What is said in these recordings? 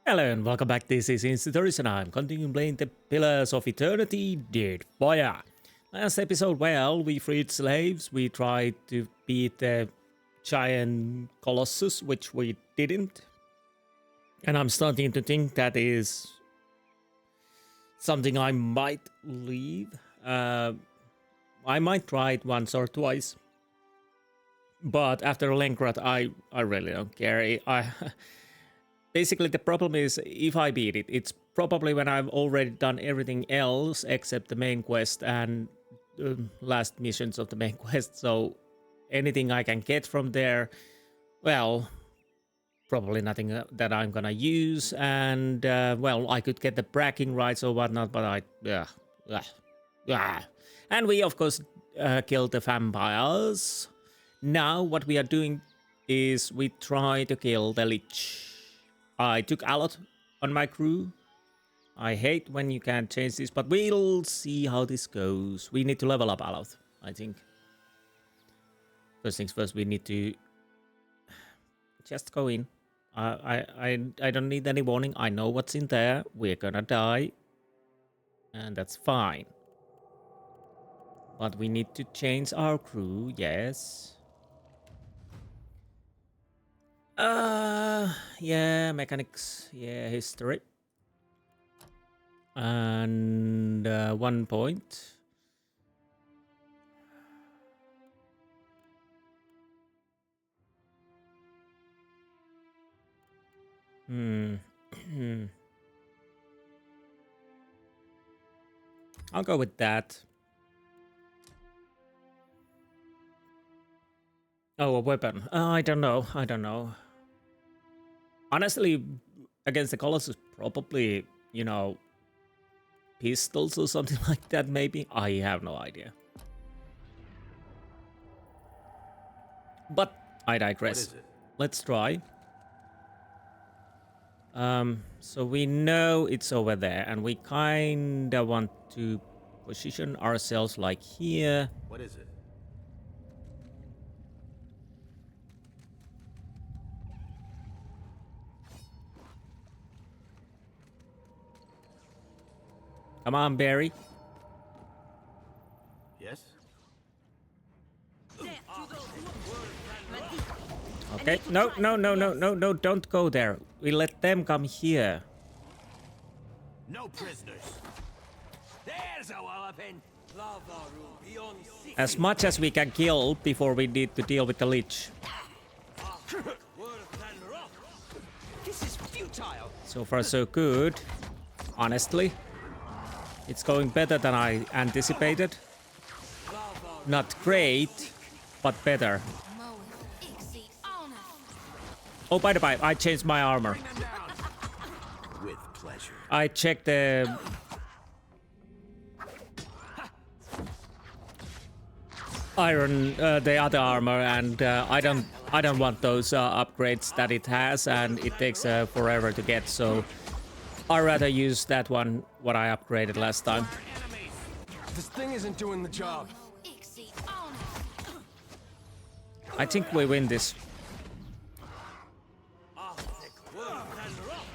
Hello and welcome back. This is Insti and I'm continuing playing the Pillars of Eternity Deadfire. Last episode, well, we freed slaves, we tried to beat the giant colossus, which we didn't. And I'm starting to think that is something I might leave. I might try it once or twice. But after Lenkrad, I really don't care. Basically, the problem is, if I beat it, it's probably when I've already done everything else except the main quest and the last missions of the main quest. So anything I can get from there, well, probably nothing that I'm gonna use. And, well, I could get the bragging rights or whatnot, but And we, of course, killed the vampires. Now, what we are doing is we try to kill the Lich. I took a lot on my crew. I hate when you can't change this, but we'll see how this goes. We need to level up a lot, I think. First things first, we need to just go in. I don't need any warning. I know what's in there. We're gonna die. And that's fine. But we need to change our crew, yes. Yeah, mechanics, yeah, history. And 1 point. I'll go with that. Oh, a weapon. I don't know. Honestly, against the Colossus, probably, you know, pistols or something like that, maybe. I have no idea. But I digress. Let's try. So we know it's over there, and we kinda want to position ourselves like here. What is it? Come on, Barry. Yes? Okay, no, don't go there. We let them come here. No prisoners. There's a walloping. As much as we can kill before we need to deal with the Lich. This is futile. So far, so good. Honestly. It's going better than I anticipated. Not great, but better. Oh, by the way, I changed my armor. With pleasure. I checked the iron, the other armor, and I don't want those upgrades that it has, and it takes forever to get. So I'd rather use that one, what I upgraded last time. This thing isn't doing the job. I think we win this.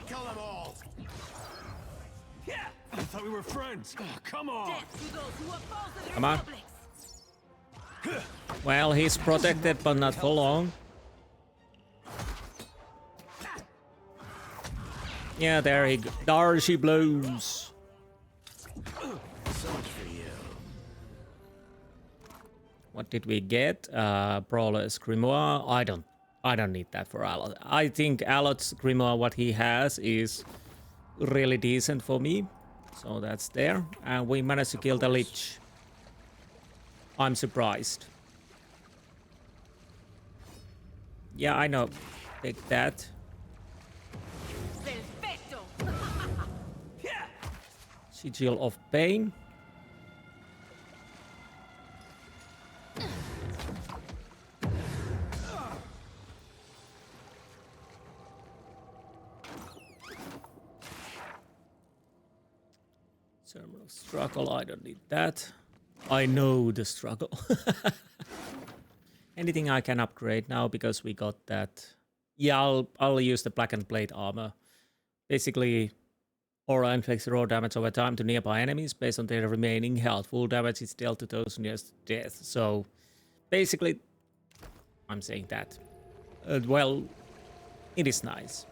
Kill them all. I thought we were friends. Oh, come on. Come on. Well, he's protected, but not for long. Yeah, there he goes. There she blows. So much for you. What did we get? Brawler's Grimoire. I don't need that for Alot. I think Alot's Grimoire, what he has, is really decent for me. So that's there. And we managed to kill the Lich. I'm surprised. Yeah, I know. Take that. Sigil of Pain. Sermon of Struggle, I don't need that. I know the struggle. Anything I can upgrade now because we got that. Yeah, I'll use the Black and Plate armor. Basically, aura inflicts raw damage over time to nearby enemies based on their remaining health. Full damage is dealt to those nearest to death. So, basically, I'm saying that. Well, it is nice.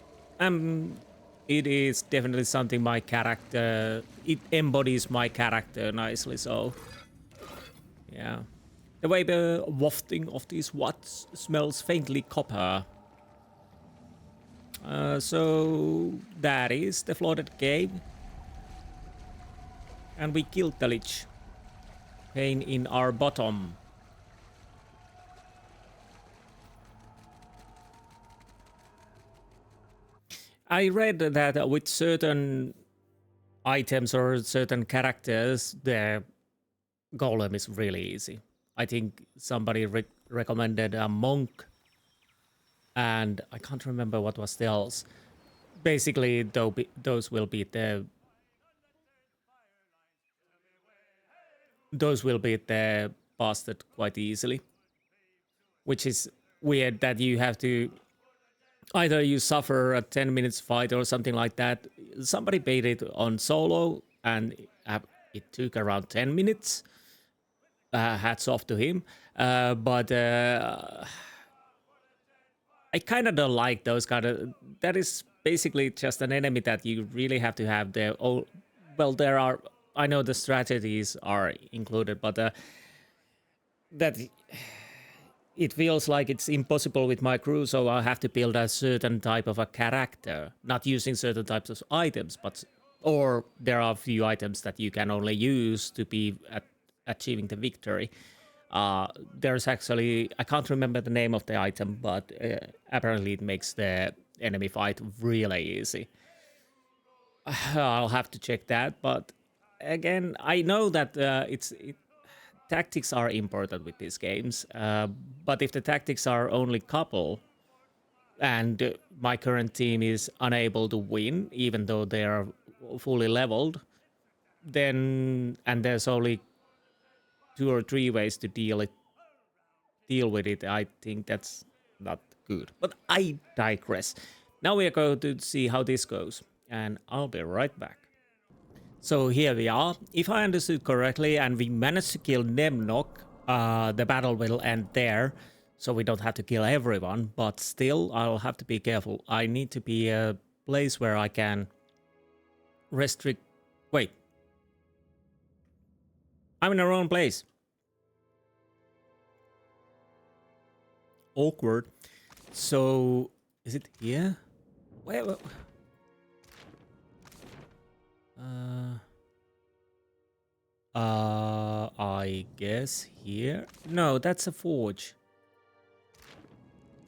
It is definitely something my character... It embodies my character nicely, so... Yeah. The way the wafting of these watts smells faintly copper. So that is the flooded cave. And we killed the lich. Pain in our bottom. I read that with certain items or certain characters, the golem is really easy. I think somebody recommended a monk, and I can't remember what was else. Basically, those will beat the bastard quite easily, which is weird that you have to either you suffer a 10 minutes fight or something like that. Somebody beat it on solo, and it took around 10 minutes. Hats off to him. But I kind of don't like those kind of... That is basically just an enemy that you really have to have there. Oh, well, there are... I know the strategies are included, but that... It feels like it's impossible with my crew, so I have to build a certain type of a character, not using certain types of items, but or there are a few items that you can only use to be achieving the victory. There's actually, I can't remember the name of the item, but apparently it makes the enemy fight really easy. I'll have to check that, but again, I know that tactics are important with these games, but if the tactics are only couple, and my current team is unable to win, even though they are fully leveled, then and there's only 2 or 3 ways to deal with it, I think that's not good. But I digress. Now we are going to see how this goes, and I'll be right back. So here we are. If I understood correctly and we manage to kill Nemnok, the battle will end there. So we don't have to kill everyone, but still I'll have to be careful. I need to be a place where I can restrict... Wait. I'm in the wrong place. Awkward. So, is it here? Where? I guess here? No, that's a forge.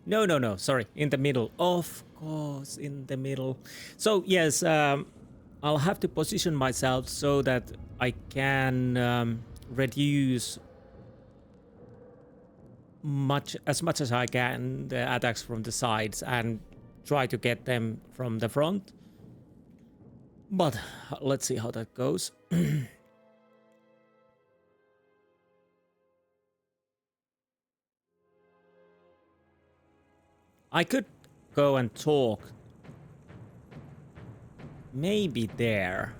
No, sorry, in the middle. Of course, in the middle. So, yes, I'll have to position myself so that I can reduce as much as I can the attacks from the sides and try to get them from the front. But let's see how that goes. I could go and talk. Maybe there.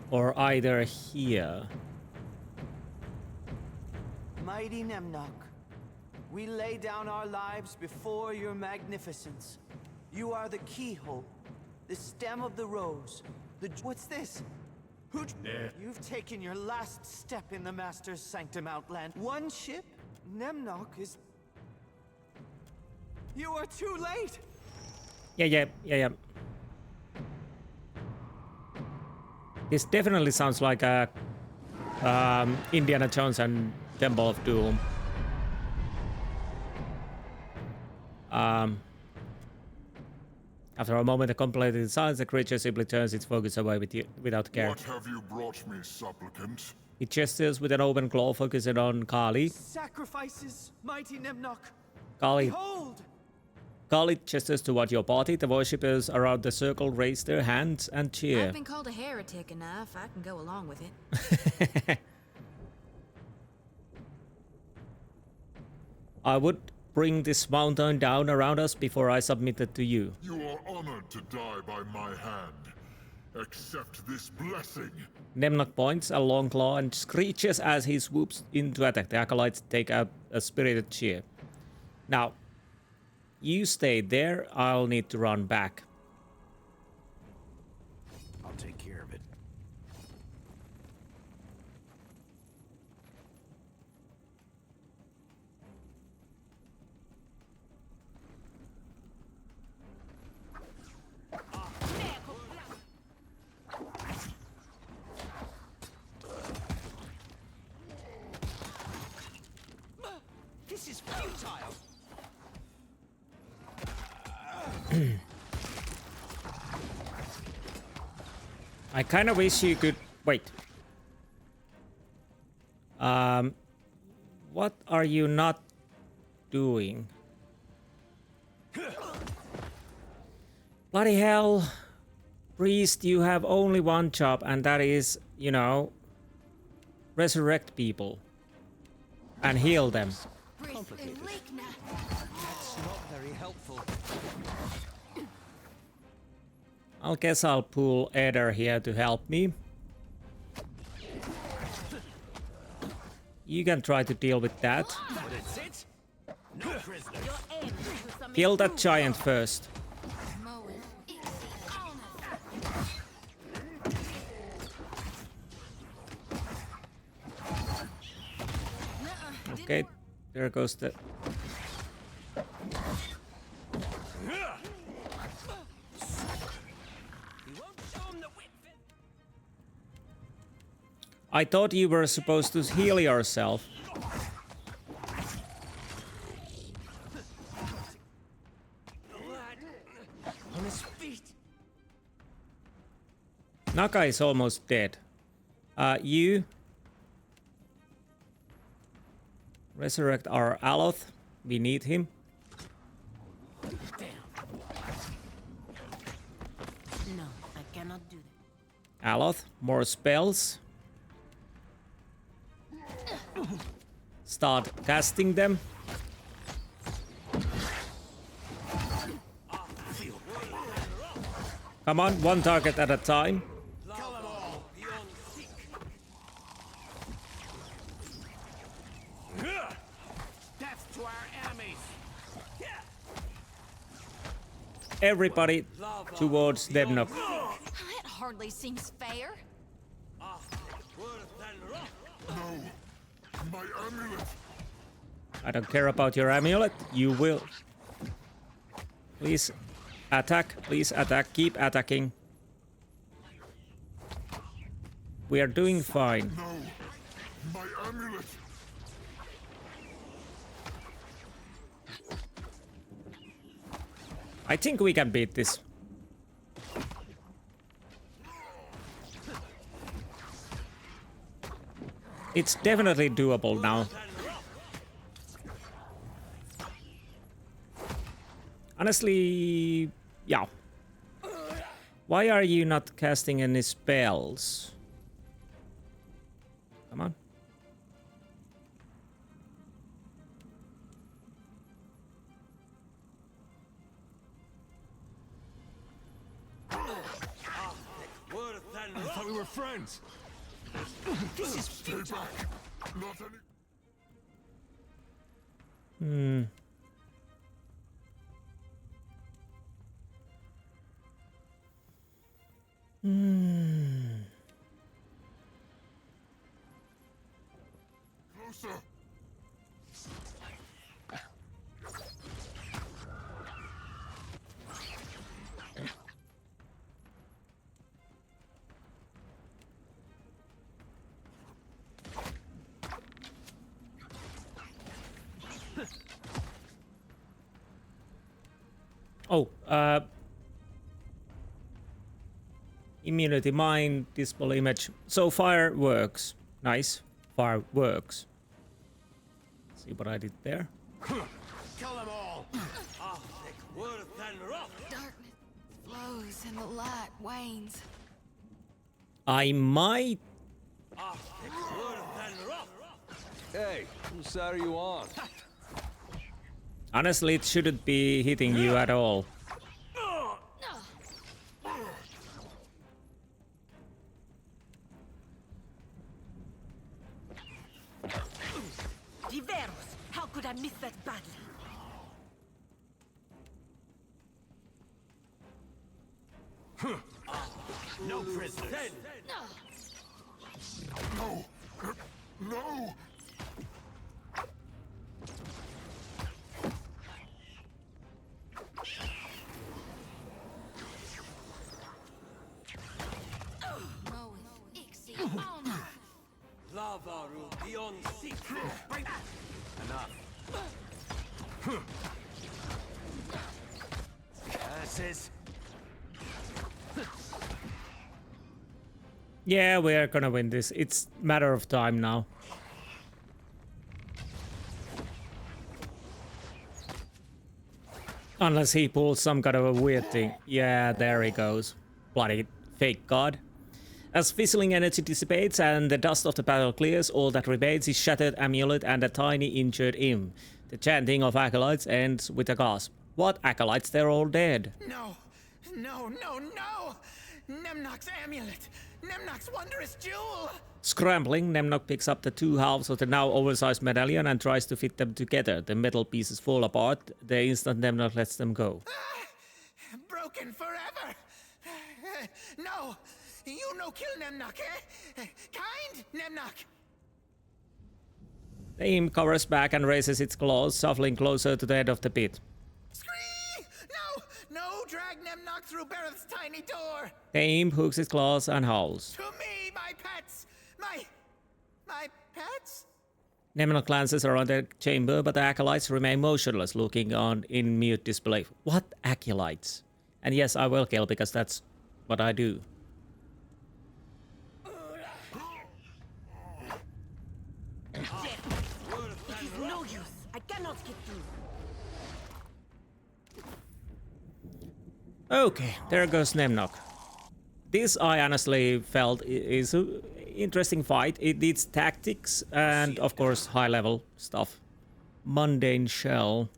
Or either here. Mighty Nemnok, we lay down our lives before your magnificence. You are the keyhole, the stem of the rose. What's this? You've taken your last step in the Master's Sanctum Outland. One ship? Nemnok is... You are too late! Yeah. This definitely sounds like a Indiana Jones and Temple of Doom. After a moment of completed silence, the creature simply turns its focus away without care. What have you brought me, supplicant? It gestures with an open claw, focusing on Kali. Sacrifices, mighty Nemnok. Kali. Behold! Kali gestures toward your party. The worshippers around the circle raise their hands and cheer. I've been called a heretic enough. I can go along with it. I would bring this mountain down around us before I submit it to you. You are honored to die by my hand. Accept this blessing. Nemnok points a long claw and screeches as he swoops in to attack. The acolytes take out a spirited cheer. Now, you stay there. I'll need to run back. I'll take care of it. This is futile. I kind of wish you could... Wait. What are you not doing? Bloody hell. Priest, you have only one job, and that is, you know, resurrect people. And heal them. That's not very helpful. I guess I'll pull Eder here to help me. You can try to deal with that. Kill that giant first. Okay, there goes the... I thought you were supposed to heal yourself. On his feet. Naka is almost dead. You... resurrect our Eothas. We need him. No, I cannot do that. Eothas, more spells. Start casting them. Come on, one target at a time. Death to our enemies. Everybody towards Demnok. That hardly seems fair. No. My amulet. I don't care about your amulet. You will. Please attack. Please attack. Keep attacking. We are doing fine. No. My amulet. I think we can beat this. It's definitely doable now. Honestly, yeah. Why are you not casting any spells? Come on. I thought we were friends. This is futile. Not any. Closer. Oh, immunity mine, display image. So fire works. Nice. Fire works. See what I did there? Kill them all. Darkness flows and the light wanes. I might... Hey, whose side are you on? Honestly, it shouldn't be hitting you at all. Diveros! How could I miss that battle? No prisoners. No! No! Lavaru beyond sea. Enough. Curses. Yeah, we are gonna win this. It's matter of time now. Unless he pulls some kind of a weird thing. Yeah, there he goes. Bloody fake god. As fizzling energy dissipates and the dust of the battle clears, all that remains is shattered amulet and a tiny injured imp. The chanting of acolytes ends with a gasp. What acolytes? They're all dead. No! No, no, no! Nemnok's amulet! Nemnok's wondrous jewel! Scrambling, Nemnok picks up the two halves of the now oversized medallion and tries to fit them together. The metal pieces fall apart. The instant Nemnok lets them go. Broken forever! No! You no kill Nemnok, eh? Kind Nemnok! The imp covers back and raises its claws, shuffling closer to the end of the pit. Scream! No! No! Drag Nemnok through Berath's tiny door! The imp hooks its claws and howls. To me, my pets! My pets? Nemnok glances around the chamber, but the acolytes remain motionless, looking on in mute disbelief. What acolytes? And yes, I will kill, because that's what I do. It is no use. I cannot get through. Okay, there goes Nemnok. This I honestly felt is an interesting fight. It needs tactics and of course high level stuff. Mundane shell.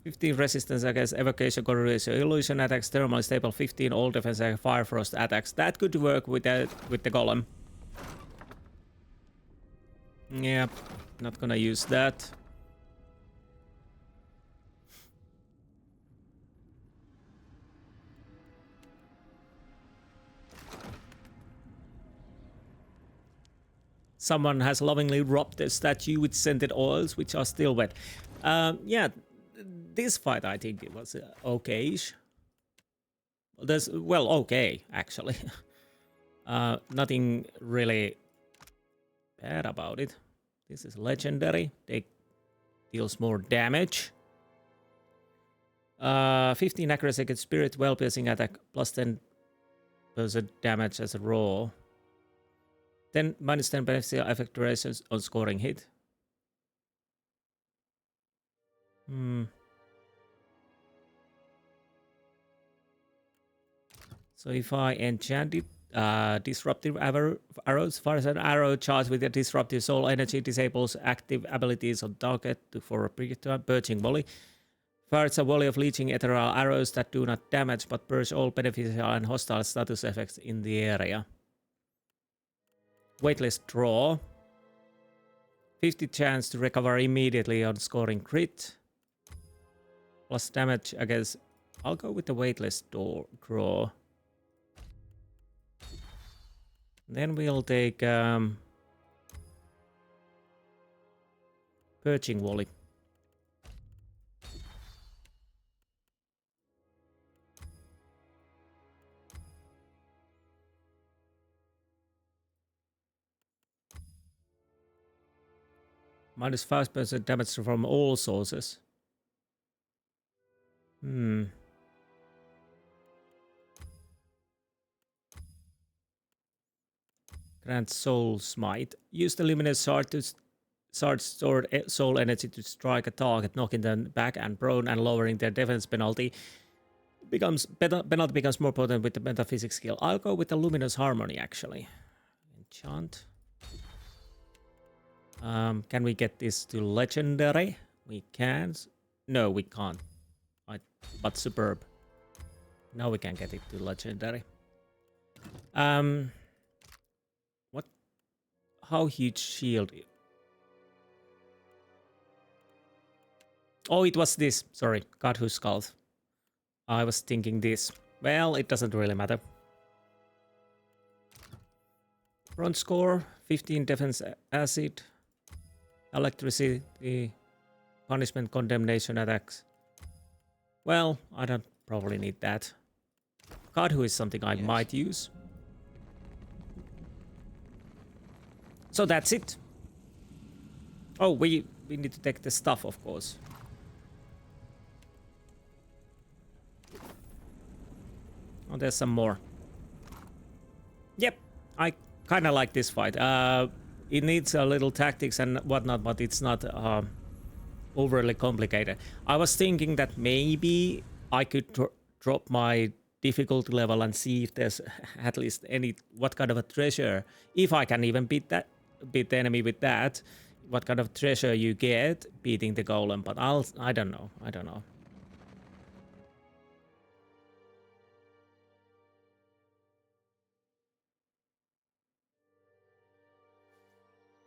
15 resistance against evocation, correlation, illusion attacks, thermally stable, 15 all defense against fire frost attacks. That could work with the golem. Yep, not gonna use that. Someone has lovingly rubbed the statue with scented oils, which are still wet. Yeah, this fight I think it was okay-ish. Well, okay, actually. Nothing really bad about it. This is legendary. They deals more damage. 15 accuracy against spirit, well-piercing attack, plus 10% damage as a raw. Then minus 10 beneficial effect durations on scoring hit. So if I enchant it, disruptive arrows, fires an arrow charged with a disruptive soul energy, disables active abilities on target for a period of time. Purging volley. Fires a volley of leeching ethereal arrows that do not damage but purge all beneficial and hostile status effects in the area. Weightless draw. 50 chance to recover immediately on scoring crit. Plus damage against... I'll go with the weightless draw. Then we'll take Purging Volley. Minus 5% damage from all sources. Grant Soul Smite. Use the Luminous Shard to stored soul energy to strike a target, knocking them back and prone and lowering their defense penalty. Penalty becomes more potent with the metaphysics skill. I'll go with the Luminous Harmony actually. Enchant. Can we get this to legendary? We can. No, we can't. But superb. Now we can get it to legendary. What? How huge shield? Oh, it was this. Sorry, God who skulls. I was thinking this. Well, it doesn't really matter. Bronze score, 15 defense acid, electricity, punishment, condemnation attacks. Well, I don't probably need that. God who is something I might use. So that's it. Oh, we need to take the stuff, of course. Oh, there's some more. Yep, I kind of like this fight. It needs a little tactics and whatnot, but it's not overly complicated. I was thinking that maybe I could drop my difficulty level and see if there's at least what kind of a treasure, if I can even beat the enemy with that, what kind of treasure you get beating the golem. But I don't know.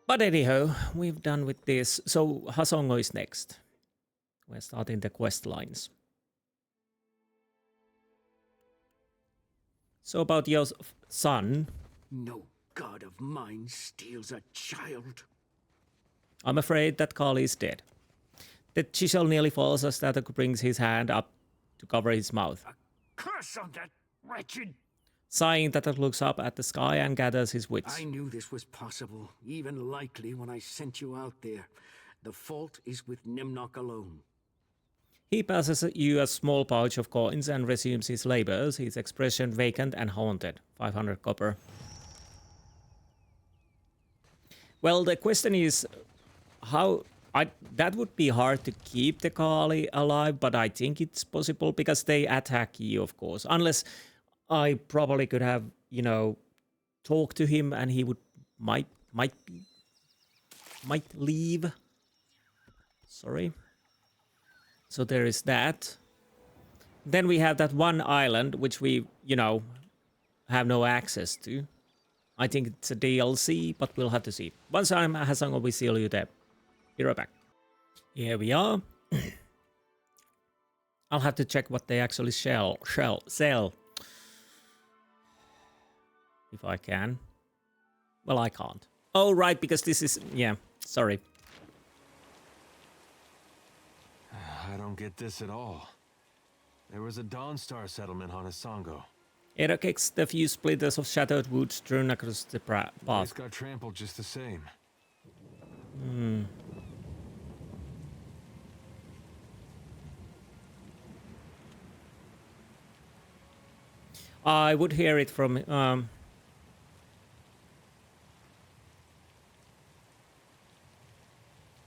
But anyhow, we've done with this. So Hasongo is next. We're starting the quest lines. So about your son. No god of mine steals a child. I'm afraid that Kali is dead. The chisel nearly falls as Static brings his hand up to cover his mouth. A curse on that wretched... Sighing, Tatak looks up at the sky and gathers his wits. I knew this was possible, even likely when I sent you out there. The fault is with Nimnok alone. He passes you a small pouch of coins and resumes his labors, his expression vacant and haunted. 500 copper. Well, the question is how... that would be hard to keep the Kali alive, but I think it's possible because they attack you, of course. Unless I probably could have, you know, talked to him and he would might leave. Sorry. So there is that. Then we have that one island which we, you know, have no access to. I think it's a DLC, but we'll have to see. Once I'm at Hasongo, we see you there. Be right back. Here we are. I'll have to check what they actually sell. If I can. Well, I can't. Oh, right, because this is... Yeah, sorry. I don't get this at all. There was a Dawnstar settlement on Hasongo. Era kicks the few splinters of shattered wood strewn across the path. It's got trampled just the same. I would hear it from...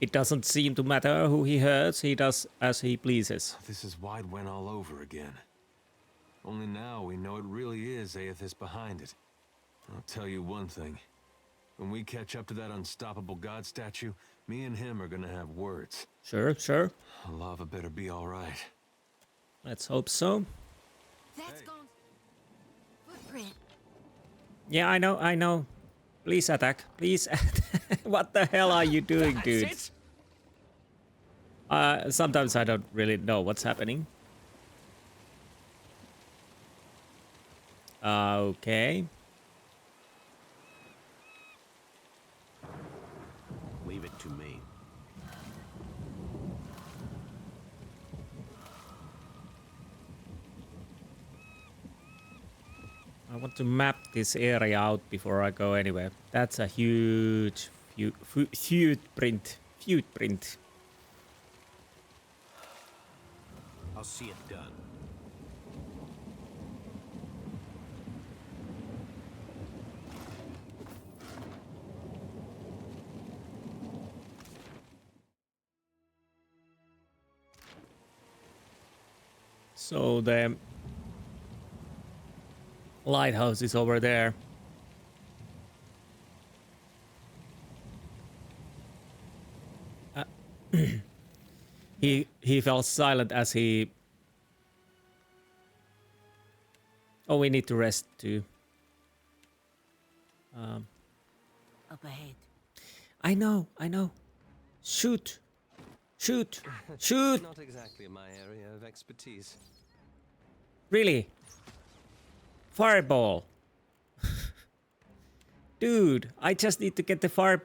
It doesn't seem to matter who he hurts, he does as he pleases. This is Wide Wen all over again. Only now we know it really is Eothas behind it. I'll tell you one thing. When we catch up to that unstoppable god statue, me and him are gonna have words. Sure. Lava better be alright. Let's hope so. That's gone. Footprint. Yeah, I know. Please attack. Please attack. What the hell are you doing, dude? Sometimes I don't really know what's happening. Okay. Leave it to me. I want to map this area out before I go anywhere. That's a huge footprint. I'll see it done. So the lighthouse is over there. he fell silent as he... Oh, we need to rest too. Up ahead. I know. Shoot! Shoot! Shoot! Not exactly my area of expertise. Really? Fireball. Dude, I just need to get the fire...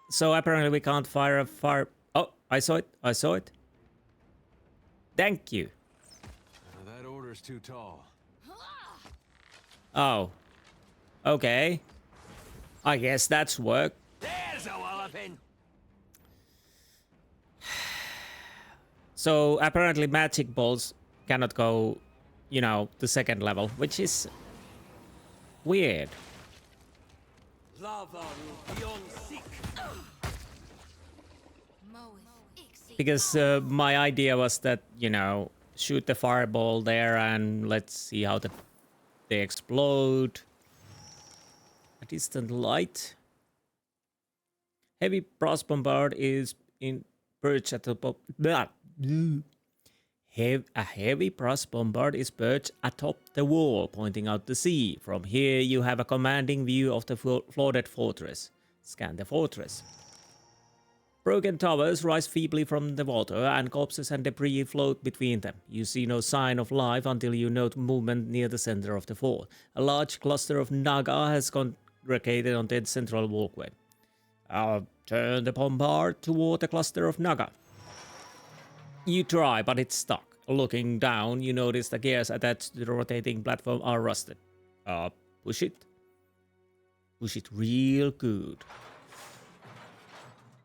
So apparently we can't fire a fire... Oh, I saw it. Thank you. That order's too tall. Oh. Okay. I guess that's work. There's a walloping! So apparently magic balls cannot go, you know, to second level, which is weird. Because my idea was that, you know, shoot the fireball there and let's see how they explode. A distant light. Heavy brass bombard is in perch at the A heavy brass bombard is perched atop the wall, pointing out the sea. From here, you have a commanding view of the flooded fortress. Scan the fortress. Broken towers rise feebly from the water, and corpses and debris float between them. You see no sign of life until you note movement near the center of the fort. A large cluster of naga has congregated on the central walkway. Turn the bombard toward the cluster of naga. You try, but it's stuck. Looking down, you notice the gears attached to the rotating platform are rusted. Push it. Push it real good.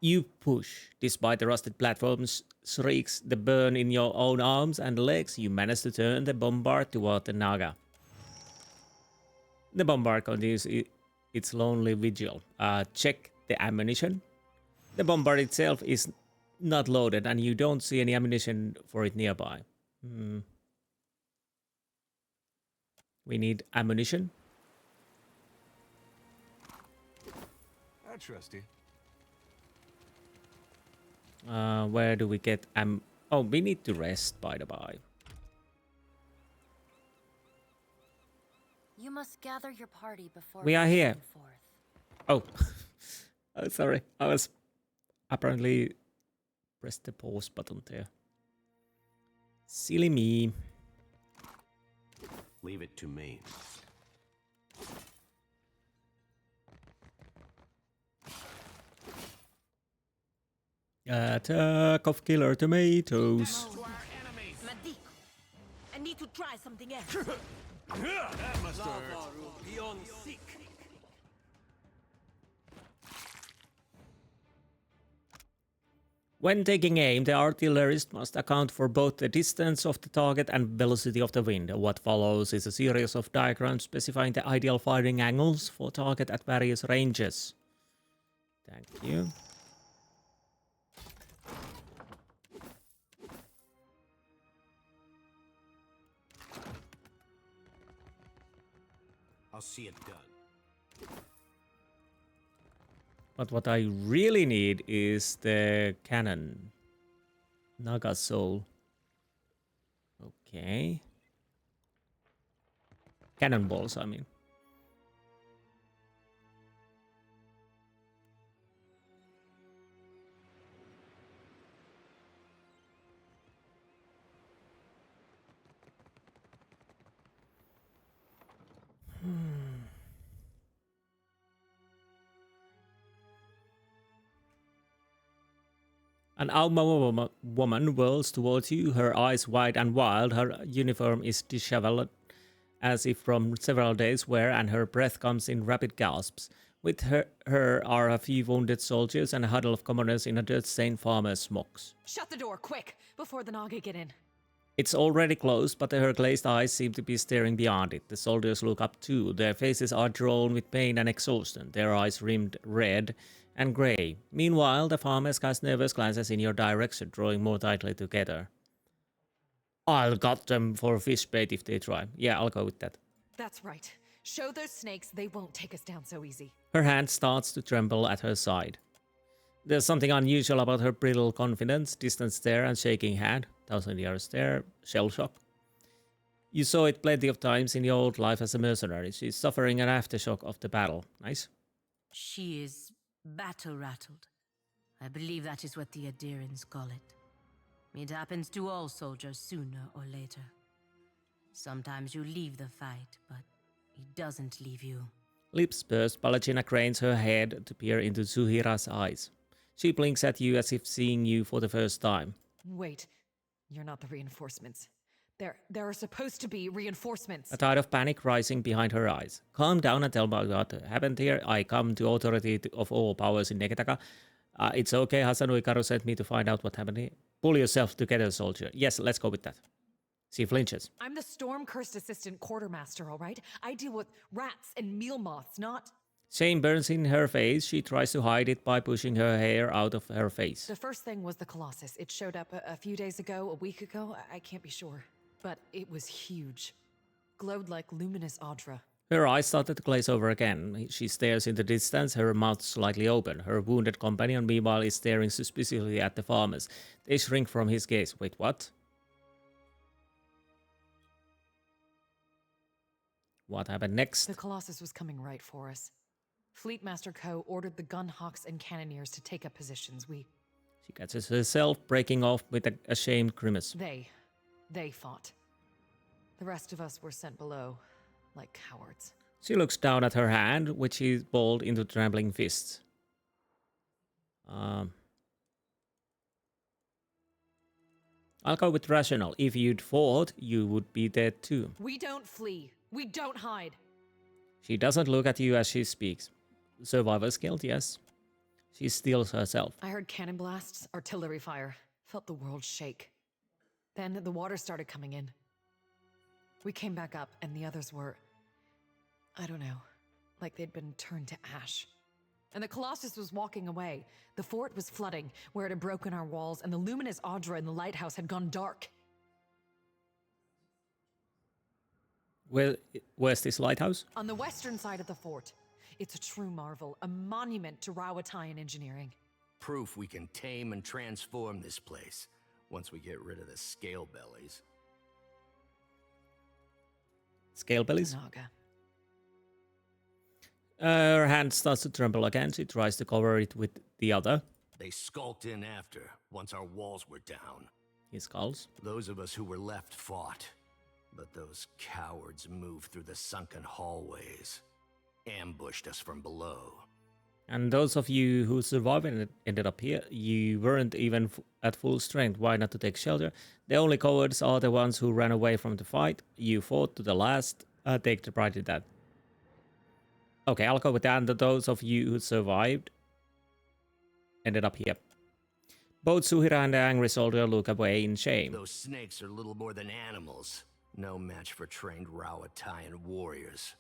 You push. Despite the rusted platform's shrieks, the burn in your own arms and legs, you manage to turn the bombard toward the naga. The bombard continues its lonely vigil. Check the ammunition. The bombard itself is not loaded, and you don't see any ammunition for it nearby. We need ammunition. I trust you. Where do we get Oh, we need to rest, by the by. You must gather your party before We are here. forth. Oh, oh, sorry. I was apparently pressed the pause button there. Silly me. Leave it to me. Attack of killer tomatoes. Madiko. I need to try something else. That must hurt. When taking aim, the artillerist must account for both the distance of the target and velocity of the wind. What follows is a series of diagrams specifying the ideal firing angles for target at various ranges. Thank you. I'll see it done. But what I really need is the cannon. Naga soul. Okay. Cannonballs, I mean. An Auma woman whirls towards you, her eyes wide and wild. Her uniform is disheveled, as if from several days' wear, and her breath comes in rapid gasps. With her are a few wounded soldiers and a huddle of commoners in a dirt-stained farmer's smocks. Shut the door, quick, before the Naga get in. It's already closed, but her glazed eyes seem to be staring beyond it. The soldiers look up too. Their faces are drawn with pain and exhaustion, their eyes rimmed red and grey. Meanwhile, the farmers cast nervous glances in your direction, drawing more tightly together. I'll gut them for fish bait if they try. Yeah, I'll go with that. That's right. Show those snakes they won't take us down so easy. Her hand starts to tremble at her side. There's something unusual about her brittle confidence, distant stare and shaking hand, 1,000-year stare, shell shock. You saw it plenty of times in your old life as a mercenary. She's suffering an aftershock of the battle. Nice. She is battle-rattled. I believe that is what the Adirians call it. It happens to all soldiers sooner or later. Sometimes you leave the fight, but it doesn't leave you. Lips burst, Palagina cranes her head to peer into Zuhira's eyes. She blinks at you as if seeing you for the first time. Wait, you're not the reinforcements. There are supposed to be reinforcements. A tide of panic rising behind her eyes. Calm down and tell me what happened here. I come to authority of all powers in Neketaka. It's okay, Hasongo Ikaru sent me to find out what happened here. Pull yourself together, soldier. Yes, let's go with that. She flinches. I'm the storm-cursed assistant quartermaster, all right? I deal with rats and meal moths, not... Shame burns in her face. She tries to hide it by pushing her hair out of her face. The first thing was the Colossus. It showed up a few days ago, a week ago. I can't be sure. But it was huge. Glowed like luminous Audra. Her eyes started to glaze over again. She stares in the distance, her mouth slightly open. Her wounded companion, meanwhile, is staring suspiciously at the farmers. They shrink from his gaze. Wait, what? What happened next? The Colossus was coming right for us. Fleetmaster Ko ordered the gunhawks and cannoneers to take up positions. She catches herself, breaking off with an ashamed grimace. They fought. The rest of us were sent below, like cowards. She looks down at her hand, which she balled into trembling fists. I'll go with rational. If you'd fought, you would be dead too. We don't flee. We don't hide. She doesn't look at you as she speaks. Survivor's guilt, yes. She steels herself. I heard cannon blasts, artillery fire. Felt the world shake. Then the water started coming in. We came back up, and the others were... I don't know. Like they'd been turned to ash. And the Colossus was walking away. The fort was flooding, where it had broken our walls, and the luminous Audra in the lighthouse had gone dark. Where's this lighthouse? On the western side of the fort. It's a true marvel, a monument to Rawatayan engineering. Proof we can tame and transform this place, once we get rid of the scale bellies. Scale bellies? Naga. Her hand starts to tremble again. She tries to cover it with the other. They skulked in after, once our walls were down. He skulls. Those of us who were left fought. But those cowards moved through the sunken hallways. Ambushed us from below. And those of you who survived and ended up here, you weren't even at full strength. Why not to take shelter? The only cowards are the ones who ran away from the fight. You fought to the last. Take the pride in that. Okay, I'll go with that. And those of you who survived ended up here. Both Zuhira and the angry soldier look away in shame. Those snakes are little more than animals. No match for trained Rawatayan warriors.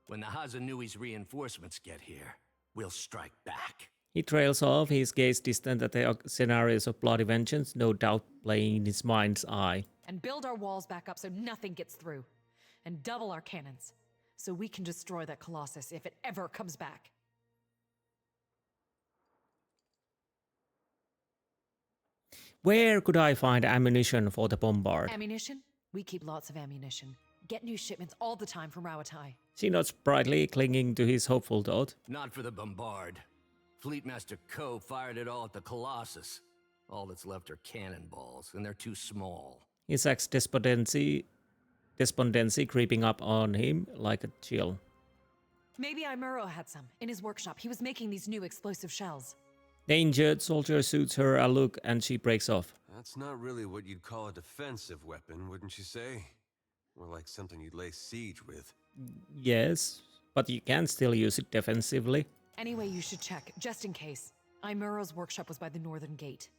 When the Hazonui's reinforcements get here, we'll strike back. He trails off, his gaze distant at the scenarios of bloody vengeance, no doubt playing in his mind's eye. And build our walls back up so nothing gets through. And double our cannons, so we can destroy that Colossus if it ever comes back. Where could I find ammunition for the bombard? Ammunition? We keep lots of ammunition. Get new shipments all the time from Rawatai. She nods brightly, clinging to his hopeful thought. Not for the bombard. Fleetmaster Ko fired it all at the Colossus. All that's left are cannonballs, and they're too small. His despondency creeping up on him like a chill. Maybe Imuro had some. In his workshop, he was making these new explosive shells. The injured soldier suits her a look and she breaks off. That's not really what you'd call a defensive weapon, wouldn't you say? More like something you'd lay siege with. Yes, but you can still use it defensively. Anyway, you should check, just in case. Imuro's workshop was by the northern gate.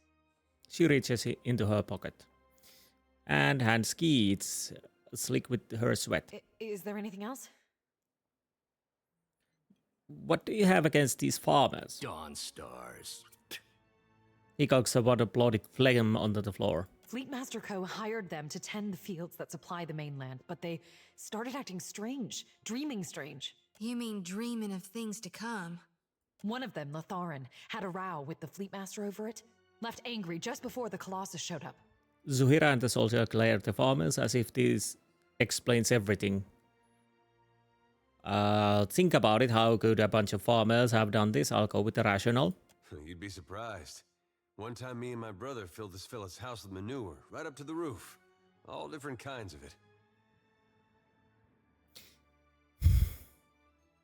She reaches into her pocket. And hands Keats, slick with her sweat. Is there anything else? What do you have against these farmers? Dawn stars. He cocks about a bloody phlegm onto the floor. Fleetmaster Ko hired them to tend the fields that supply the mainland, but they started acting strange, dreaming strange. You mean dreaming of things to come? One of them, Lotharin, had a row with the Fleetmaster over it, left angry just before the Colossus showed up. Zuhira and the soldier glared at the farmers as if this explains everything. Think about it, how could a bunch of farmers have done this? I'll go with the rational. You'd be surprised. One time me and my brother filled this fella's house with manure, right up to the roof. All different kinds of it.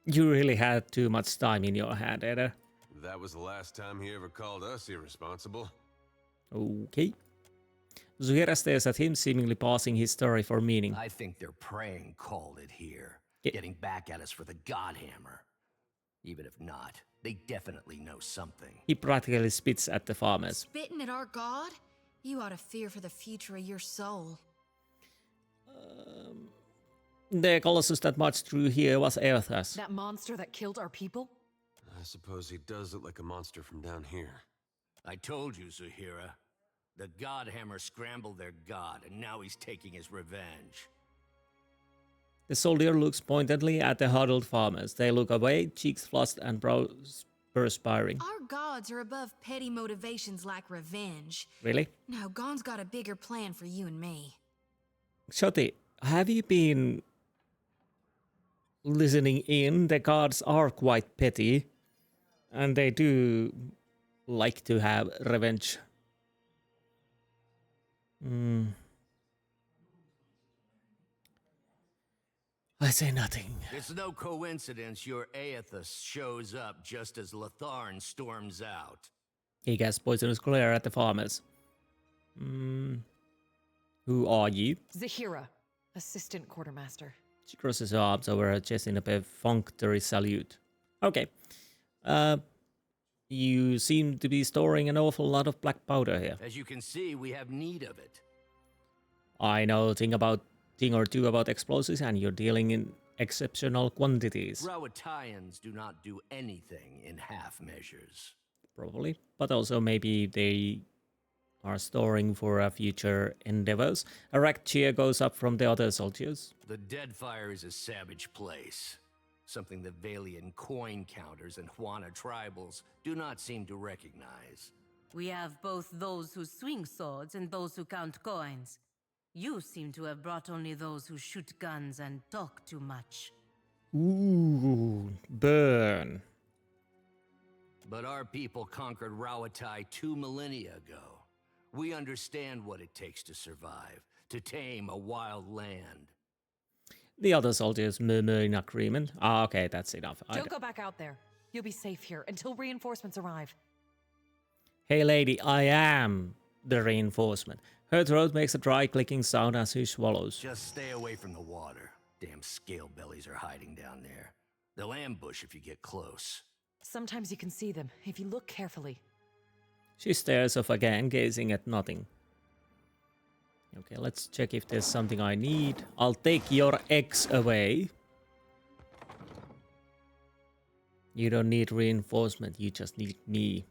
You really had too much time in your hand, Eder. That was the last time he ever called us irresponsible. Okay. Zuhira stares at him, seemingly pausing his story for meaning. I think their praying called it here. Yeah. Getting back at us for the Godhammer. Even if not, they definitely know something. He practically spits at the farmers. Spitting at our god? You ought to fear for the future of your soul. The Colossus that marched through here was Eothas. That monster that killed our people? I suppose he does look like a monster from down here. I told you, Zuhira. The Godhammer scrambled their god, and now he's taking his revenge. The soldier looks pointedly at the huddled farmers. They look away, cheeks flushed and brows perspiring. Our gods are above petty motivations like revenge. Really? No, Gon's got a bigger plan for you and me. Shoti, have you been listening in? The gods are quite petty, and they do like to have revenge. I say nothing. It's no coincidence your Eothas shows up just as Lotharin storms out. He casts poisonous glare at the farmers. Who are you? Zahira, assistant quartermaster. She crosses her arms over her chest in a perfunctory salute. Okay. You seem to be storing an awful lot of black powder here. As you can see, we have need of it. I know a thing or two about explosives, and you're dealing in exceptional quantities. Rawatayans do not do anything in half measures. Probably. But also maybe they are storing for future endeavors. A ragged cheer goes up from the other soldiers. The Deadfire is a savage place. Something the Valian coin counters and Huana tribals do not seem to recognize. We have both those who swing swords and those who count coins. You seem to have brought only those who shoot guns and talk too much. Ooh, burn. But our people conquered Rawatai 2 millennia ago. We understand what it takes to survive, to tame a wild land. The other soldiers murmur in agreement. Ah, okay, that's enough. Don't go back out there. You'll be safe here until reinforcements arrive. Hey lady, I am the reinforcement. Her throat makes a dry clicking sound as she swallows. Just stay away from the water. Damn scale bellies are hiding down there. They'll ambush if you get close. Sometimes you can see them, if you look carefully. She stares off again, gazing at nothing. Okay, let's check if there's something I need. I'll take your eggs away. You don't need reinforcement, you just need me.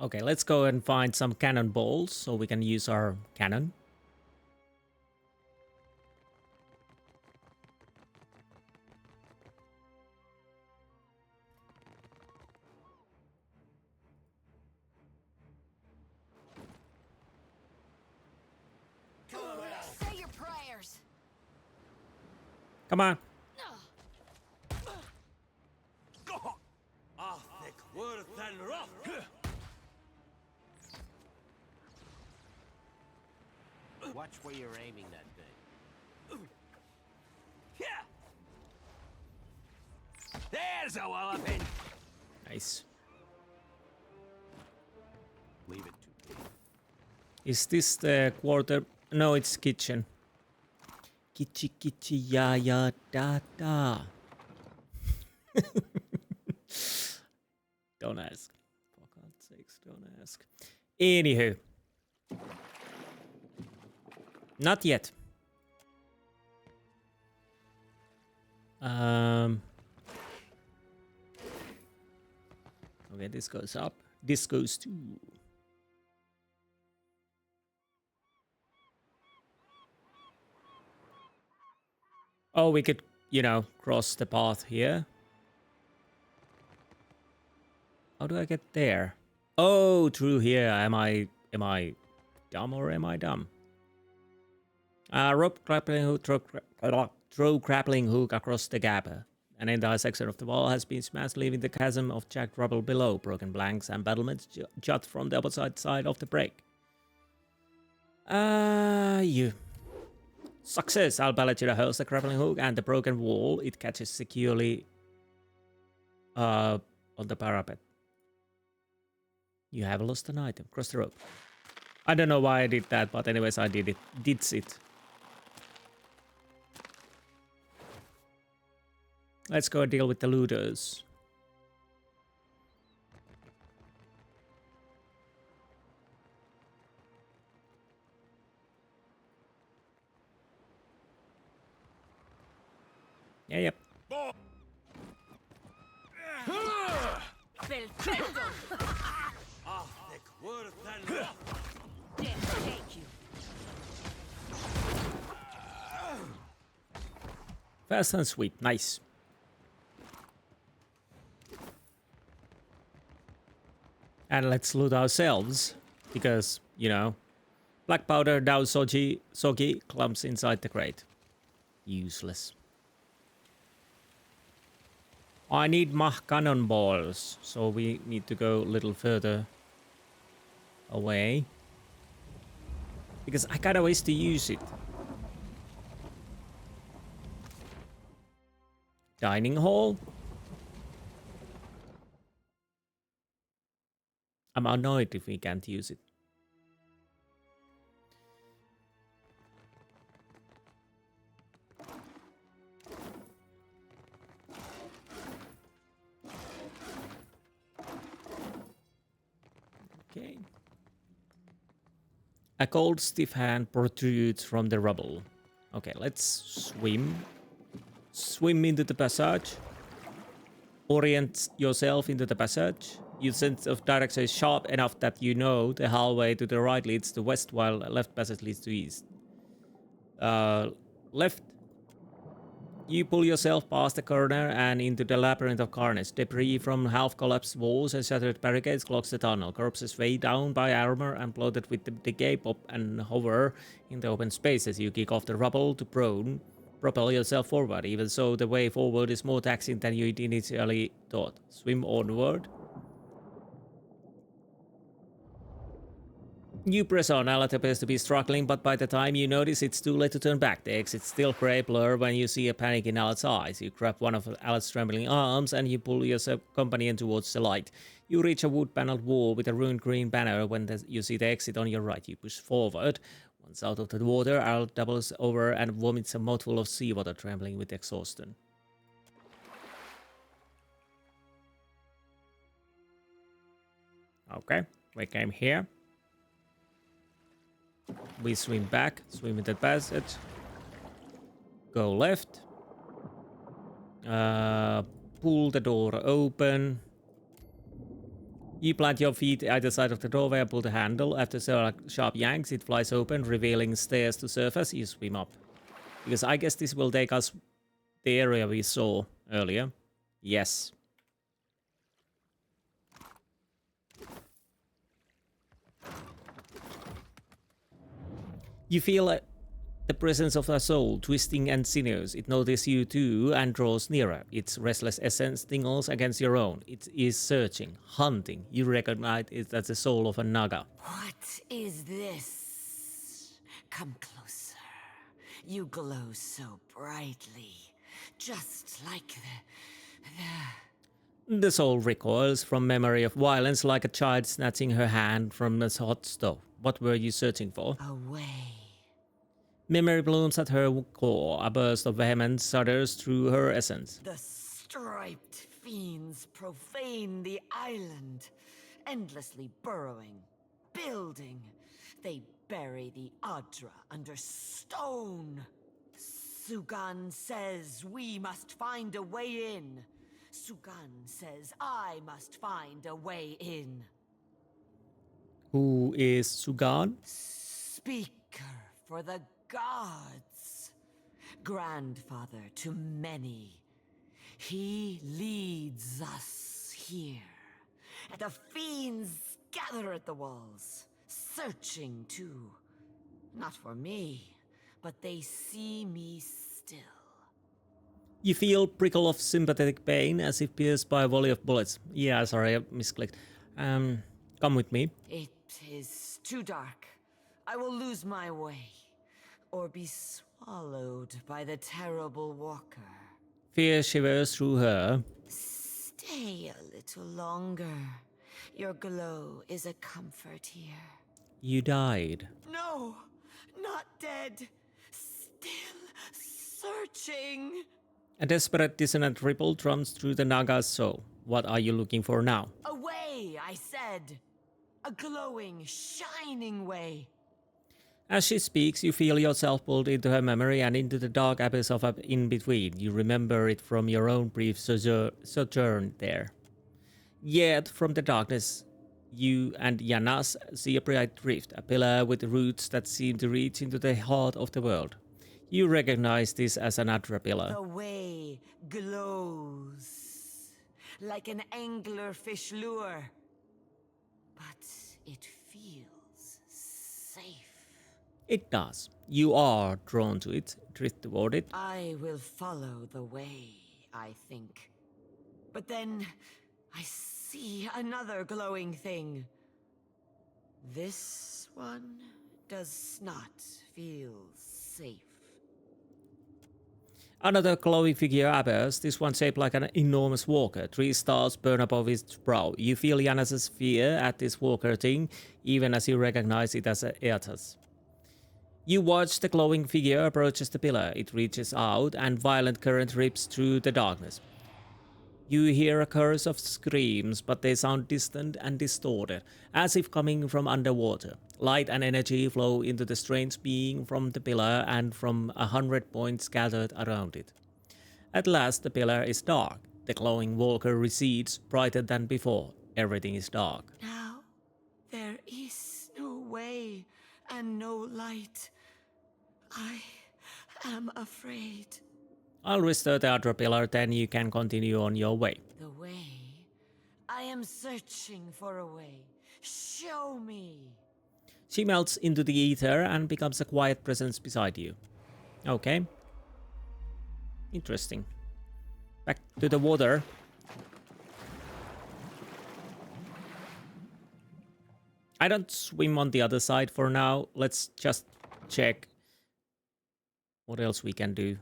Okay, let's go and find some cannonballs so we can use our cannon. Say your prayers. Come on. Watch where you're aiming that thing. There's a walloping! Nice. Leave it to me. Is this the quarter? No, it's kitchen. Kichi kichi ya ya da da. Don't ask. For God's sakes, don't ask. Anywho. Not yet. Okay, this goes up. This goes too. You Oh, we could, you know, cross the path here. How do I get there? Oh, through here. Am I dumb or am I dumb? Rope grappling hook, throw grappling hook across the gap. An entire section of the wall has been smashed, leaving the chasm of jagged rubble below. Broken planks and battlements jut from the opposite side of the break. You. Success! Al-Balajira holds the grappling hook and the broken wall. It catches securely on the parapet. You have lost an item. Cross the rope. I don't know why I did that, but anyways, I did it. Did it. Let's go deal with the looters. Yeah, yep. Fast and sweet, nice. And let's loot ourselves, because, you know, black powder now soggy clumps inside the crate. Useless. I need Mach cannonballs, so we need to go a little further away. Because I got a ways to use it. Dining hall. I'm annoyed if we can't use it. Okay. A cold, stiff hand protrudes from the rubble. Okay, let's swim. Swim into the passage. Orient yourself into the passage. Your sense of direction is sharp enough that you know the hallway to the right leads to west, while left passage leads to east. Left. You pull yourself past the corner and into the labyrinth of carnage. Debris from half-collapsed walls and shattered barricades clogs the tunnel. Corpses weighed down by armor and bloated with the decay pop and hover in the open spaces. You kick off the rubble to prone. Propel yourself forward. Even so, the way forward is more taxing than you initially thought. Swim onward. You press on. Alat appears to be struggling, but by the time you notice, it's too late to turn back. The exit's still grey blur when you see a panic in Alat's eyes. You grab one of Alat's trembling arms and you pull your companion towards the light. You reach a wood-paneled wall with a ruined green banner when you see the exit on your right. You push forward. Once out of the water, Alat doubles over and vomits a mouthful of seawater, trembling with exhaustion. Okay, we came here. We swim back, swim in the passage. Go left. Pull the door open. You plant your feet either side of the doorway and pull the handle. After several sharp yanks, it flies open, revealing stairs to surface. You swim up. Because I guess this will take us the area we saw earlier. Yes. You feel the presence of a soul, twisting and sinuous. It notices you too and draws nearer. Its restless essence tingles against your own. It is searching, hunting. You recognize it as the soul of a Naga. What is this? Come closer. You glow so brightly, just like The soul recoils from memory of violence like a child snatching her hand from a hot stove. What were you searching for? away. Memory blooms at her core. A burst of vehemence shudders through her essence. The striped fiends profane the island, endlessly burrowing, building. They bury the Adra under stone. Sugan says we must find a way in. Sugan says I must find a way in. Who is Sugan? Speaker for the gods. grandfather to many. He leads us here. And the fiends gather at the walls, searching too. Not for me, but they see me still. You feel prickle of sympathetic pain as if pierced by a volley of bullets. Yeah, sorry, I misclicked. Come with me. It is too dark. I will lose my way, or be swallowed by the terrible walker. Fear shivers through her. Stay a little longer. Your glow is a comfort here. You died. No, not dead. Still searching. A desperate dissonant ripple drums through the Naga's soul. What are you looking for now? A way, I said. A glowing, shining way. As she speaks, you feel yourself pulled into her memory and into the dark abyss of in-between. You remember it from your own brief sojourn there. Yet, from the darkness, you and Yanas see a bright rift, a pillar with roots that seem to reach into the heart of the world. You recognize this as an Adra pillar. The way glows like an anglerfish lure, but it feels safe. It does. You are drawn to it, drift toward it. I will follow the way, I think. But then I see another glowing thing. This one does not feel safe. Another glowing figure appears, this one shaped like an enormous walker. 3 stars burn above its brow. You feel Janas's fear at this walker thing, even as you recognize it as Eothas. You watch the glowing figure approaches the pillar. It reaches out, and violent current rips through the darkness. You hear a chorus of screams, but they sound distant and distorted, as if coming from underwater. Light and energy flow into the strange being from the pillar and from 100 points scattered around it. At last, the pillar is dark. The glowing walker recedes, brighter than before. Everything is dark. Now, there is no way and no light. I am afraid. I'll restore the Adra pillar, then you can continue on your way. The way? I am searching for a way. Show me. She melts into the ether and becomes a quiet presence beside you. Okay. Interesting. Back to the water. I don't swim on the other side for now. Let's just check what else we can do.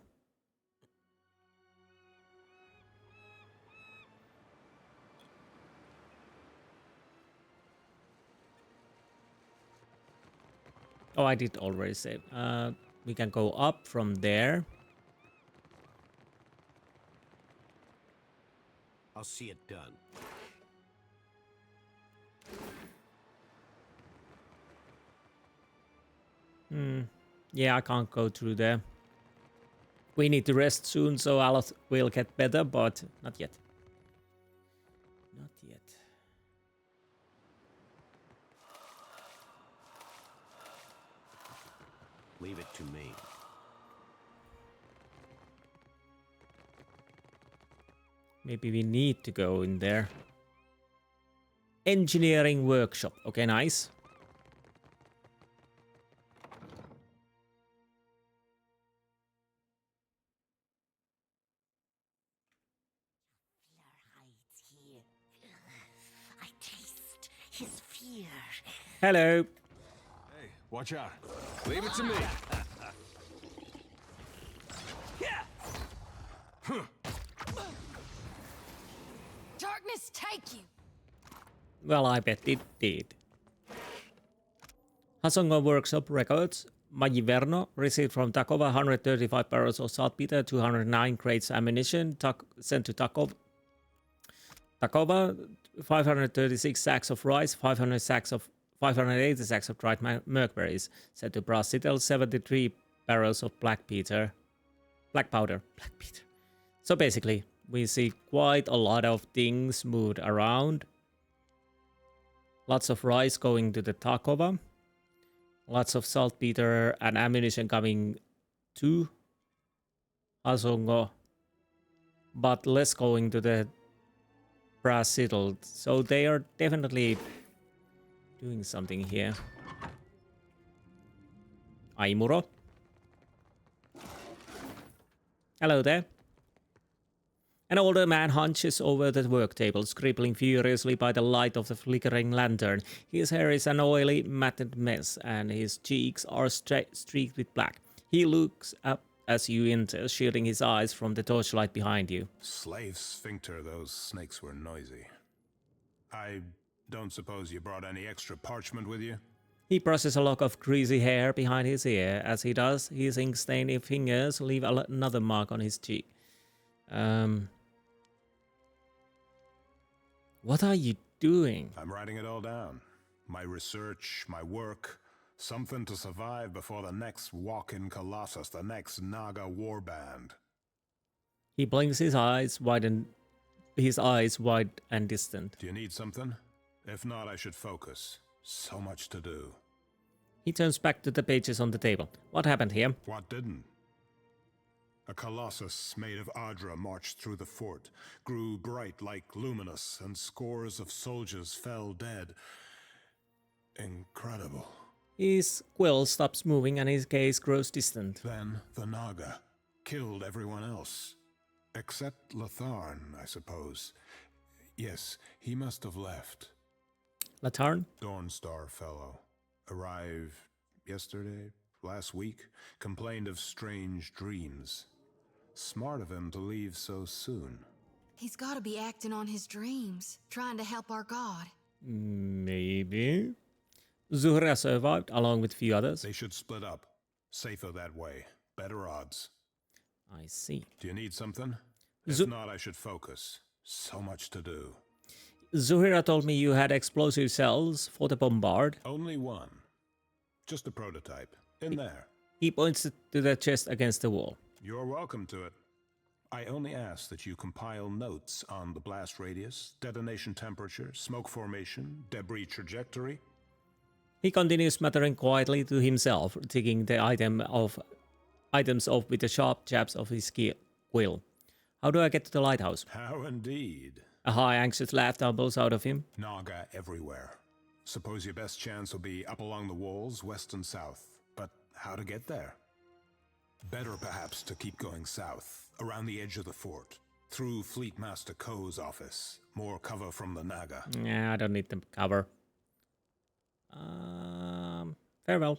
Oh, I did already say. We can go up from there. I'll see it done. Yeah, I can't go through there. We need to rest soon, so Aloth will get better, but not yet. Not yet. Leave it to me. Maybe we need to go in there. Engineering workshop. Okay, nice. I taste his fear. Hello. Hey, watch out. Leave it to me. Darkness take you! Well, I bet it did. Hasongo Workshop Records. Magiverno received from Takova 135 barrels of saltpeter, 209 crates ammunition, sent to Takova 536 sacks of rice, 580 sacks of dried merkberries, sent to Brass Citadel, 73 barrels of black powder. So basically, we see quite a lot of things moved around. Lots of rice going to the Takova. Lots of saltpeter and ammunition coming to Hasongo, but less going to the brass citadel. So they are definitely doing something here. Aimuro. Hello there. An older man hunches over the work table, scribbling furiously by the light of the flickering lantern. His hair is an oily, matted mess, and his cheeks are streaked with black. He looks up as you enter, shielding his eyes from the torchlight behind you. Slave sphincter, those snakes were noisy. I don't suppose you brought any extra parchment with you? He brushes a lock of greasy hair behind his ear. As he does, his ink-stained fingers leave another mark on his cheek. What are you doing? I'm writing it all down. My research, my work, something to survive before the next walk-in Colossus, the next Naga warband. He blinks his eyes wide and distant. Do you need something? If not, I should focus. So much to do. He turns back to the pages on the table. What happened here? What didn't? A colossus made of Adra marched through the fort, grew bright like luminous, and scores of soldiers fell dead. Incredible. His quill stops moving and his gaze grows distant. Then the Naga killed everyone else. Except Latharn, I suppose. Yes, he must have left. Latharn? Dawnstar fellow. Arrived yesterday, last week. Complained of strange dreams. Smart of him to leave so soon. He's gotta be acting on his dreams, trying to help our god. Maybe. Zuhra survived, along with a few others. They should split up. Safer that way. Better odds. I see. Do you need something? If not, I should focus. So much to do. Zuhira told me you had explosive cells for the bombard. Only one. Just a prototype. In there. He points to the chest against the wall. You're welcome to it. I only ask that you compile notes on the blast radius, detonation temperature, smoke formation, debris trajectory. He continues muttering quietly to himself, ticking the items off with the sharp jabs of his quill. How do I get to the lighthouse? How indeed. A high, anxious laugh tumbles out of him. Naga everywhere. Suppose your best chance will be up along the walls, west and south. But how to get there? Better perhaps to keep going south, around the edge of the fort, through Fleet Master Ko's office. More cover from the Naga. Yeah, I don't need the cover. Farewell.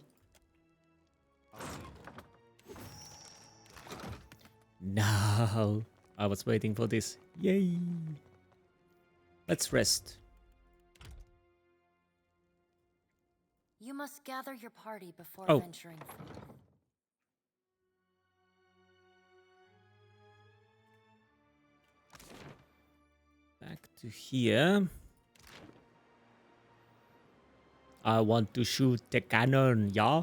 No, I was waiting for this. Yay. Let's rest. You must gather your party before Oh. venturing forth. Back to here. I want to shoot the cannon, yeah?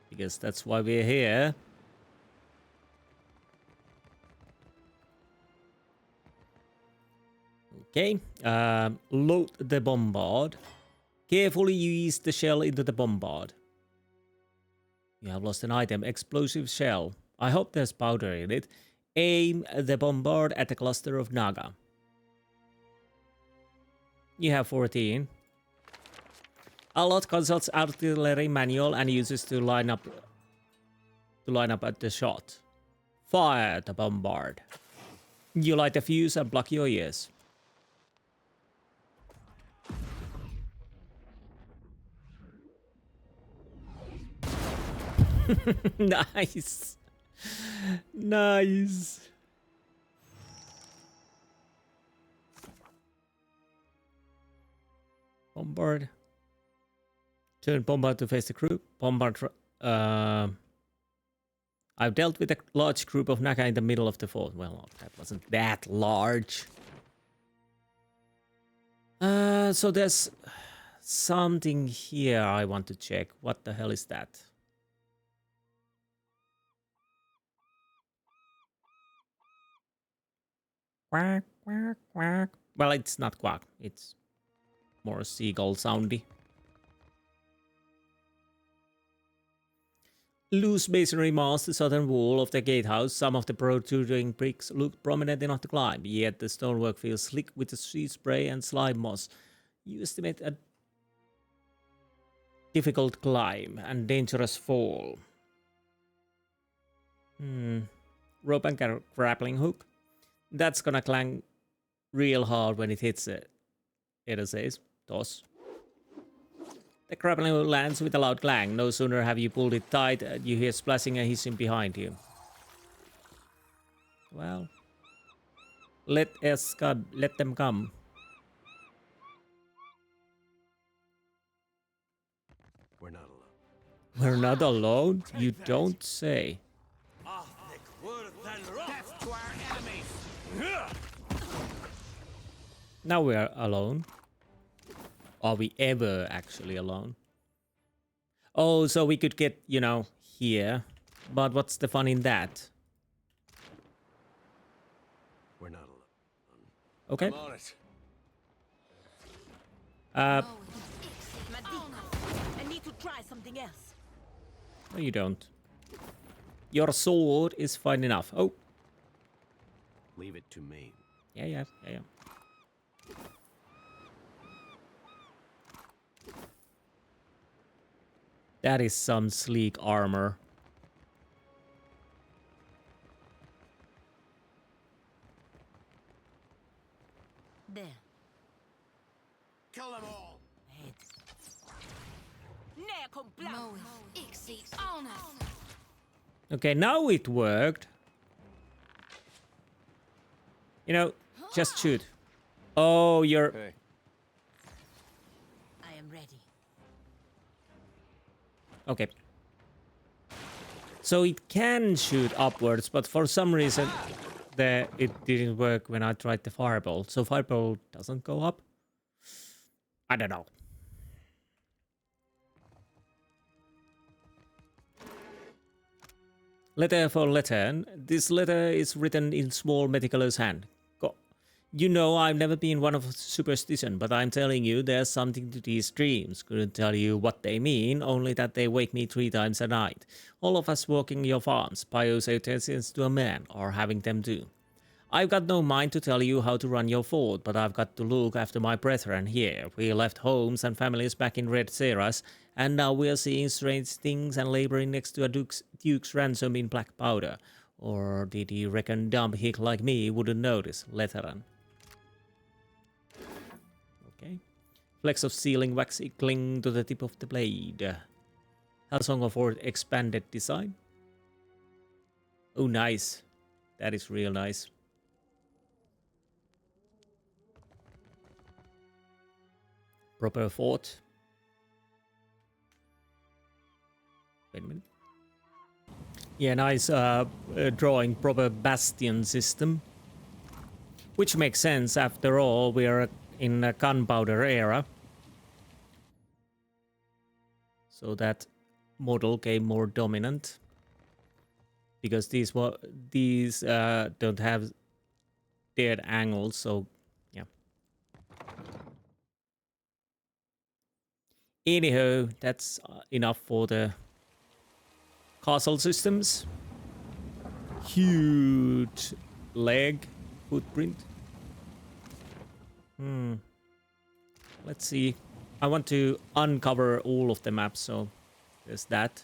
Because that's why we're here. Okay, load the bombard. Carefully ease the shell into the bombard. You have lost an item, explosive shell. I hope there's powder in it. Aim the bombard at the cluster of Naga. You have 14. Allot consults artillery manual and uses to line up at the shot. Fire the bombard. You light the fuse and block your ears. Nice. Nice. Bombard. Turn bombard to face the group. Bombard. I've dealt with a large group of Naga in the middle of the fort. Well, that wasn't that large. So there's something here I want to check. What the hell is that? Quack, quack, quack. Well, it's not quack. It's more seagull soundy. Loose masonry masks the southern wall of the gatehouse. Some of the protruding bricks look prominent enough to climb, yet the stonework feels slick with the sea spray and slime moss. You estimate a difficult climb and dangerous fall. Rope and grappling hook. That's gonna clang real hard when it hits it. It says, toss. The grappling hook lands with a loud clang. No sooner have you pulled it tight, you hear splashing and hissing behind you. Well, let them come. We're not alone. We're not alone? You don't say. Now we are alone. Are we ever actually alone? Oh, so we could get, you know, here. But what's the fun in that? We're not alone. Okay. I'm on it. I need to try something else. No, you don't. Your sword is fine enough. Oh. Leave it to me. Yeah. That is some sleek armor. There. Kill them all. Okay, now it worked. You know, just shoot. Oh, you're... Hey. I am ready. Okay. So it can shoot upwards, but for some reason it didn't work when I tried the fireball. So fireball doesn't go up? I don't know. Letter for Lettern. This letter is written in small meticulous hand. You know, I've never been one of superstition, but I'm telling you there's something to these dreams. Couldn't tell you what they mean, only that they wake me 3 times a night. All of us working your farms, biosynthesis to a man, or having them do. I've got no mind to tell you how to run your fort, but I've got to look after my brethren here. We left homes and families back in Red Seras, and now we're seeing strange things and laboring next to a duke's ransom in black powder. Or did he reckon dumb hick like me wouldn't notice? Letheran. Okay. Flecks of sealing wax cling to the tip of the blade. Hasongo Fort expanded design. Oh, nice. That is real nice. Proper fort. Wait a minute. Yeah, nice drawing, proper bastion system. Which makes sense, after all, we are in a gunpowder era. So that model came more dominant. Because these don't have dead angles, so yeah. Anyhow, that's enough for the castle systems. Huge leg footprint. Let's see. I want to uncover all of the maps, so there's that.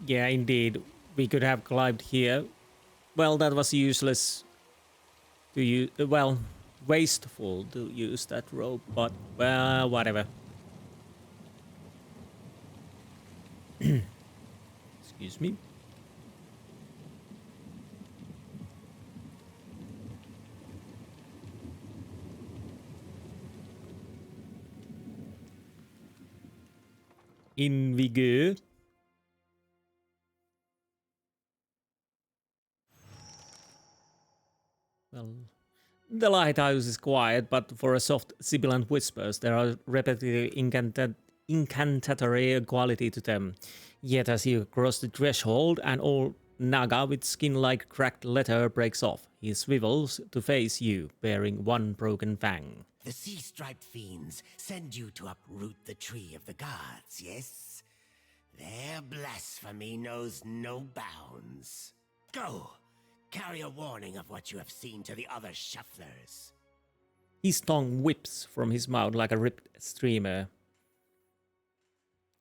Yeah, indeed. We could have climbed here. Well, that was useless to use. Well, wasteful to use that rope, but, well, whatever. Excuse me. In vigor. Well, The lighthouse is quiet, but for a soft, sibilant whispers, there are repetitive incantatory quality to them. Yet as you cross the threshold, an old Naga with skin like cracked leather breaks off. He swivels to face you, bearing one broken fang. The sea-striped fiends send you to uproot the tree of the gods, yes? Their blasphemy knows no bounds. Go! Carry a warning of what you have seen to the other shufflers. His tongue whips from his mouth like a ripped streamer.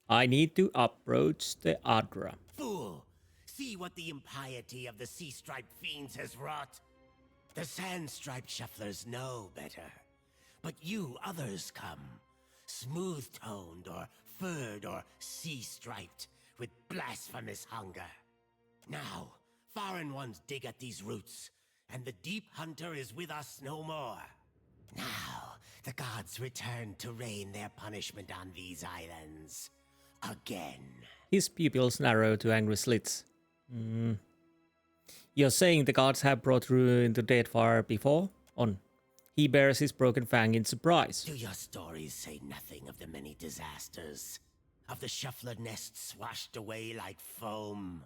I need to approach the Adra. Fool! See what the impiety of the sea-striped fiends has wrought? The sand-striped shufflers know better. But you others come, smooth-toned or furred or sea-striped, with blasphemous hunger. Now, foreign ones dig at these roots, and the deep hunter is with us no more. Now, the gods return to rain their punishment on these islands. Again. His pupils narrow to angry slits. You're saying the gods have brought ruin to Deadfire before? On. He bears his broken fang in surprise. Do your stories say nothing of the many disasters? Of the shuffler nests washed away like foam?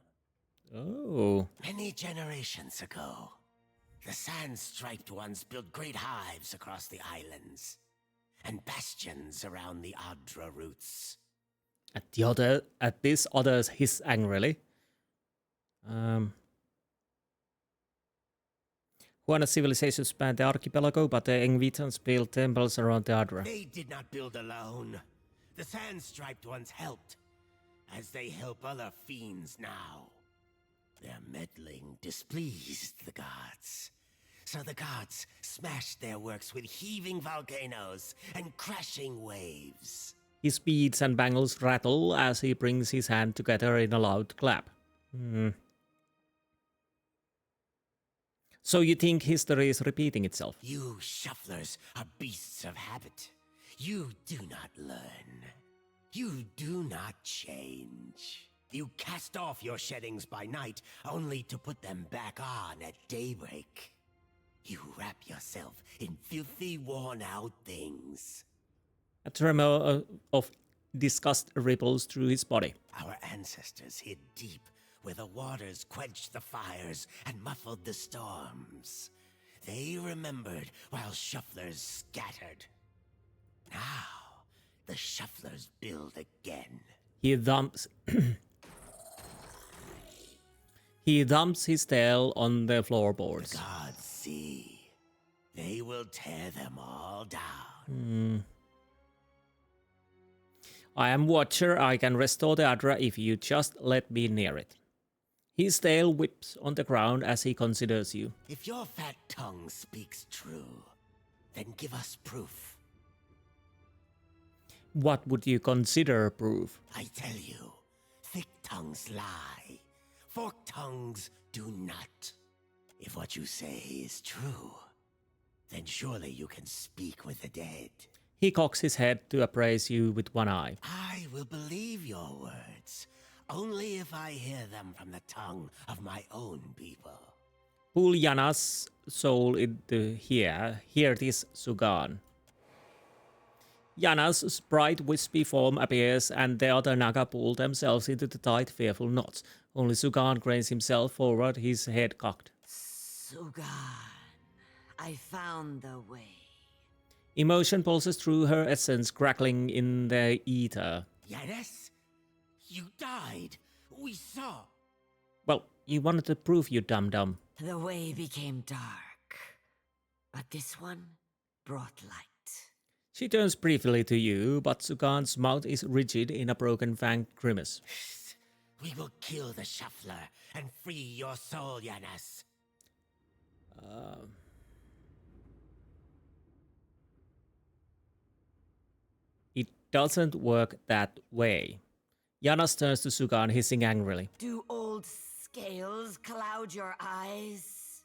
Oh. Many generations ago, the sand-striped ones built great hives across the islands, and bastions around the Adra roots. At this, others hiss angrily. Juana's civilization spanned the archipelago, but the Engvitans built temples around the Adra. They did not build alone. The sand-striped ones helped, as they help other fiends now. Their meddling displeased the gods. So the gods smashed their works with heaving volcanoes and crashing waves. His beads and bangles rattle as he brings his hand together in a loud clap. So you think history is repeating itself? You shufflers are beasts of habit. You do not learn. You do not change. You cast off your sheddings by night, only to put them back on at daybreak. You wrap yourself in filthy, worn-out things. A tremor of disgust ripples through his body. Our ancestors hid deep where the waters quenched the fires and muffled the storms. They remembered while shufflers scattered. Now, the shufflers build again. He dumps... He dumps his tail on the floorboards. The gods see. They will tear them all down. I am Watcher. I can restore the Adra if you just let me near it. His tail whips on the ground as he considers you. If your fat tongue speaks true, then give us proof. What would you consider proof? I tell you, thick tongues lie. Forked tongues do not. If what you say is true, then surely you can speak with the dead. He cocks his head to appraise you with one eye. I will believe your words, only if I hear them from the tongue of my own people. Pull Yana's soul into here. Here it is, Sugan. Yana's bright wispy form appears, and the other Naga pull themselves into the tight, fearful knots. Only Sugan cranes himself forward, his head cocked. Sugan, I found the way. Emotion pulses through her essence, crackling in the ether. Yes, you died. We saw. Well, you wanted to prove, you dum-dum. The way became dark, but this one brought light. She turns briefly to you, but Sugan's mouth is rigid in a broken fanged grimace. We will kill the shuffler and free your soul, Yanas. It doesn't work that way. Yanas turns to Sugan, hissing angrily. Do old scales cloud your eyes?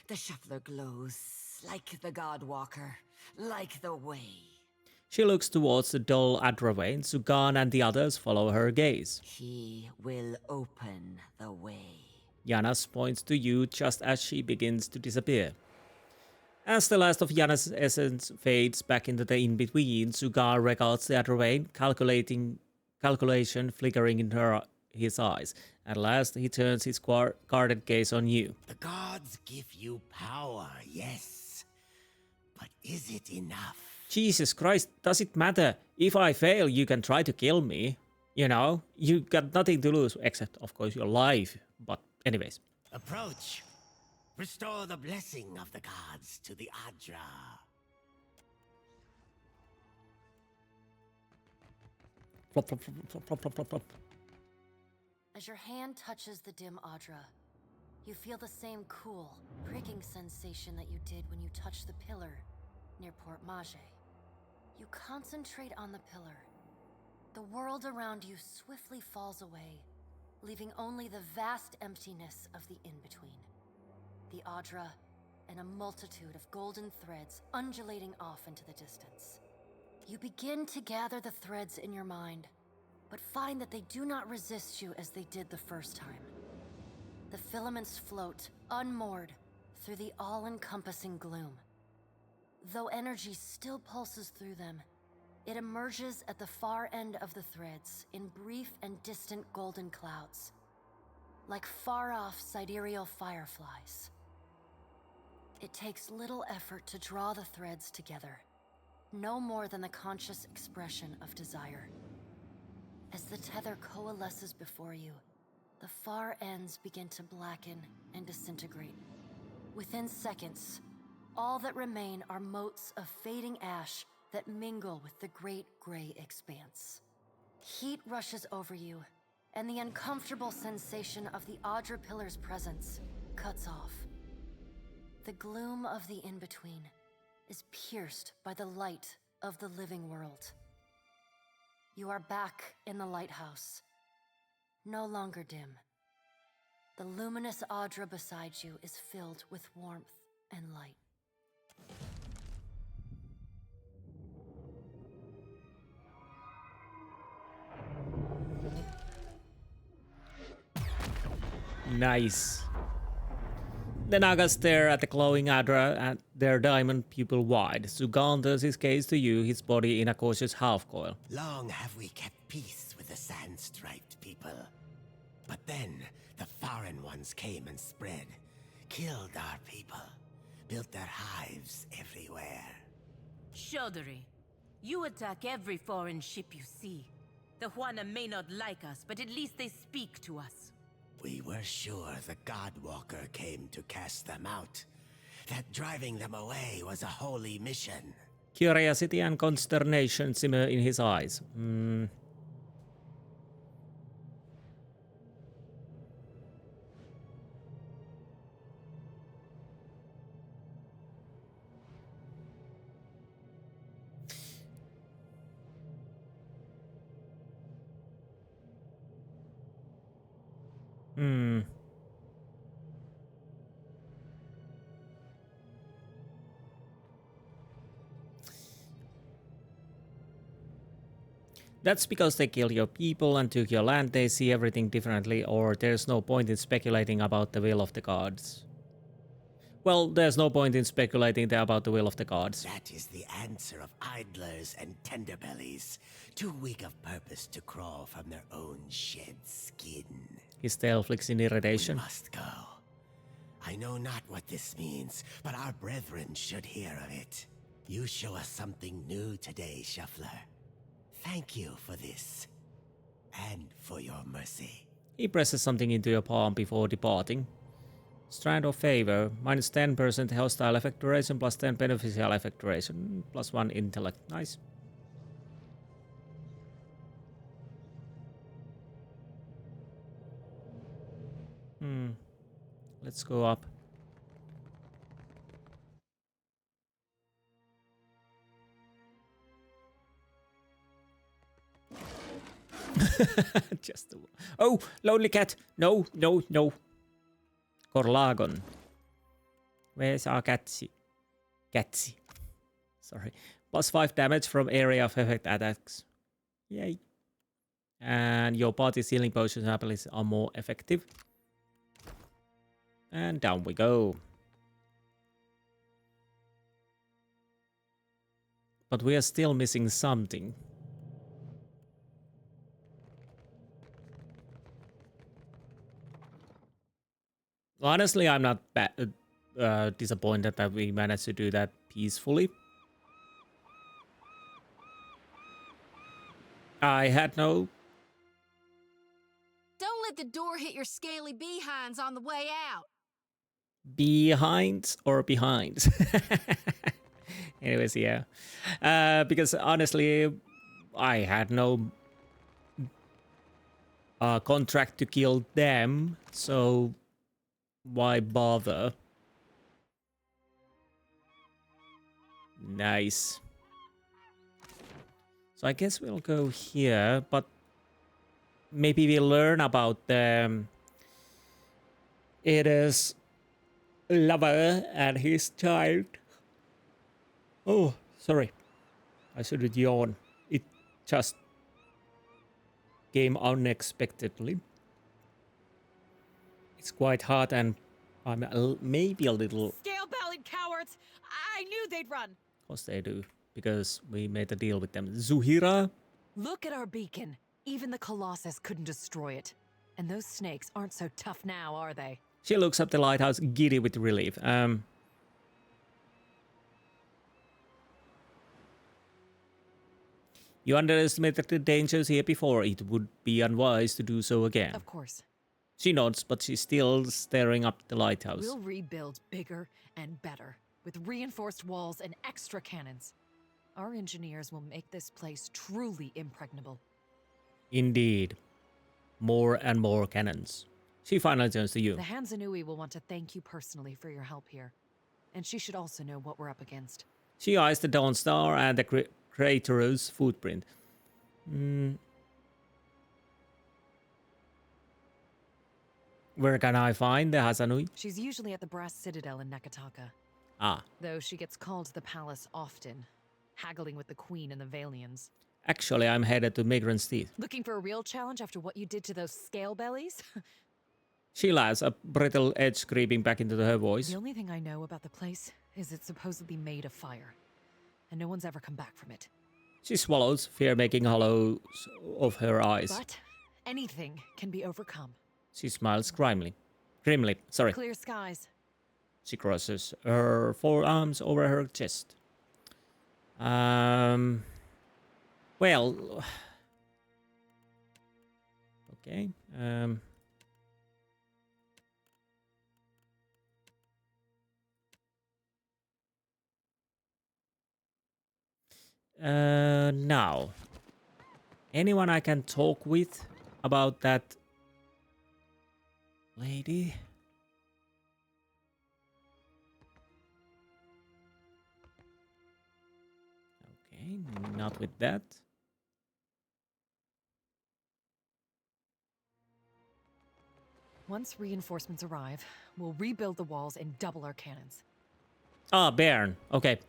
The shuffler glows like the Godwalker, like the way. She looks towards the dull Adra vein. Sugan and the others follow her gaze. He will open the way. Yanas points to you just as she begins to disappear. As the last of Yana's essence fades back into the in-between, Sugar regards the other way, calculation flickering in his eyes. At last, he turns his guarded gaze on you. The gods give you power, yes. But is it enough? Jesus Christ, does it matter? If I fail, you can try to kill me. You know, you got nothing to lose, except, of course, your life. But anyways. Approach. Restore the blessing of the gods to the Adra. Flop, flop, flop, flop, flop, flop, flop, flop. As your hand touches the dim Adra, you feel the same cool, pricking sensation that you did when you touched the pillar near Port Mage. You concentrate on the pillar. The world around you swiftly falls away, leaving only the vast emptiness of the in-between. The Adra, and a multitude of golden threads undulating off into the distance. You begin to gather the threads in your mind, but find that they do not resist you as they did the first time. The filaments float, unmoored, through the all-encompassing gloom. Though energy still pulses through them, it emerges at the far end of the threads in brief and distant golden clouds, like far-off sidereal fireflies. It takes little effort to draw the threads together, no more than the conscious expression of desire. As the tether coalesces before you, the far ends begin to blacken and disintegrate. Within seconds, all that remain are motes of fading ash that mingle with the great gray expanse. Heat rushes over you, and the uncomfortable sensation of the Adra pillar's presence cuts off. The gloom of the in-between is pierced by the light of the living world. You are back in the lighthouse, no longer dim. The luminous Adra beside you is filled with warmth and light. Nice. The Nagas stare at the glowing Adra and their diamond pupil wide. Sugan turns his gaze to you, his body in a cautious half-coil. Long have we kept peace with the sand-striped people. But then, the foreign ones came and spread, killed our people, built their hives everywhere. Shodri, you attack every foreign ship you see. The Huana may not like us, but at least they speak to us. We were sure the Godwalker came to cast them out. That driving them away was a holy mission. Curiosity and consternation simmer in his eyes. That's because they killed your people and took your land. They see everything differently, or there's no point in speculating about the will of the gods. Well, there's no point in speculating about the will of the gods. That is the answer of idlers and tenderbellies, too weak of purpose to crawl from their own shed skin. His tail flicks in irritation. We must go. I know not what this means, but our brethren should hear of it. You show us something new today, Shuffler. Thank you for this, and for your mercy. He presses something into your palm before departing. Strand of favor, minus 10% hostile effect duration, plus 10 beneficial effect duration, plus 1 intellect. Nice. Let's go up. Just oh, lonely cat. No, no, no. Korlagon. Where's our Catsy? Catsy. Sorry. Plus 5 damage from area of effect attacks. Yay. And your party's healing potions and abilities are more effective. And down we go. But we are still missing something. Honestly, I'm not disappointed that we managed to do that peacefully. I had no... Don't let the door hit your scaly behinds on the way out. Behind or behind? Anyways, yeah. Because honestly, I had no contract to kill them, so why bother? Nice. So I guess we'll go here, but maybe we learn about the... It is lover and his child. Oh, sorry. I shouldn't yawn. It just came unexpectedly. It's quite hot and I'm maybe a little... Scale-bellied cowards! I knew they'd run! Of course they do, because we made a deal with them. Zuhira? Look at our beacon. Even the Colossus couldn't destroy it. And those snakes aren't so tough now, are they? She looks up the lighthouse, giddy with relief. You underestimated the dangers here before. It would be unwise to do so again. Of course. She nods, but she's still staring up the lighthouse. We'll rebuild bigger and better, with reinforced walls and extra cannons. Our engineers will make this place truly impregnable. Indeed. More and more cannons. She finally turns to you. The Hansanui will want to thank you personally for your help here. And she should also know what we're up against. She eyes the Dawn Star and the crater's footprint. Where can I find the Hasanui? She's usually at the Brass Citadel in Neketaka. Ah. Though she gets called to the palace often, haggling with the Queen and the Valians. Actually, I'm headed to Migrant's Teeth. Looking for a real challenge after what you did to those scale bellies? She laughs, a brittle edge creeping back into her voice. The only thing I know about the place is it's supposedly made of fire. And no one's ever come back from it. She swallows, fear making hollows of her eyes. But anything can be overcome. She smiles grimly. Sorry. Clear skies. She crosses her forearms over her chest. Well... Okay. Now. Anyone I can talk with about that lady? Okay, not with that. Once reinforcements arrive, we'll rebuild the walls and double our cannons. Ah, Bearn. Okay.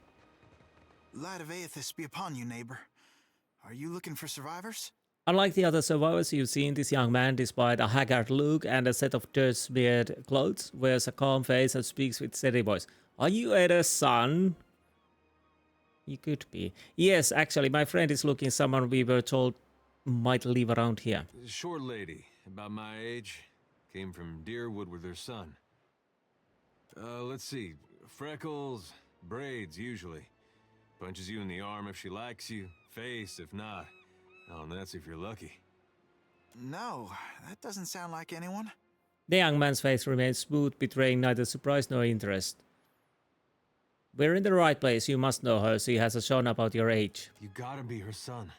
Light of Eothas be upon you, neighbor. Are you looking for survivors? Unlike the other survivors you've seen, this young man, despite a haggard look and a set of dirt-smeared clothes, wears a calm face and speaks with steady voice. Are you Eda's son? He could be. Yes, actually, my friend is looking someone we were told might live around here. Short lady, about my age, came from Deerwood with her son. Let's see. Freckles, braids, usually. Punches you in the arm if she likes you, face if not. Oh, and that's if you're lucky. No, that doesn't sound like anyone. The young man's face remains smooth, betraying neither surprise nor interest. We're in the right place, you must know her. She has a shone about your age. You gotta be her son.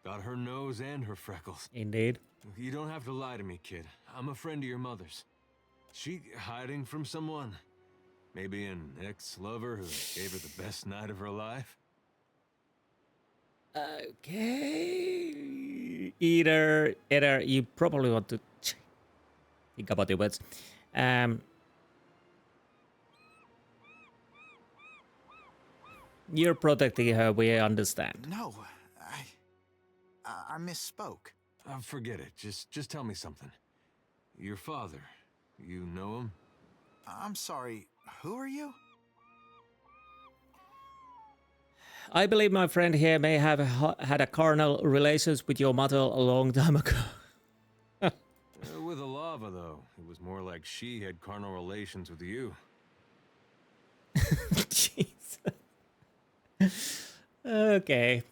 Got her nose and her freckles. Indeed. You don't have to lie to me, kid. I'm a friend of your mother's. She hiding from someone? Maybe an ex-lover who gave her the best night of her life? Okay. Either you probably want to think about your words. You're protecting her, we understand. No, I misspoke. Forget it. Just tell me something. Your father, you know him? I'm sorry, who are you? I believe my friend here may have had a carnal relations with your mother a long time ago. With the lava, though, it was more like she had carnal relations with you. Jeez. Okay.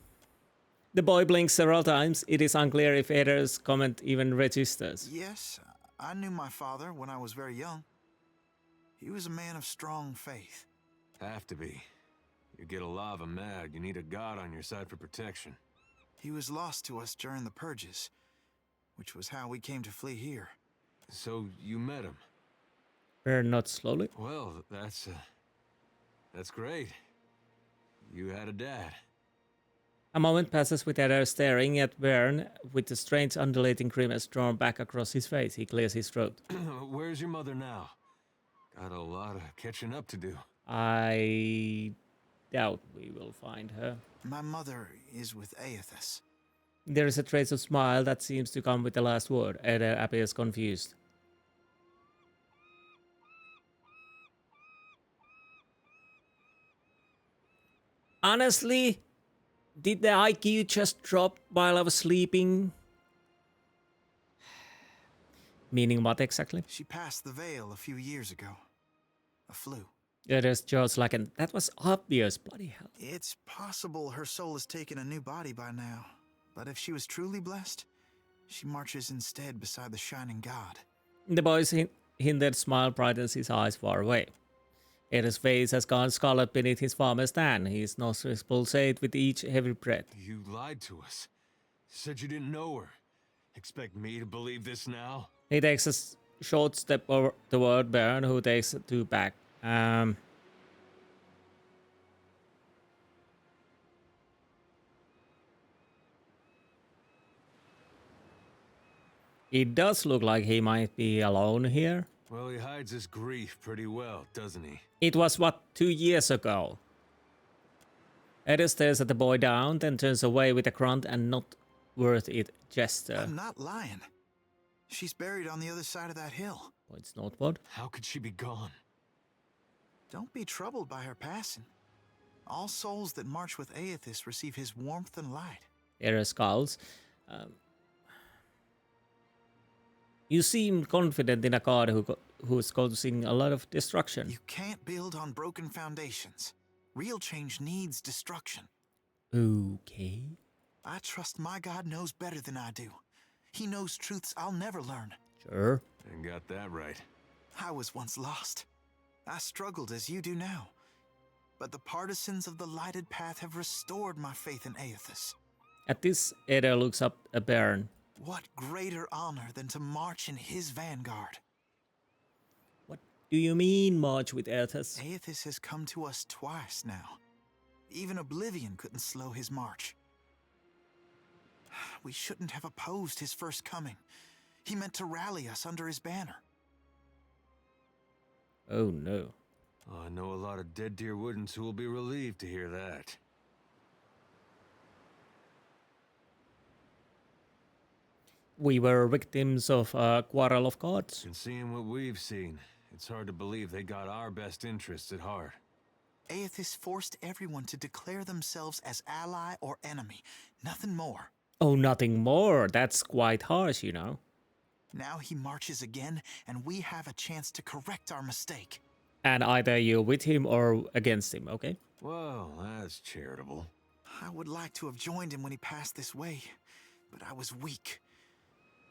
The boy blinks several times. It is unclear if Eder's comment even registers. Yes, I knew my father when I was very young. He was a man of strong faith. Have to be. You get a lava mad, you need a god on your side for protection. He was lost to us during the purges, which was how we came to flee here. So you met him? Bearn nods slowly. Well, that's great. You had a dad. A moment passes with Eder staring at Bearn with the strange undulating grimace drawn back across his face. He clears his throat. Where's your mother now? Got a lot of catching up to do. I doubt we will find her. My mother is with Eothas. There is a trace of smile that seems to come with the last word. Eder appears confused. Honestly, did the IQ just drop while I was sleeping? Meaning what exactly? She passed the veil a few years ago. A flu. Eder's jaw slackened. That was obvious. Bloody hell. It's possible her soul has taken a new body by now. But if she was truly blessed, she marches instead beside the shining god. The boy's hindered smile brightens his eyes far away. Eder's face has gone scarlet beneath his farmer's tan. His nostrils pulsate with each heavy breath. You lied to us. Said you didn't know her. Expect me to believe this now? He takes a short step over toward Bearn, who takes two back. It does look like he might be alone here. Well, he hides his grief pretty well, doesn't he? It was, what, 2 years ago? Eder stares at the boy down, then turns away with a grunt and not worth it gesture. I'm not lying. She's buried on the other side of that hill. Points northward. How could she be gone? Don't be troubled by her passing. All souls that march with Eothas receive his warmth and light. Eder scowls. You seem confident in a god who's causing a lot of destruction. You can't build on broken foundations. Real change needs destruction. Okay. I trust my god knows better than I do. He knows truths I'll never learn. Sure. And got that right. I was once lost. I struggled as you do now. But the partisans of the lighted path have restored my faith in Eothas. At this, Eder looks up at Bearn. What greater honor than to march in his vanguard? What do you mean, march with Eothas? Eothas has come to us twice now. Even Oblivion couldn't slow his march. We shouldn't have opposed his first coming. He meant to rally us under his banner. Oh no. I know a lot of dead deer woodens who will be relieved to hear that. We were victims of a quarrel of gods. And seeing what we've seen, it's hard to believe they got our best interests at heart. Eothas forced everyone to declare themselves as ally or enemy. Nothing more. Oh, nothing more. That's quite harsh, you know. Now he marches again, and we have a chance to correct our mistake. And either you're with him or against him, okay? Well, that's charitable. I would like to have joined him when he passed this way, but I was weak.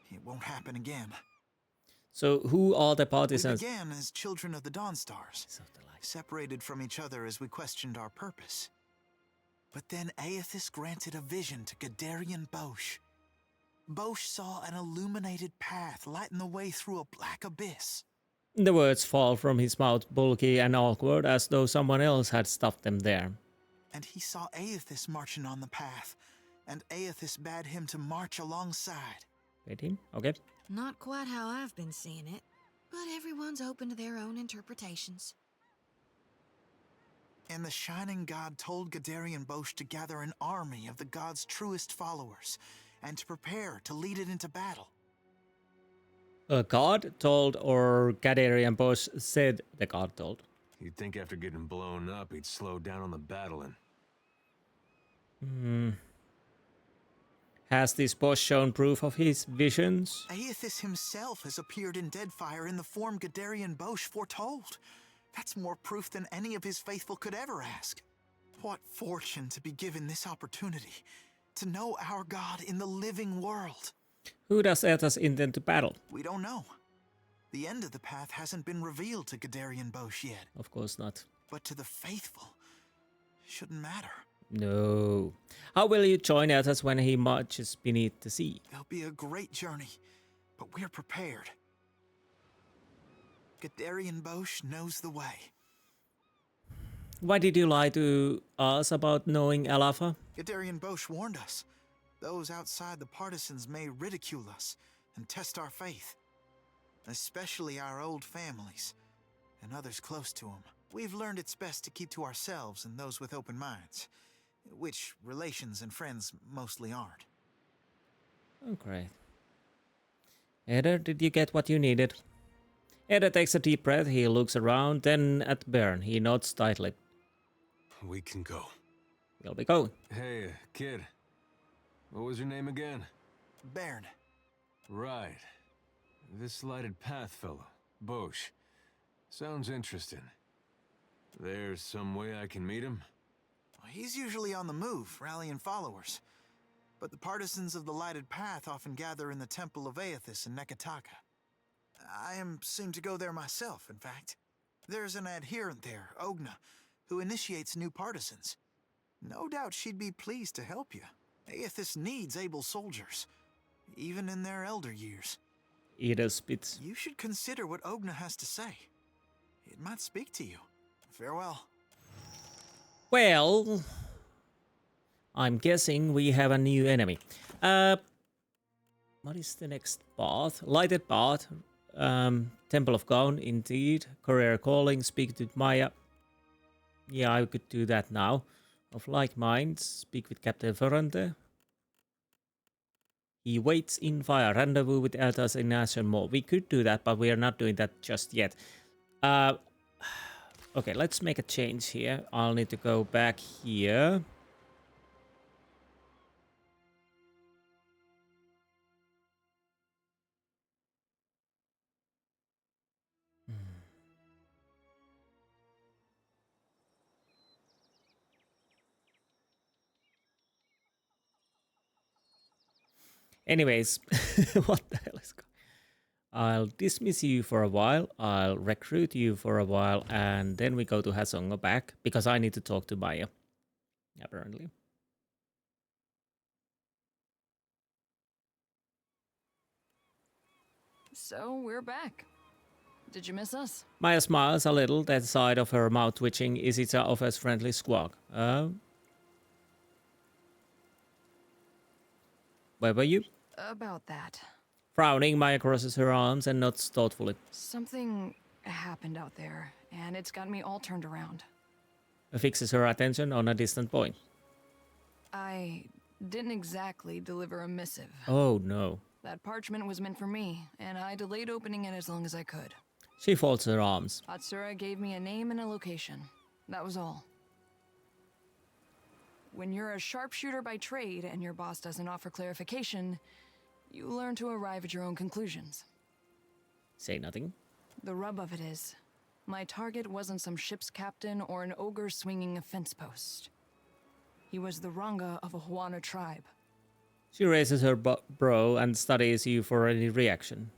It won't happen again. So who are the partisans? We began as children of the Dawnstars, separated from each other as we questioned our purpose. But then Eothas granted a vision to Gaderian Bosc. Bosc saw an illuminated path lighten the way through a black abyss. The words fall from his mouth bulky and awkward, as though someone else had stuffed them there. And he saw Eothas marching on the path, and Eothas bade him to march alongside. Wait him? Okay. Not quite how I've been seeing it, but everyone's open to their own interpretations. And the Shining God told Gaderian Bosc to gather an army of the god's truest followers, and to prepare to lead it into battle. A god told, or Gaderian Bosc said the god told? You'd think after getting blown up, he'd slow down on the battling. Has this boss shown proof of his visions? Eothas himself has appeared in Deadfire in the form Gaderian Bosc foretold. That's more proof than any of his faithful could ever ask. What fortune to be given this opportunity, to know our god in the living world. Who does Eothas intend to battle? We don't know. The end of the path hasn't been revealed to Gaderian Bosc yet. Of course not. But to the faithful, shouldn't matter. No. How will you join Eothas when he marches beneath the sea? It'll be a great journey, but we're prepared. Gaderian Bosc knows the way. Why did you lie to us about knowing Alafa? Gaderian Bosc warned us. Those outside the partisans may ridicule us and test our faith. Especially our old families and others close to them. We've learned it's best to keep to ourselves and those with open minds, which relations and friends mostly aren't. Oh, great. Eder, did you get what you needed? Eder takes a deep breath, he looks around, then at Bearn. He nods tightly. We can go. We'll be going. Hey, kid. What was your name again? Bearn. Right. This lighted path fellow, Bosc. Sounds interesting. There's some way I can meet him? He's usually on the move, rallying followers. But the partisans of the lighted path often gather in the temple of Eothas in Neketaka. I am soon to go there myself, in fact. There's an adherent there, Ogna, who initiates new partisans. No doubt she'd be pleased to help you. Eothas needs able soldiers, even in their elder years. Eder spits. You should consider what Ogna has to say. It might speak to you. Farewell. Well, I'm guessing we have a new enemy. What is the next path? Lighted path. Temple of Gaun, indeed. Courier calling, speak to Maya. Yeah, I could do that now. Of like minds, speak with Captain Ferrante. He waits in fire. Rendezvous with Eothas in Ashen Maw. We could do that, but we are not doing that just yet. Okay, let's make a change here. I'll need to go back here. Anyways, what the hell is going on? I'll dismiss you for a while, I'll recruit you for a while, and then we go to Hasongo back, because I need to talk to Maya, apparently. So, we're back. Did you miss us? Maya smiles a little, that side of her mouth twitching. Is it Eothas' friendly squawk? Where were you? About that. Frowning, Maya crosses her arms and nods thoughtfully. Something happened out there, and it's got me all turned around. Fixes her attention on a distant point. I didn't exactly deliver a missive. Oh no. That parchment was meant for me, and I delayed opening it as long as I could. She folds her arms. Hatsura gave me a name and a location. That was all. When you're a sharpshooter by trade and your boss doesn't offer clarification, you learn to arrive at your own conclusions. Say nothing. The rub of it is, my target wasn't some ship's captain or an ogre swinging a fence post. He was the Ranga of a Huana tribe. She raises her brow and studies you for any reaction.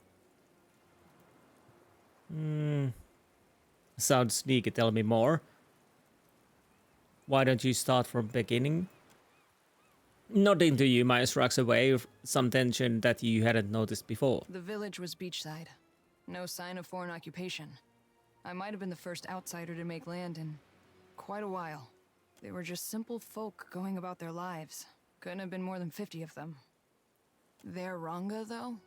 Sounds sneaky, tell me more. Why don't you start from beginning? Nodding to you, Maya shrugs away some tension that you hadn't noticed before. The village was beachside. No sign of foreign occupation. I might have been the first outsider to make land in quite a while. They were just simple folk going about their lives. Couldn't have been more than 50 of them. Their Ranga, though?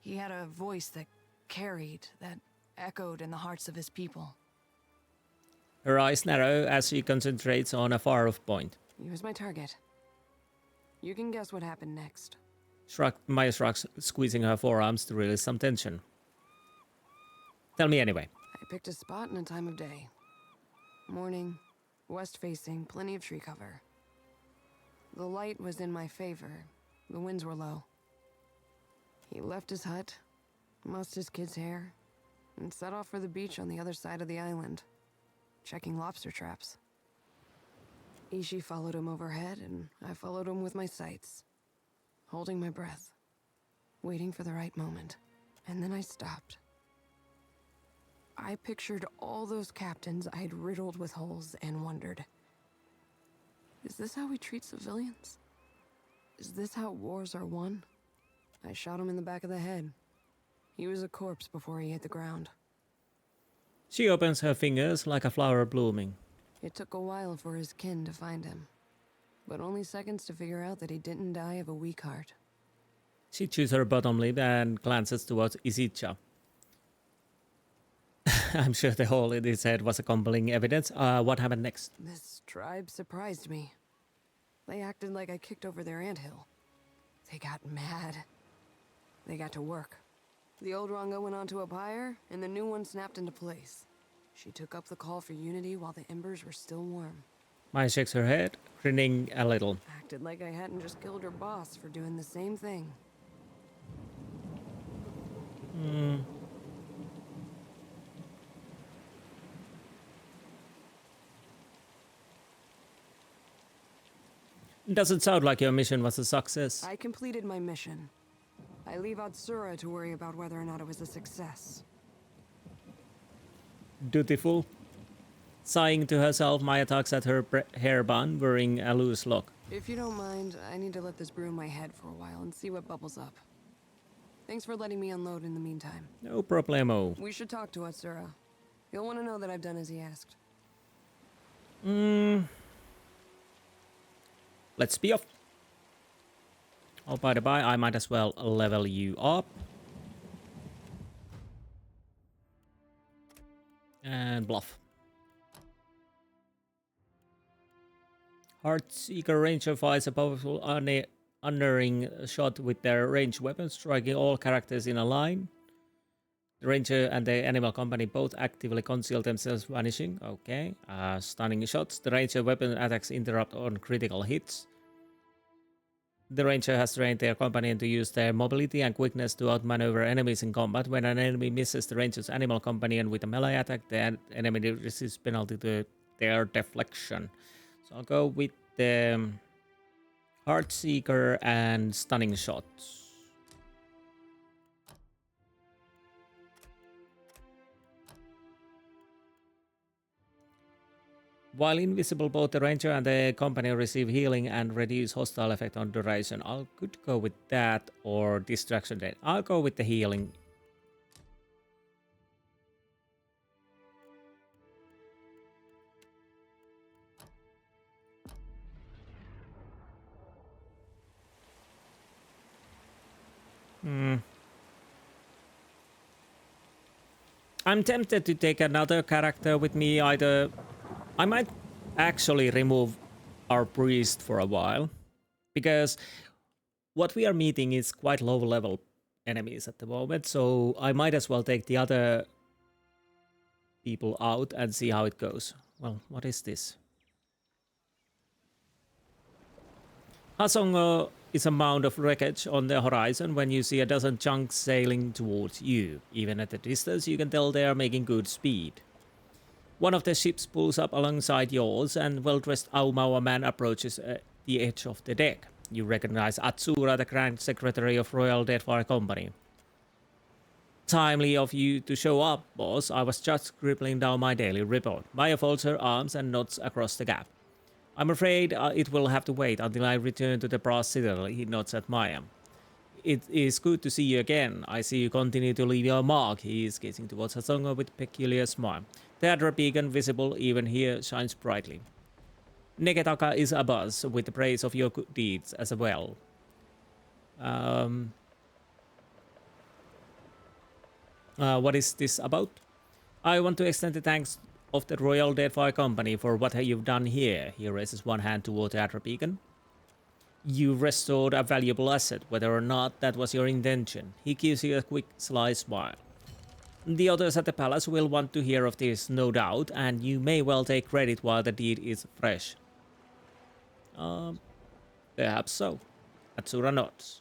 He had a voice that carried, that echoed in the hearts of his people. Her eyes narrow as she concentrates on a far-off point. He was my target. You can guess what happened next. Maya shrugs, squeezing her forearms to release some tension. Tell me anyway. I picked a spot and a time of day. Morning, west-facing, plenty of tree cover. The light was in my favor. The winds were low. He left his hut, mussed his kid's hair, and set off for the beach on the other side of the island, checking lobster traps. Ishi followed him overhead, and I followed him with my sights, holding my breath, waiting for the right moment. And then I stopped. I pictured all those captains I'd riddled with holes and wondered, is this how we treat civilians? Is this how wars are won? I shot him in the back of the head. He was a corpse before he hit the ground. She opens her fingers like a flower blooming. It took a while for his kin to find him, but only seconds to figure out that he didn't die of a weak heart. She chews her bottom lip and glances towards Isicha. I'm sure the hole in his head was a compelling evidence. What happened next? This tribe surprised me. They acted like I kicked over their anthill. They got mad. They got to work. The old Rongo went onto a pyre, and the new one snapped into place. She took up the call for unity while the embers were still warm. Maya shakes her head, grinning a little. Acted like I hadn't just killed her boss for doing the same thing. Doesn't sound like your mission was a success. I completed my mission. I leave Atsura to worry about whether or not it was a success. Dutiful. Sighing to herself, Maya tugs at her hair bun, wearing a loose lock. If you don't mind, I need to let this brew in my head for a while and see what bubbles up. Thanks for letting me unload in the meantime. No problemo. We should talk to Atsura. He'll want to know that I've done as he asked. Let's be off. Oh, by the by, I might as well level you up. And bluff. Heartseeker Ranger fires a powerful unerring shot with their ranged weapon, striking all characters in a line. The Ranger and the Animal Company both actively conceal themselves, vanishing. Okay. Stunning shots. The Ranger weapon attacks interrupt on critical hits. The Ranger has trained their companion to use their mobility and quickness to outmaneuver enemies in combat. When an enemy misses the Ranger's Animal Companion with a melee attack, the enemy receives penalty to their deflection. So I'll go with the Heartseeker and Stunning Shots. While invisible, both the Ranger and the Company receive healing and reduce hostile effect on duration. I could go with that or Distraction Dead. I'll go with the healing. I'm tempted to take another character with me. Either I might actually remove our priest for a while, because what we are meeting is quite low level enemies at the moment, so I might as well take the other people out and see how it goes. Well, what is this? Hasongo is a mound of wreckage on the horizon when you see a dozen chunks sailing towards you. Even at a distance, you can tell they are making good speed. One of the ships pulls up alongside yours, and well-dressed Aumaua man approaches the edge of the deck. You recognize Atsura, the Grand Secretary of Royal Deadfire Company. Timely of you to show up, boss. I was just scribbling down my daily report. Maya folds her arms and nods across the gap. I'm afraid it will have to wait until I return to the brass citadel. He nods at Maya. It is good to see you again. I see you continue to leave your mark. He is gazing towards Hasongo with a peculiar smile. The Adra beacon, visible even here, shines brightly. Neketaka is abuzz with the praise of your good deeds as well. What is this about? I want to extend the thanks of the Royal Deadfire Company for what you've done here. He raises one hand toward the Adra beacon. You restored a valuable asset, whether or not that was your intention. He gives you a quick, sly smile. The others at the palace will want to hear of this, no doubt, and you may well take credit while the deed is fresh. Perhaps so. Atsura nods.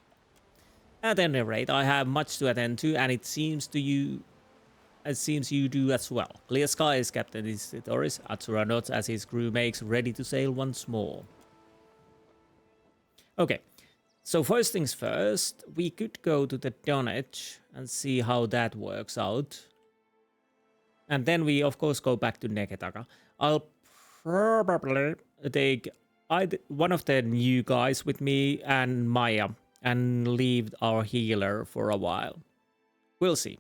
At any rate, I have much to attend to, and it seems you do as well. Clear skies, Captain Isidorus. Atsura nods as his crew makes ready to sail once more. Okay, so first things first, we could go to the Dunnage and see how that works out. And then we, of course, go back to Neketaka. I'll probably take one of the new guys with me and Maya and leave our healer for a while. We'll see.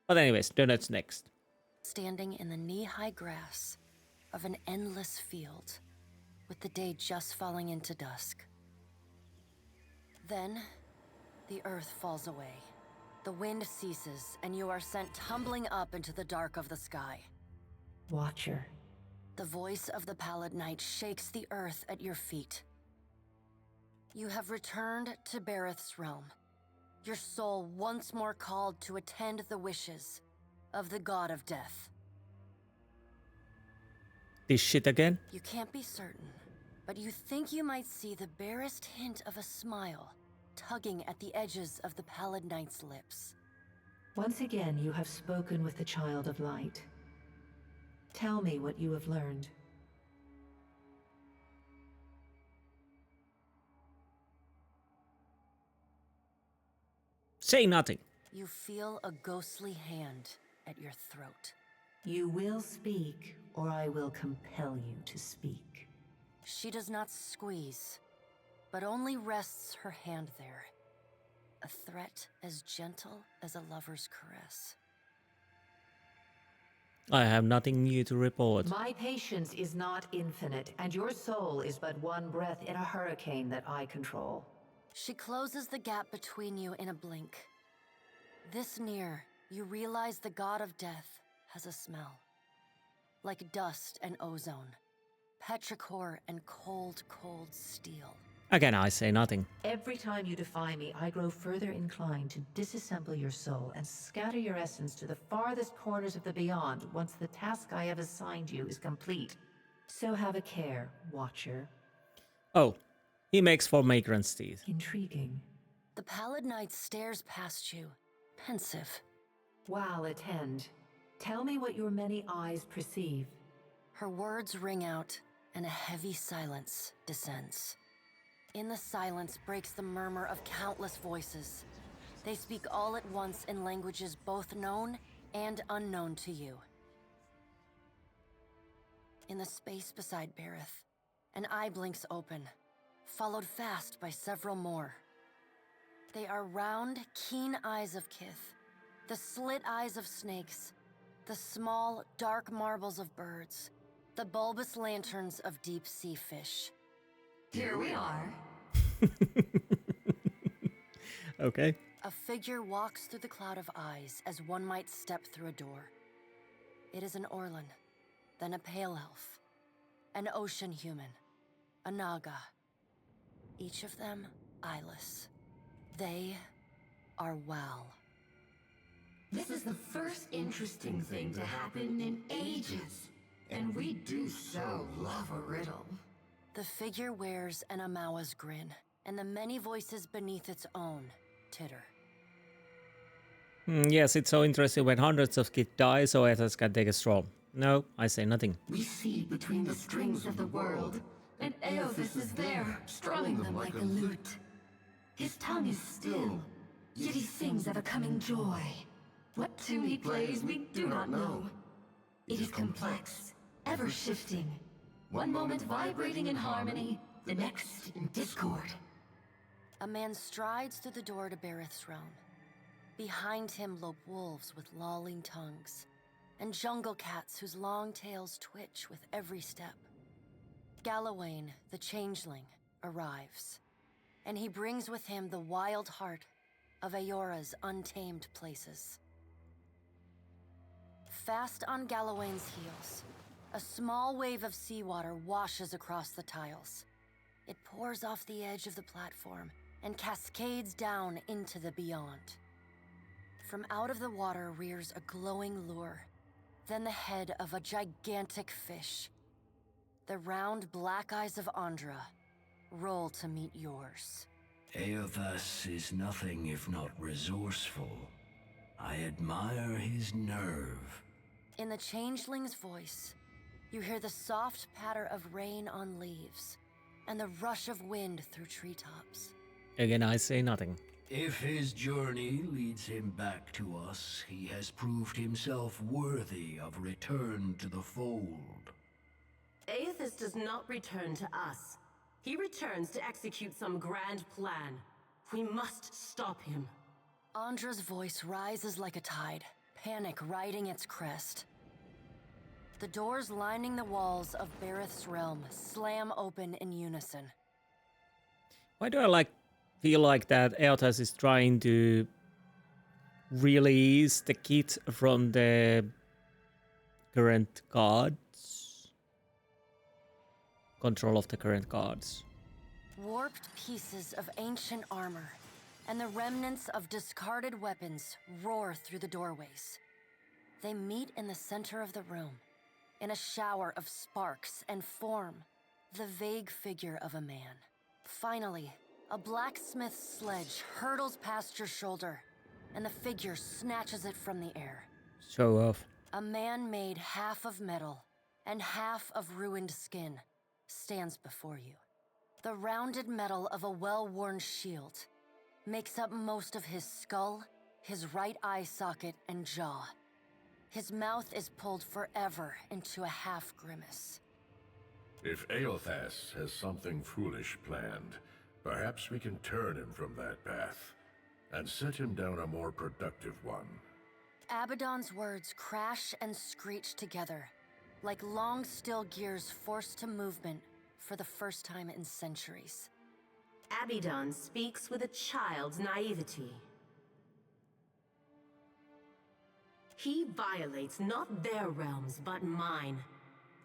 But anyways, Dunnage next. Standing in the knee-high grass of an endless field, with the day just falling into dusk. Then, the earth falls away. The wind ceases, and you are sent tumbling up into the dark of the sky. Watcher. The voice of the Pallid Knight shakes the earth at your feet. You have returned to Berath's realm, your soul once more called to attend the wishes of the god of death. This shit again? You can't be certain, but you think you might see the barest hint of a smile tugging at the edges of the Pallid Knight's lips. Once again, you have spoken with the Child of Light. Tell me what you have learned. Say nothing. You feel a ghostly hand at your throat. You will speak, or I will compel you to speak. She does not squeeze, but only rests her hand there. A threat as gentle as a lover's caress. I have nothing new to report. My patience is not infinite, and your soul is but one breath in a hurricane that I control. She closes the gap between you in a blink. This near, you realize the god of death has a smell. Like dust and ozone. Petrichor and cold, cold steel. Again, I say nothing. Every time you defy me, I grow further inclined to disassemble your soul and scatter your essence to the farthest corners of the beyond once the task I have assigned you is complete. So have a care, Watcher. Oh, he makes for Makrant's teeth. Intriguing. The Pallid Knight stares past you, pensive. While attend, tell me what your many eyes perceive. Her words ring out, and a heavy silence descends. In the silence breaks the murmur of countless voices. They speak all at once in languages both known and unknown to you. In the space beside Berath, an eye blinks open, followed fast by several more. They are round, keen eyes of Kith, the slit eyes of snakes, the small, dark marbles of birds, the bulbous lanterns of deep-sea fish. Here we are. Okay. A figure walks through the cloud of eyes as one might step through a door. It is an Orlan, then a pale elf, an ocean human, a Naga. Each of them eyeless. They are Fowl. This is the first interesting thing to happen in ages, and we do so love a riddle. The figure wears an Amawa's grin, and the many voices beneath its own titter. Yes, it's so interesting when hundreds of kids die so Eothas can take a stroll. No, I say nothing. We see between the strings of the world, and Eothas is there, strumming them like a lute. His tongue is still, yet he sings of a coming joy. What tune he plays, we do not know. It is complex, ever shifting. One moment vibrating in harmony, the next in discord. A man strides through the door to Berath's realm. Behind him lope wolves with lolling tongues, and jungle cats whose long tails twitch with every step. Galawain, the changeling, arrives, and he brings with him the wild heart of Eora's untamed places. Fast on Galawain's heels, a small wave of seawater washes across the tiles. It pours off the edge of the platform and cascades down into the beyond. From out of the water rears a glowing lure, then the head of a gigantic fish. The round black eyes of Andra, roll to meet yours. Eothas is nothing if not resourceful. I admire his nerve. In the changeling's voice, you hear the soft patter of rain on leaves and the rush of wind through treetops. Again, I say nothing. If his journey leads him back to us, he has proved himself worthy of return to the fold. Eothas does not return to us. He returns to execute some grand plan. We must stop him. Andra's voice rises like a tide, panic riding its crest. The doors lining the walls of Berath's realm slam open in unison. Why do I feel like that Eothas is trying to release the kit from the current gods? Control of the current gods. Warped pieces of ancient armor and the remnants of discarded weapons roar through the doorways. They meet in the center of the room, in a shower of sparks and form the vague figure of a man. Finally, a blacksmith's sledge hurtles past your shoulder, and the figure snatches it from the air. Show off. A man made half of metal and half of ruined skin stands before you. The rounded metal of a well-worn shield makes up most of his skull, his right eye socket, and jaw. His mouth is pulled forever into a half-grimace. If Eothas has something foolish planned, perhaps we can turn him from that path and set him down a more productive one. Abaddon's words crash and screech together, like long still gears forced to movement for the first time in centuries. Abaddon speaks with a child's naivety. He violates not their realms, but mine.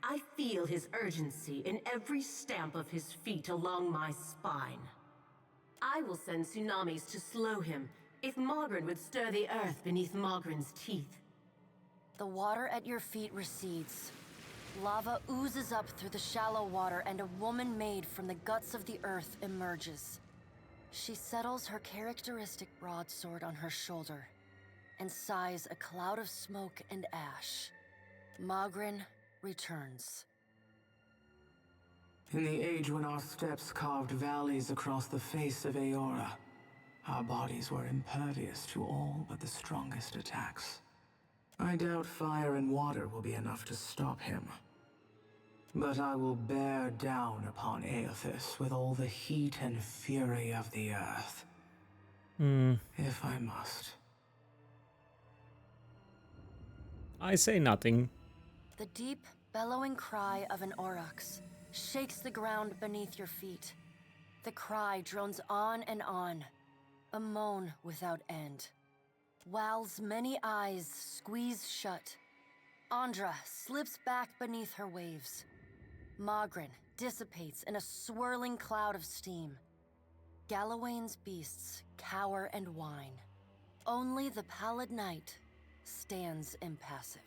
I feel his urgency in every stamp of his feet along my spine. I will send tsunamis to slow him, if Mogren would stir the earth beneath Mogren's teeth. The water at your feet recedes. Lava oozes up through the shallow water, and a woman made from the guts of the earth emerges. She settles her characteristic broadsword on her shoulder and sighs a cloud of smoke and ash. Mogren returns. In the age when our steps carved valleys across the face of Eora, our bodies were impervious to all but the strongest attacks. I doubt fire and water will be enough to stop him. But I will bear down upon Eothas with all the heat and fury of the earth. If I must. I say nothing. The deep, bellowing cry of an aurochs shakes the ground beneath your feet. The cry drones on and on, a moan without end. Wowl's many eyes squeeze shut. Andra slips back beneath her waves. Mogren dissipates in a swirling cloud of steam. Galawain's beasts cower and whine. Only the pallid night stands impassive.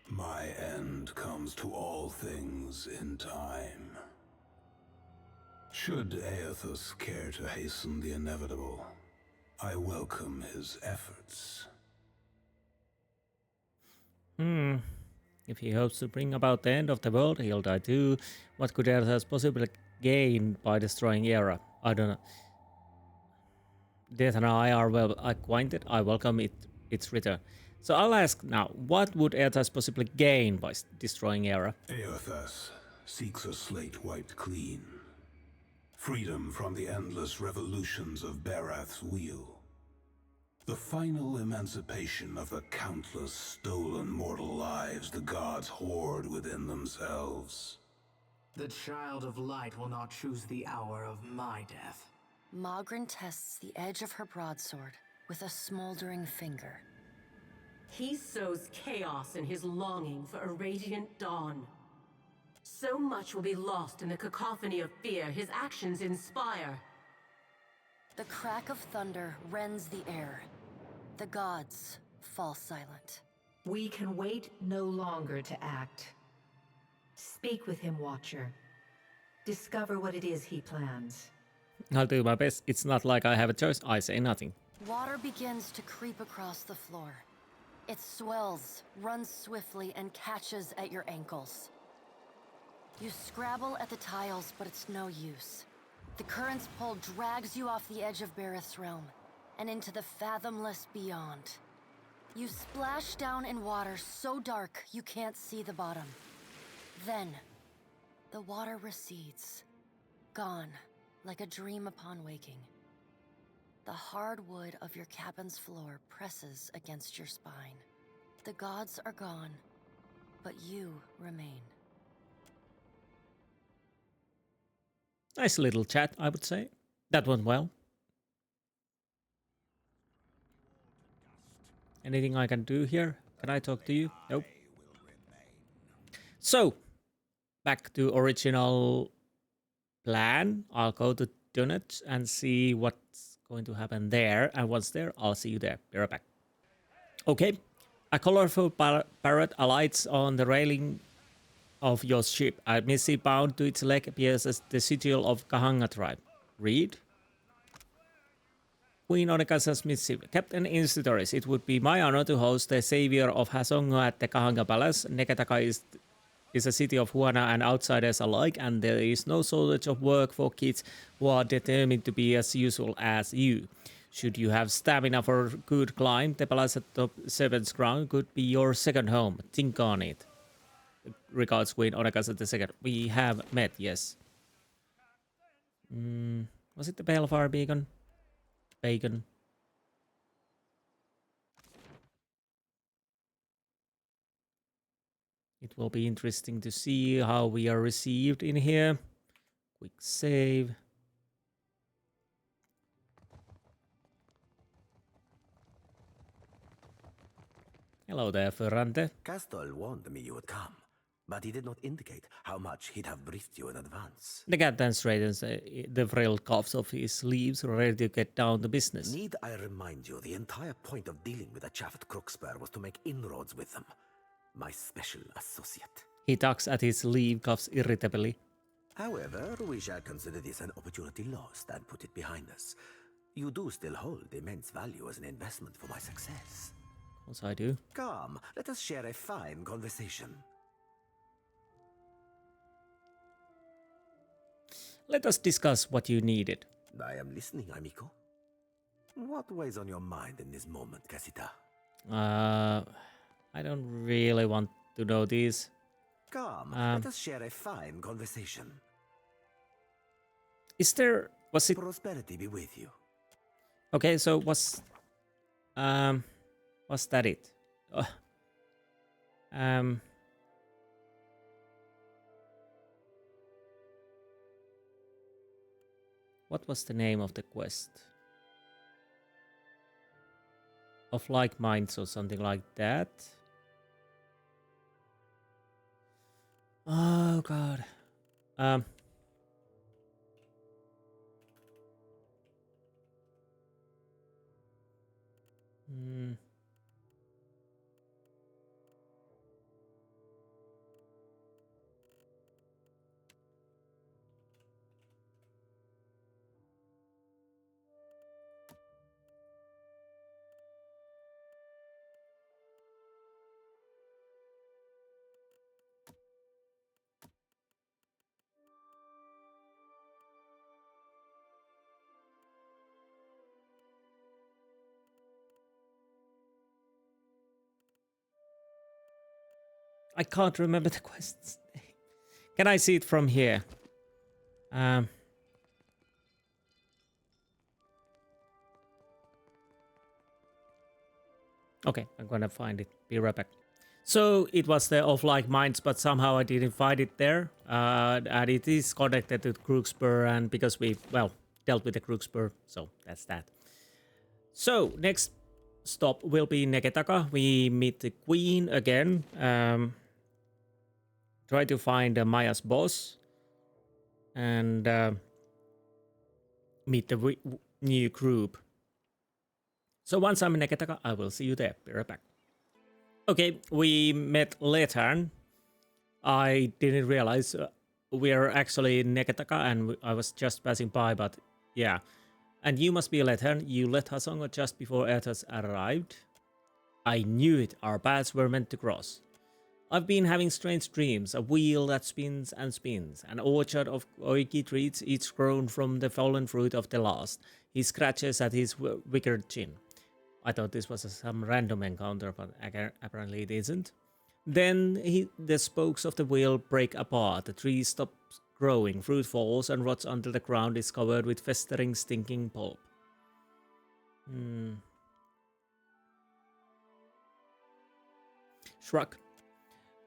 My end comes to all things in time. Should Eothas care to hasten the inevitable, I welcome his efforts. If he hopes to bring about the end of the world, he'll die too. What could Eothas possibly gain by destroying Era? I don't know. Death and I are well acquainted. I welcome its return. So I'll ask now, what would Eothas possibly gain by destroying Era? Eothas seeks a slate wiped clean. Freedom from the endless revolutions of Berath's wheel. The final emancipation of the countless stolen mortal lives the gods hoard within themselves. The Child of Light will not choose the hour of my death. Mogren tests the edge of her broadsword with a smoldering finger. He sows chaos in his longing for a radiant dawn. So much will be lost in the cacophony of fear his actions inspire. The crack of thunder rends the air. The gods fall silent. We can wait no longer to act. Speak with him, Watcher. Discover what it is he plans. I'll do my best. It's not like I have a choice. I say nothing. Water begins to creep across the floor. It swells, runs swiftly, and catches at your ankles. You scrabble at the tiles, but it's no use. The current's pull drags you off the edge of Berath's realm, and into the fathomless beyond. You splash down in water so dark you can't see the bottom. Then, the water recedes, gone, like a dream upon waking. The hard wood of your cabin's floor presses against your spine. The gods are gone, but you remain. Nice little chat, I would say. That went well. Anything I can do here? Can I talk to you? Nope. So, back to original plan. I'll go to Dunnet and see what's going to happen there. And once there, I'll see you there. Be right back. Okay. A colorful parrot alights on the railing of your ship. A missive bound to its leg appears as the sigil of Kahanga tribe. Read. Queen Onekasa's missive. Captain Insti, it would be my honor to host the savior of Hasongo at the Kahanga Palace. Neketaka is a city of Huana and outsiders alike, and there is no shortage of work for kids who are determined to be as useful as you. Should you have stamina for a good climb, the palace at the Serpent's Crown could be your second home. Think on it. Regards, Queen Onekasa II. We have met, yes. Was it the Balefire Beacon? Bacon. It will be interesting to see how we are received in here. Quick save. Hello there, Ferrante. Castle warned me you would come, but he did not indicate how much he'd have briefed you in advance. The captain straightens the frilled cuffs of his sleeves, ready to get down to business. Need I remind you, the entire point of dealing with a chaffed crookspur was to make inroads with them. My special associate. He tugs at his sleeve cuffs irritably. However, we shall consider this an opportunity lost and put it behind us. You do still hold immense value as an investment for my success. Of course I do. Come, let us share a fine conversation. Let us discuss what you needed. I am listening, amico. What weighs on your mind in this moment, Casita? I don't really want to know this. Come, let us share a fine conversation. Was it... Prosperity be with you. Okay, so was that it? What was the name of the quest? Of like minds or something like that? Oh god. I can't remember the quest's name. Can I see it from here? Okay, I'm gonna find it. Be right back. So it was the of like minds, but somehow I didn't find it there. And it is connected to Crookspur, and because we, well, dealt with the Crookspur, so that's that. So next stop will be Neketaka. We meet the Queen again. Try to find Maya's boss and meet the new group. So once I'm in Neketaka, I will see you there. Be right back. Okay, we met Letharn. I didn't realize we're actually in Neketaka, and I was just passing by, but yeah. And you must be Lethan. You left Hasongo just before Eothas arrived. I knew it. Our paths were meant to cross. I've been having strange dreams, a wheel that spins and spins, an orchard of oiki trees, each grown from the fallen fruit of the last. He scratches at his withered chin. I thought this was some random encounter, but apparently it isn't. Then the spokes of the wheel break apart, the tree stops growing, fruit falls and rots until the ground is covered with festering, stinking pulp. Shrug.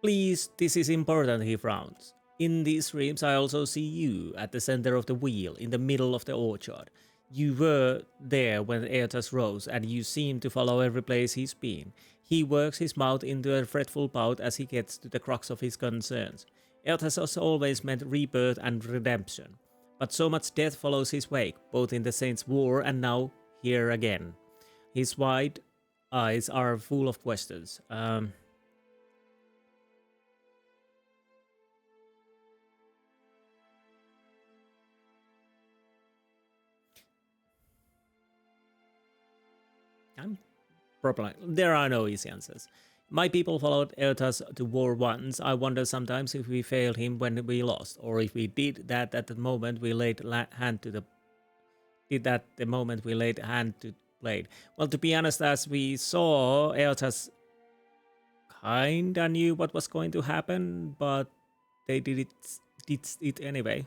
Please, this is important, he frowns. In these dreams I also see you, at the center of the wheel, in the middle of the orchard. You were there when Eothas rose, and you seem to follow every place he's been. He works his mouth into a fretful pout as he gets to the crux of his concerns. Eothas has always meant rebirth and redemption, but so much death follows his wake, both in the Saints' War and now here again. His wide eyes are full of questions. There are no easy answers. My people followed Eothas to war once. I wonder sometimes if we failed him when we lost, or if we did that at the moment we laid hand to blade. Well, to be honest, as we saw, Eothas kinda knew what was going to happen, but they did it anyway.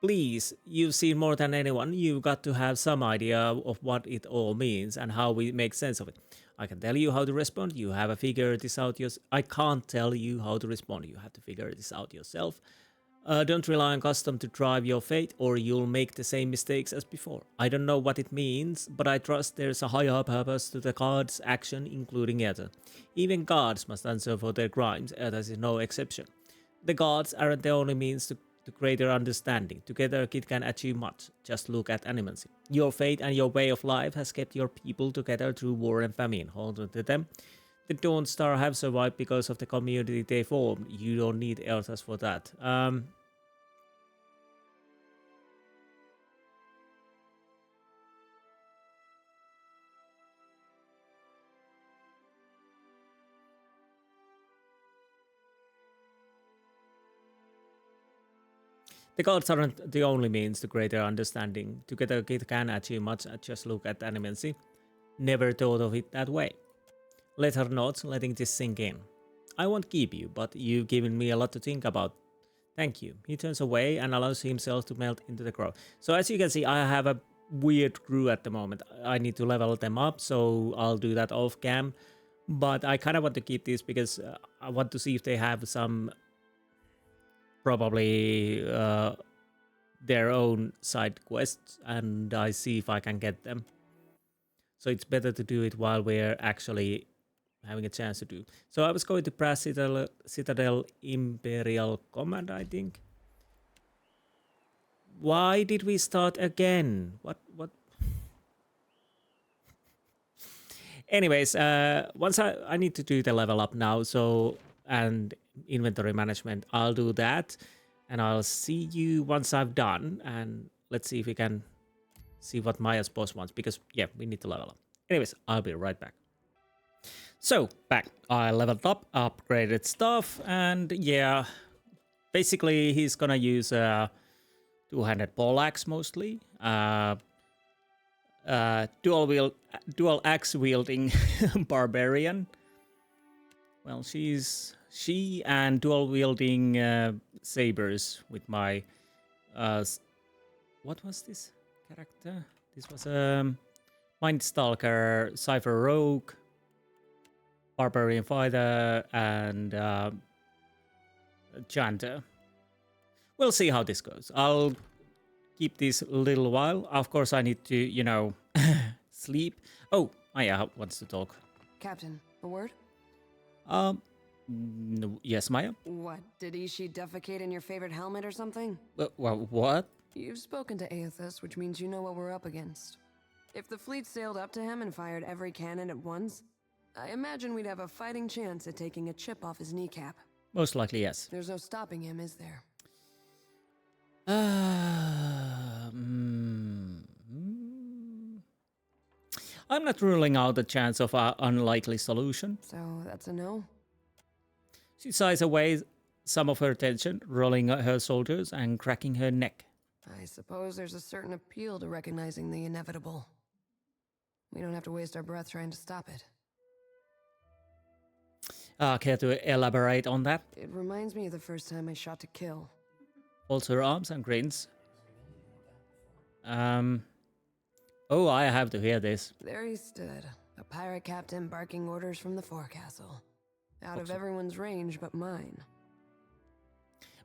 Please, you've seen more than anyone. You've got to have some idea of what it all means and how we make sense of it. I can tell you how to respond. You have to figure this out yourself. I can't tell you how to respond. You have to figure this out yourself. Don't rely on custom to drive your fate, or you'll make the same mistakes as before. I don't know what it means, but I trust there's a higher purpose to the gods' action, including Eothas. Even gods must answer for their crimes. Eothas is no exception. The gods aren't the only means to greater understanding. Together it can achieve much. Just look at animacy. Your fate and your way of life has kept your people together through war and famine. Hold on to them. The Dawn Star have survived because of the community they formed. You don't need Eothas for that. The gods aren't the only means to greater understanding. Together it can achieve much. Just look at animacy. Never thought of it that way. Let her nods, letting this sink in. I won't keep you, but you've given me a lot to think about. Thank you. He turns away and allows himself to melt into the crowd. So as you can see, I have a weird crew at the moment. I need to level them up, so I'll do that off cam. But I kind of want to keep this because I want to see if they have some probably their own side quests, and I see if I can get them. So it's better to do it while we're actually having a chance to do. So I was going to press Citadel Imperial Command, I think. Why did we start again? What? Anyways, once I need to do the level up now, so, and inventory management, I'll do that, and I'll see you once I've done, and let's see if we can see what Maya's boss wants, because yeah, we need to level up. Anyways, I'll be right back. So, back. I leveled up, upgraded stuff, and yeah, basically he's gonna use a two-handed poleaxe mostly. Dual axe wielding barbarian. Well, she and dual wielding sabers with my what was this character? This was Mind Stalker, Cypher Rogue, Barbarian Fighter, and Chanter. We'll see how this goes. I'll keep this a little while. Of course, I need to, you know, sleep. Oh, Maya wants to talk. Captain, a word? Yes, Maya? What, did Ishi defecate in your favorite helmet or something? Well, what? You've spoken to Eothas, which means you know what we're up against. If the fleet sailed up to him and fired every cannon at once, I imagine we'd have a fighting chance at taking a chip off his kneecap. Most likely, yes. There's no stopping him, is there? I'm not ruling out the chance of an unlikely solution. So that's a no? She sighs away some of her tension, rolling her shoulders and cracking her neck. I suppose there's a certain appeal to recognizing the inevitable. We don't have to waste our breath trying to stop it. Care to elaborate on that? It reminds me of the first time I shot to kill. Folds her arms and grins. Oh, I have to hear this. There he stood, a pirate captain barking orders from the forecastle. Out of everyone's range but mine.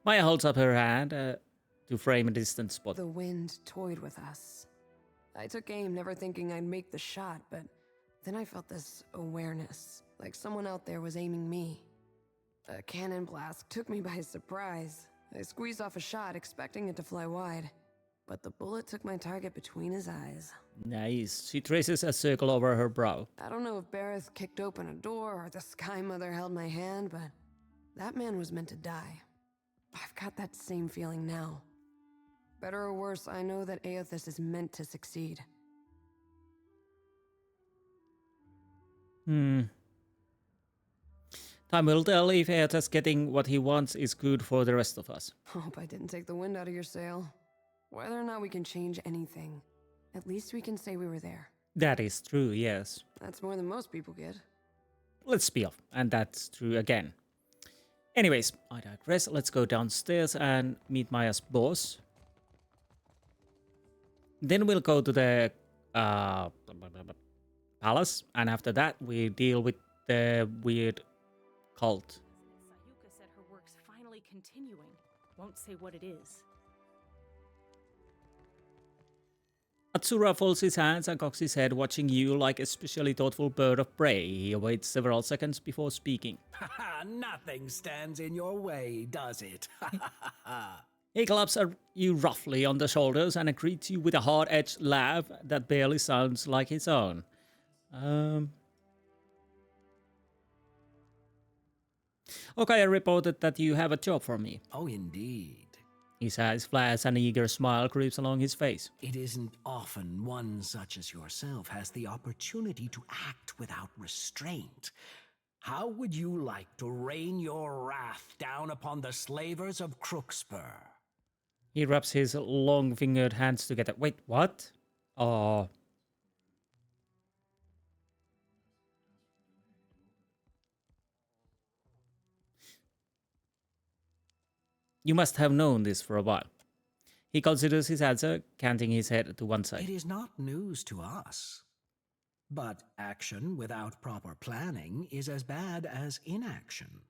Maya holds up her hand to frame a distant spot. The wind toyed with us. I took aim, never thinking I'd make the shot, but then I felt this awareness, like someone out there was aiming me. A cannon blast took me by surprise. I squeezed off a shot, expecting it to fly wide, but the bullet took my target between his eyes. Nice. She traces a circle over her brow. I don't know if Berath kicked open a door or the Sky Mother held my hand, but that man was meant to die. I've got that same feeling now. Better or worse, I know that Eothas is meant to succeed. Time will tell if Eothas getting what he wants is good for the rest of us. Hope I didn't take the wind out of your sail. Whether or not we can change anything, at least we can say we were there. That is true, yes. That's more than most people get. Let's be off, and that's true again. Anyways, I digress. Let's go downstairs and meet Maya's boss. Then we'll go to the palace, and after that we deal with the weird cult. Sayuka said her work's finally continuing. Won't say what it is. Atsura folds his hands and cocks his head, watching you like a specially thoughtful bird of prey. He waits several seconds before speaking. Nothing stands in your way, does it? He claps you roughly on the shoulders and greets you with a hard-edged laugh that barely sounds like his own. Okay, I reported that you have a job for me. Oh, indeed. His eyes flash and an eager smile creeps along his face. It isn't often one such as yourself has the opportunity to act without restraint. How would you like to rain your wrath down upon the slavers of Crookspur? He rubs his long-fingered hands together. Wait, what? You must have known this for a while. He considers his answer, canting his head to one side. It is not news to us. But action without proper planning is as bad as inaction.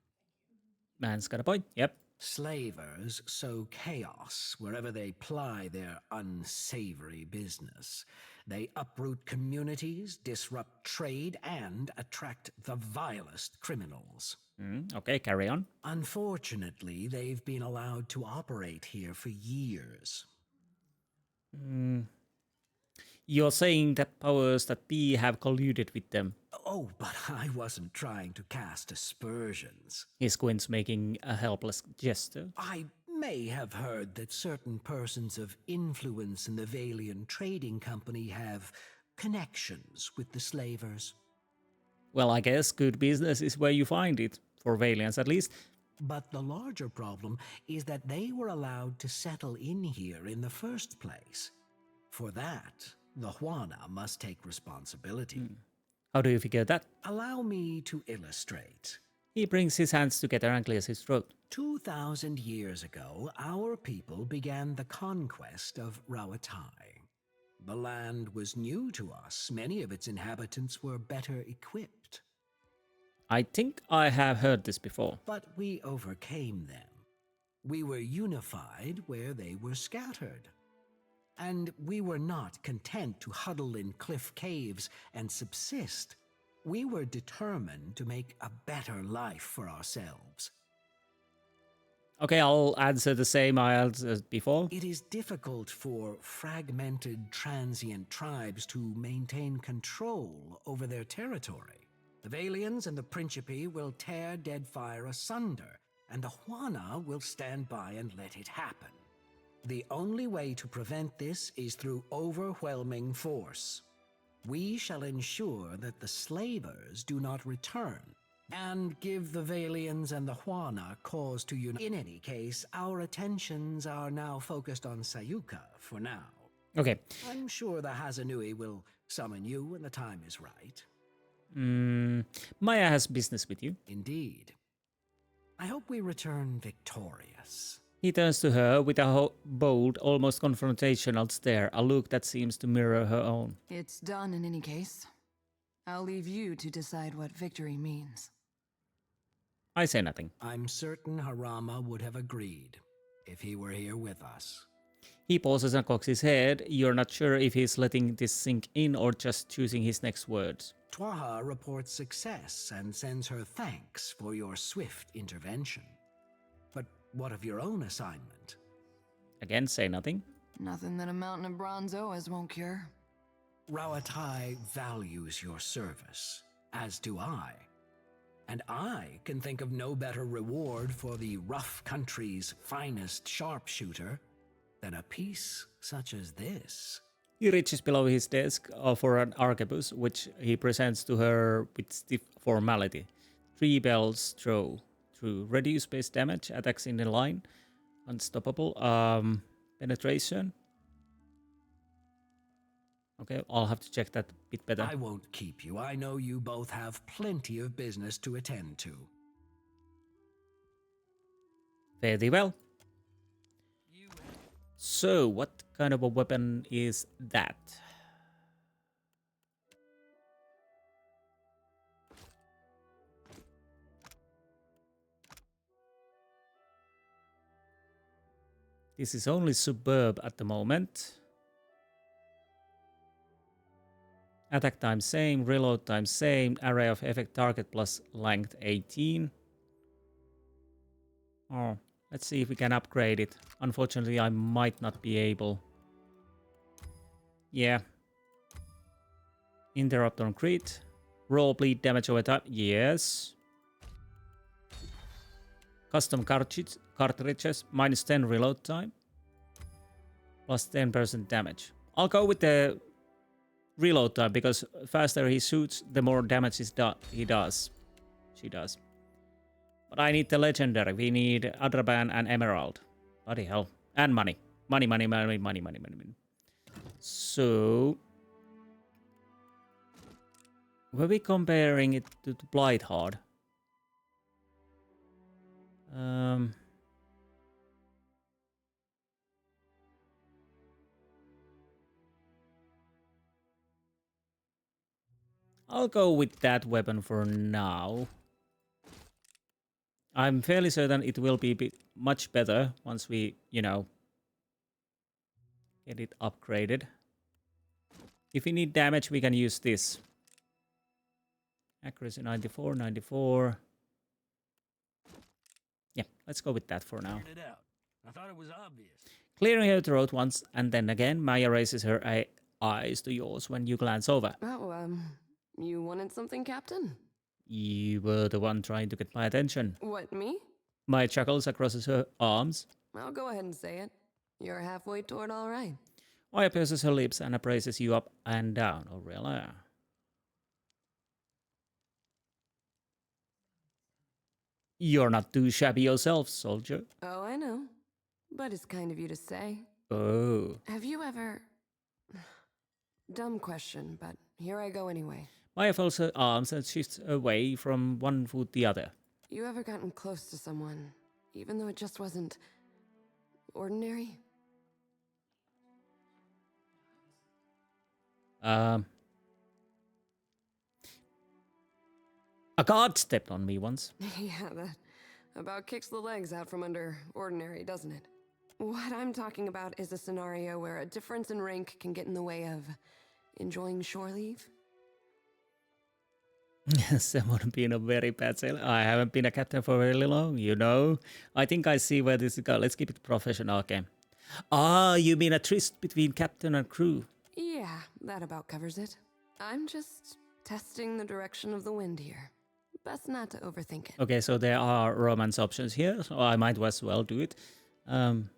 Man's got a point, yep. Slavers sow chaos wherever they ply their unsavory business. They uproot communities, disrupt trade, and attract the vilest criminals. Okay, carry on. Unfortunately, they've been allowed to operate here for years. You're saying that powers that be have colluded with them. Oh, but I wasn't trying to cast aspersions. He squints, making a helpless gesture. I may have heard that certain persons of influence in the Valian Trading Company have connections with the slavers. Well, I guess good business is where you find it, for Valians at least. But the larger problem is that they were allowed to settle in here in the first place. For that, the Juana must take responsibility. How do you figure that? Allow me to illustrate. He brings his hands together and clears his throat. 2,000 years ago, our people began the conquest of Rauatai. The land was new to us. Many of its inhabitants were better equipped. I think I have heard this before. But we overcame them. We were unified where they were scattered. And we were not content to huddle in cliff caves and subsist. We were determined to make a better life for ourselves. Okay, I'll answer the same as before. It is difficult for fragmented, transient tribes to maintain control over their territory. The Valians and the Principe will tear Deadfire asunder, and the Huana will stand by and let it happen. The only way to prevent this is through overwhelming force. We shall ensure that the slavers do not return, and give the Valians and the Huana cause to unite. In any case, our attentions are now focused on Sayuka for now. Okay. I'm sure the Hasongo will summon you when the time is right. Maya has business with you. Indeed. I hope we return victorious. He turns to her with a bold, almost confrontational stare, a look that seems to mirror her own. It's done in any case. I'll leave you to decide what victory means. I say nothing. I'm certain Harama would have agreed if he were here with us. He pauses and cocks his head. You're not sure if he's letting this sink in or just choosing his next words. Twaha reports success and sends her thanks for your swift intervention. But what of your own assignment? Again, say nothing. Nothing that a mountain of bronze Oas won't cure. Rauatai values your service, as do I. And I can think of no better reward for the rough country's finest sharpshooter than a piece such as this. He reaches below his desk for an arquebus, which he presents to her with stiff formality. 3 bells throw through reduce base damage, attacks in the line, unstoppable, penetration. Okay, I'll have to check that a bit better. I won't keep you. I know you both have plenty of business to attend to. Very well. So, what kind of a weapon is that? This is only superb at the moment. Attack time same, reload time same, array of effect target plus length 18. Oh, let's see if we can upgrade it. Unfortunately, I might not be able. Yeah. Interrupt on crit. Roll bleed damage over time. Yes. Custom cartridges. Minus 10 reload time. Plus 10% damage. I'll go with the reload time because faster he shoots, the more damage he does. She does. But I need the legendary. We need Adraban and Emerald. Bloody hell. And money. Money. So... were we comparing it to Blightheart? I'll go with that weapon for now. I'm fairly certain it will be much better once we, you know, get it upgraded. If we need damage, we can use this. Accuracy 94, 94. Yeah, let's go with that for now. I thought it was obvious. Clearing her throat once, and then again, Maya raises her eyes to yours when you glance over. Oh, you wanted something, Captain? You were the one trying to get my attention. What, me? Maya chuckles across her arms. I'll go ahead and say it. You're halfway toward all right. Maya purses her lips and appraises you up and down. Oh, really? You're not too shabby yourself, soldier. Oh, I know. But it's kind of you to say. Oh. Have you ever... Dumb question, but here I go anyway. Maya folds her arms and shifts away from one foot the other. You ever gotten close to someone, even though it just wasn't... ordinary? A guard stepped on me once. Yeah, that about kicks the legs out from under ordinary, doesn't it? What I'm talking about is a scenario where a difference in rank can get in the way of enjoying shore leave. Someone being a very bad sailor. I haven't been a captain for very long, you know. I think I see where this is going. Let's keep it professional, okay. Ah, you mean a tryst between captain and crew? Yeah, that about covers it. I'm just testing the direction of the wind here. Best not to overthink it. Okay, so there are romance options here, so I might as well do it. On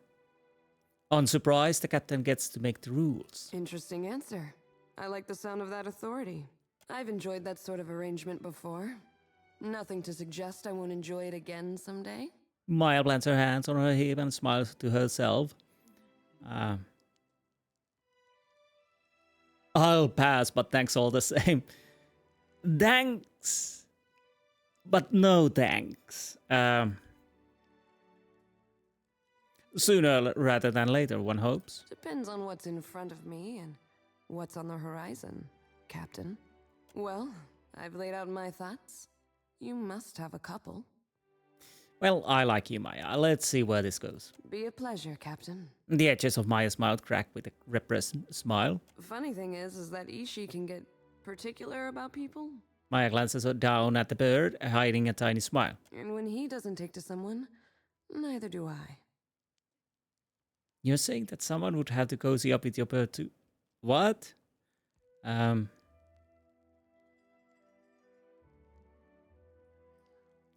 surprise, the captain gets to make the rules. Interesting answer. I like the sound of that authority. I've enjoyed that sort of arrangement before. Nothing to suggest I won't enjoy it again someday. Maya plants her hands on her hip and smiles to herself. I'll pass, but thanks all the same. Thanks, but no thanks. Sooner rather than later, one hopes. Depends on what's in front of me and what's on the horizon, Captain. Well, I've laid out my thoughts. You must have a couple. Well, I like you, Maya. Let's see where this goes. Be a pleasure, Captain. The edges of Maya's mouth crack with a repressed smile. Funny thing is that Ishi can get particular about people. Maya glances down at the bird, hiding a tiny smile. And when he doesn't take to someone, neither do I. You're saying that someone would have to cozy up with your bird too? What?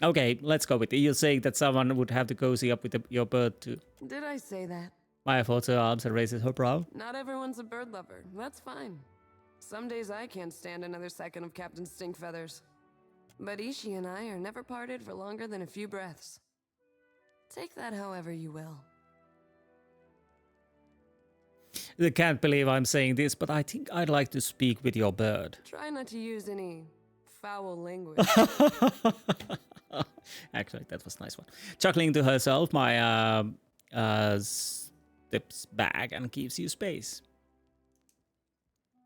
Okay, let's go with it. You're saying that someone would have to cozy up with your bird too. Did I say that? Maya folds her arms and raises her brow. Not everyone's a bird lover. That's fine. Some days I can't stand another second of Captain Stinkfeathers. But Ishi and I are never parted for longer than a few breaths. Take that however you will. I can't believe I'm saying this, but I think I'd like to speak with your bird. Try not to use any foul language. Actually, that was a nice one. Chuckling to herself, Maya steps back and gives you space.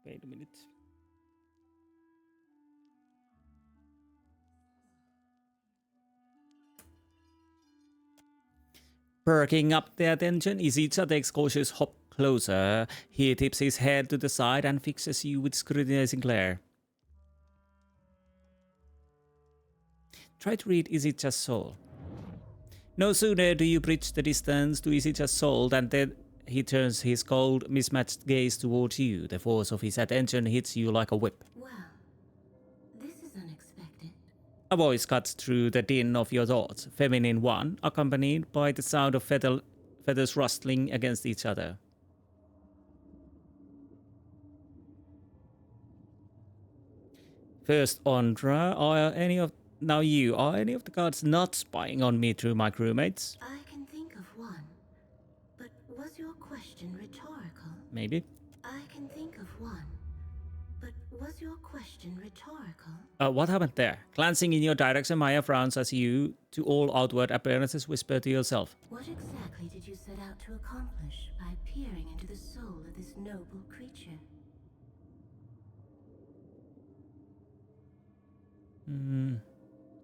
Wait a minute. Perking up the attention, Izicha takes cautious hop closer. He tips his head to the side and fixes you with scrutinizing glare. Try to read Izicha's soul. No sooner do you bridge the distance to Izicha's soul than then he turns his cold, mismatched gaze towards you. The force of his attention hits you like a whip. Well, this is unexpected. A voice cuts through the din of your thoughts, feminine one, accompanied by the sound of feathers rustling against each other. First, Ondra, are any of the gods not spying on me through my crewmates? I can think of one. But was your question rhetorical? Maybe. I can think of one. But was your question rhetorical? What happened there? Glancing in your direction, Maya frowns as you, to all outward appearances, whisper to yourself. What exactly did you set out to accomplish by peering into the soul of this noble creature?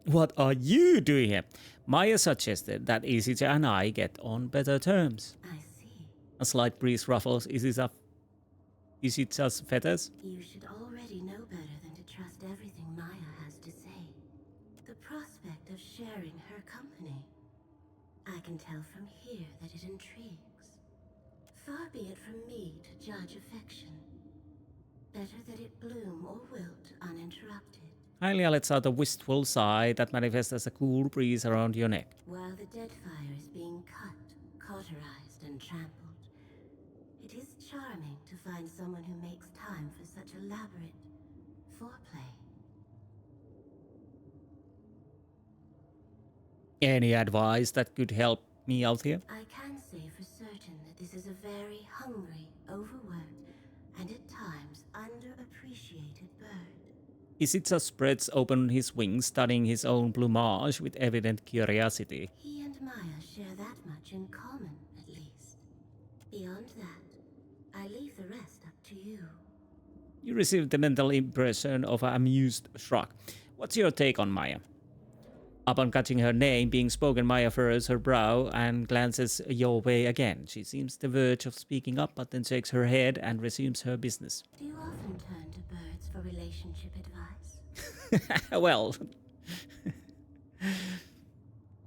What are you doing here? Maya suggested that Izicha and I get on better terms. I see. A slight breeze ruffles Izicha's feathers. You should already know better than to trust everything Maya has to say. The prospect of sharing her company. I can tell from here that it intrigues. Far be it from me to judge affection. Better that it bloom or wilt uninterrupted. Hylia lets out a wistful sigh that manifests as a cool breeze around your neck. While the Deadfire is being cut, cauterized, and trampled, it is charming to find someone who makes time for such elaborate foreplay. Any advice that could help me out here? I can say for certain that this is a very hungry, overworked, and at times underappreciated bird. Izicha spreads open his wings, studying his own plumage with evident curiosity. He and Maya share that much in common, at least. Beyond that, I leave the rest up to you. You receive the mental impression of an amused shrug. What's your take on Maya? Upon catching her name being spoken, Maya furrows her brow and glances your way again. She seems the verge of speaking up, but then shakes her head and resumes her business. Do you often turn to birds for relationship advice? Well,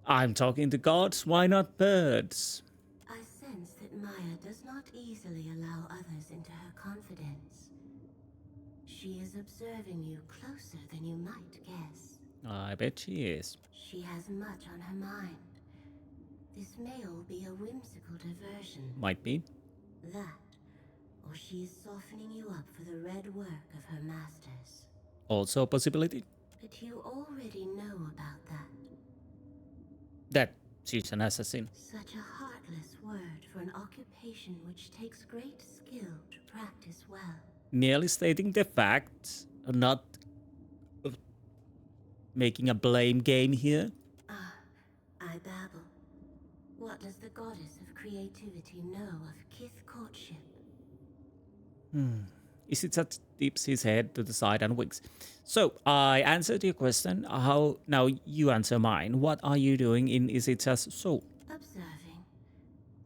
I'm talking to gods, why not birds? I sense that Maya does not easily allow others into her confidence. She is observing you closer than you might guess. I bet she is. She has much on her mind. This may all be a whimsical diversion. Might be. That, or she is softening you up for the red work of her masters. Also a possibility. But you already know about that. That she's an assassin. Such a heartless word for an occupation which takes great skill to practice well. Merely stating the facts, not making a blame game here. Ah, I babble. What does the goddess of creativity know of kith courtship? Isitsa tips his head to the side and winks. So, I answered your question. Now you answer mine. What are you doing in Isitsa's soul? Observing.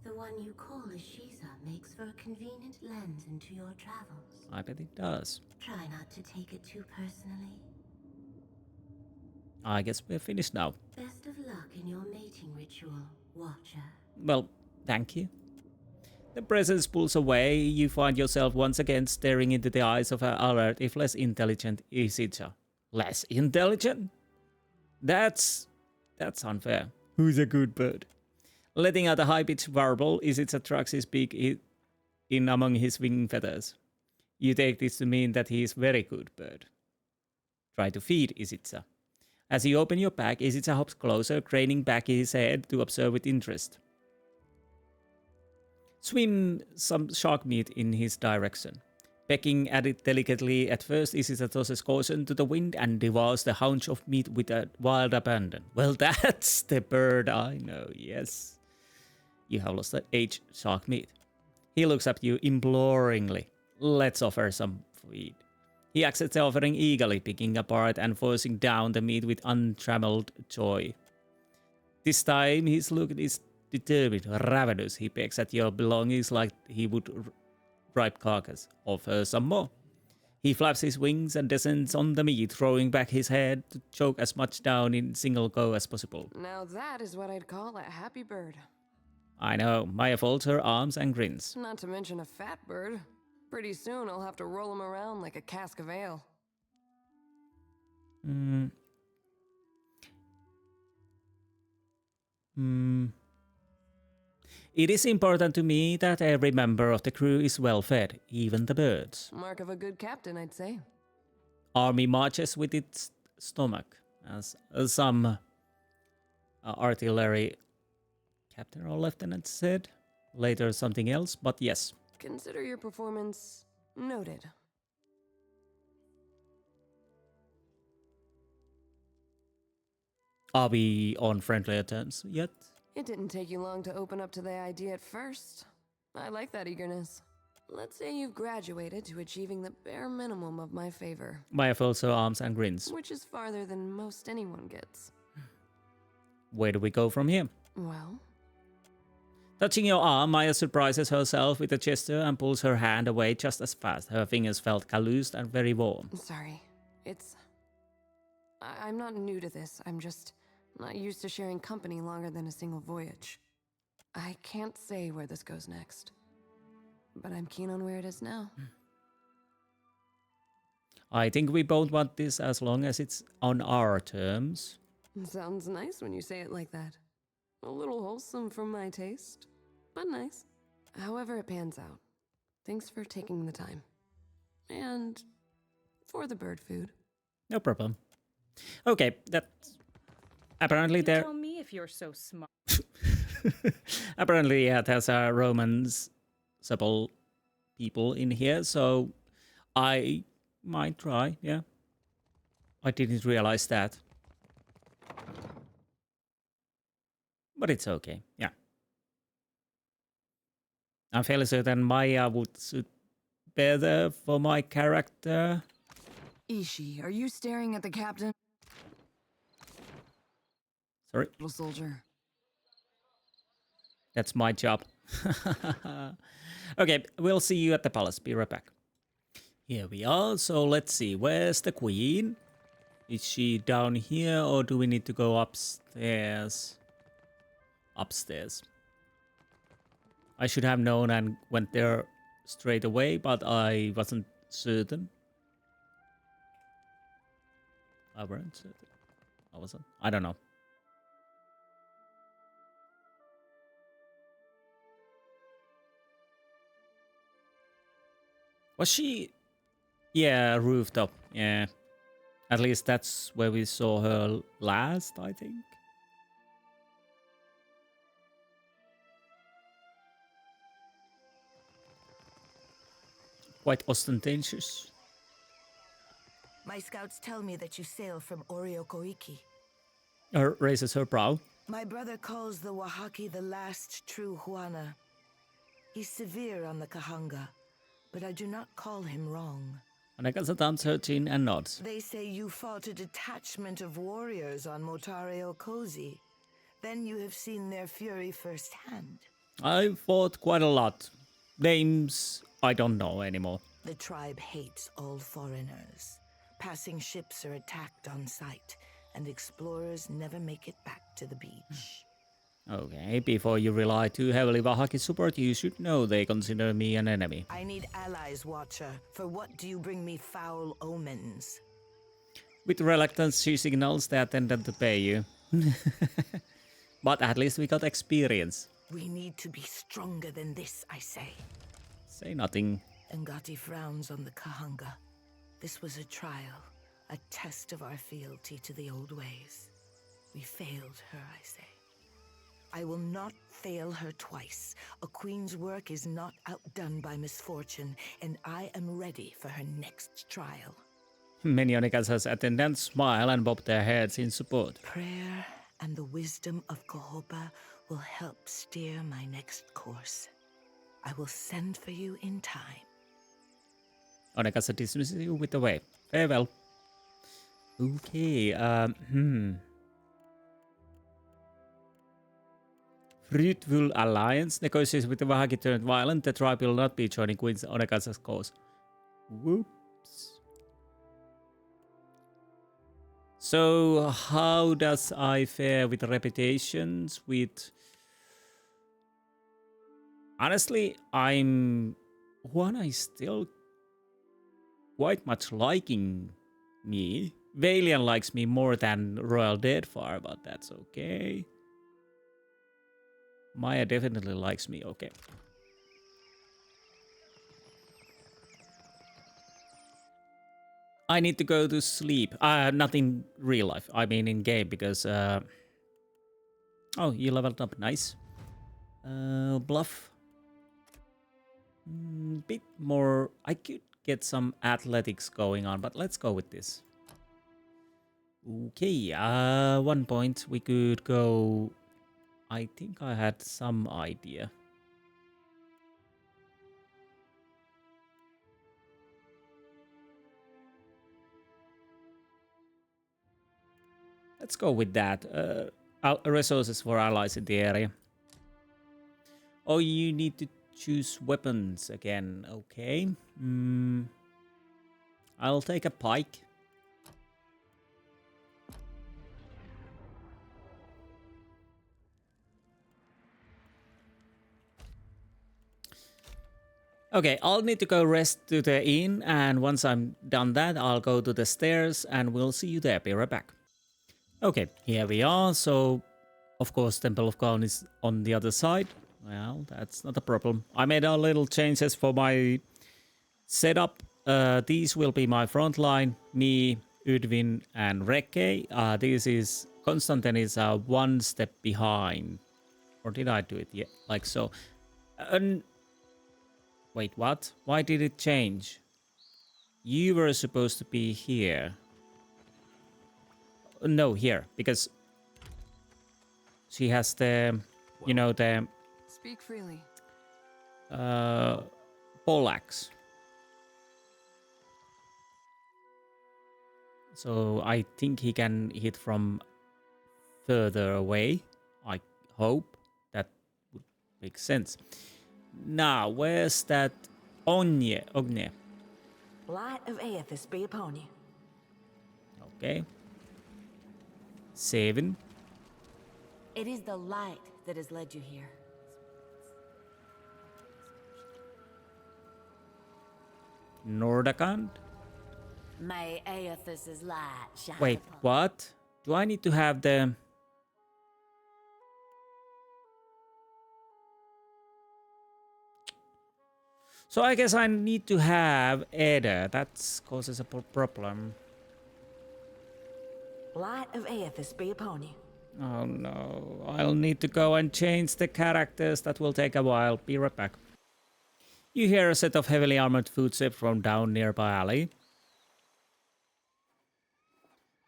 The one you call a Shiza makes for a convenient lens into your travels. I bet it does. Try not to take it too personally. I guess we're finished now. Best of luck in your mating ritual, Watcher. Well, thank you. The presence pulls away. You find yourself once again staring into the eyes of an alert, if less intelligent, Isitsa. Less intelligent? That's unfair. Who's a good bird? Letting out a high-pitched warble, Isitsa trucks his beak in among his wing feathers. You take this to mean that he is very good bird. Try to feed Isitsa. As you open your pack, Isitsa hops closer, craning back his head to observe with interest. Swim some shark meat in his direction. Pecking at it delicately, at first Isitsa tosses caution to the wind and devours the haunch of meat with a wild abandon. Well, that's the bird I know, yes. You have lost the aged shark meat. He looks at you imploringly. Let's offer some feed. He accepts the offering eagerly, picking apart and forcing down the meat with untrammeled joy. This time his look is determined, ravenous. He pecks at your belongings like he would ripe carcass. Offer some more. He flaps his wings and descends on the meat, throwing back his head to choke as much down in single go as possible. Now that is what I'd call a happy bird. I know. Maya folds her arms and grins. Not to mention a fat bird. Pretty soon I'll have to roll him around like a cask of ale. It is important to me that every member of the crew is well fed, even the birds. Mark of a good captain, I'd say. Army marches with its stomach, as some artillery captain or lieutenant said. Later something else, but yes. Consider your performance noted. Are we on friendlier terms yet? It didn't take you long to open up to the idea at first. I like that eagerness. Let's say you've graduated to achieving the bare minimum of my favor. Maya folds her arms and grins. Which is farther than most anyone gets. Where do we go from here? Well? Touching your arm, Maya surprises herself with a gesture and pulls her hand away just as fast. Her fingers felt calloused and very warm. Sorry. I'm not new to this. I'm just not used to sharing company longer than a single voyage. I can't say where this goes next. But I'm keen on where it is now. I think we both want this as long as it's on our terms. Sounds nice when you say it like that. A little wholesome for my taste, but nice. However it pans out. Thanks for taking the time. And for the bird food. No problem. Okay, that's apparently You there. tell me if you're so smart. Apparently, yeah, there's a Romans supple people in here, so I might try. Yeah, I didn't realize that, but it's okay. Yeah, I'm fairly certain Maya would suit better for my character. Ishi, are you staring at the captain? Sorry. Little soldier. That's my job. Okay, we'll see you at the palace. Be right back. Here we are. So let's see. Where's the queen? Is she down here or do we need to go upstairs? Upstairs. I should have known and went there straight away, but I wasn't certain. I weren't certain. What was it? I don't know. Was she? Yeah, rooftop. Yeah. At least that's where we saw her last, I think. Quite ostentatious. My scouts tell me that you sail from Oriokoiki. Raises her brow. My brother calls the Wahaki the last true Huana. He's severe on the Kahanga, but I do not call him wrong. Onekasa thumbs her chin and nods. They say you fought a detachment of warriors on Motare Okozi. Then you have seen their fury firsthand. I fought quite a lot. Names I don't know anymore. The tribe hates all foreigners. Passing ships are attacked on sight, and explorers never make it back to the beach. Okay, before you rely too heavily on Wahaki support, you should know they consider me an enemy. I need allies, Watcher. For what do you bring me foul omens? With reluctance, she signals the attendant to pay you. But at least we got experience. We need to be stronger than this, I say. Say nothing. Ngati frowns on the Kahanga. This was a trial, a test of our fealty to the old ways. We failed her, I say. I will not fail her twice. A queen's work is not outdone by misfortune, and I am ready for her next trial. Many Onekasa's attendants smile and bob their heads in support. Prayer and the wisdom of Kohopa will help steer my next course. I will send for you in time. Onekasa dismisses you with a wave. Farewell. Okay, Fruitful alliance negotiates with the Wahaki turned violent. The tribe will not be joining Queen Onekasa's cause. Whoops. So, how does I fare with reputations? With honestly, Juana is still quite much liking me. Valiant likes me more than Royal Deadfire, but that's okay. Maya definitely likes me, okay. I need to go to sleep. Not in real life, I mean in game, because... Oh, you leveled up, nice. Bluff. Bit more... I could get some athletics going on, but let's go with this. Okay, 1 point. We could go... I think I had some idea. Let's go with that. Resources for allies in the area. Oh, you need to choose weapons again. Okay. I'll take a pike. Okay, I'll need to go rest to the inn, and once I'm done that, I'll go to the stairs, and we'll see you there. Be right back. Okay, here we are. So, of course, Temple of Khan is on the other side. Well, that's not a problem. I made a little changes for my setup. These will be my front line. Me, Udvin, and Reke. This is... Constantin is one step behind. Or did I do it? Yeah, like so. Wait, what? Why did it change? You were supposed to be here. No, here, because she has the, you know, the... Speak freely. Poleaxe. So I think he can hit from further away. I hope that would make sense. Now, where's that Ogne? Light of Eothas be upon you. Okay. 7. It is the light that has led you here. Nordakant? May Eothas's light shine Wait, upon what? Do I need to have the... So I guess I need to have Ada. That causes a problem. Light of Eothas be upon you. Oh no, I'll need to go and change the characters. That will take a while. Be right back. You hear a set of heavily armored footsteps from down nearby alley.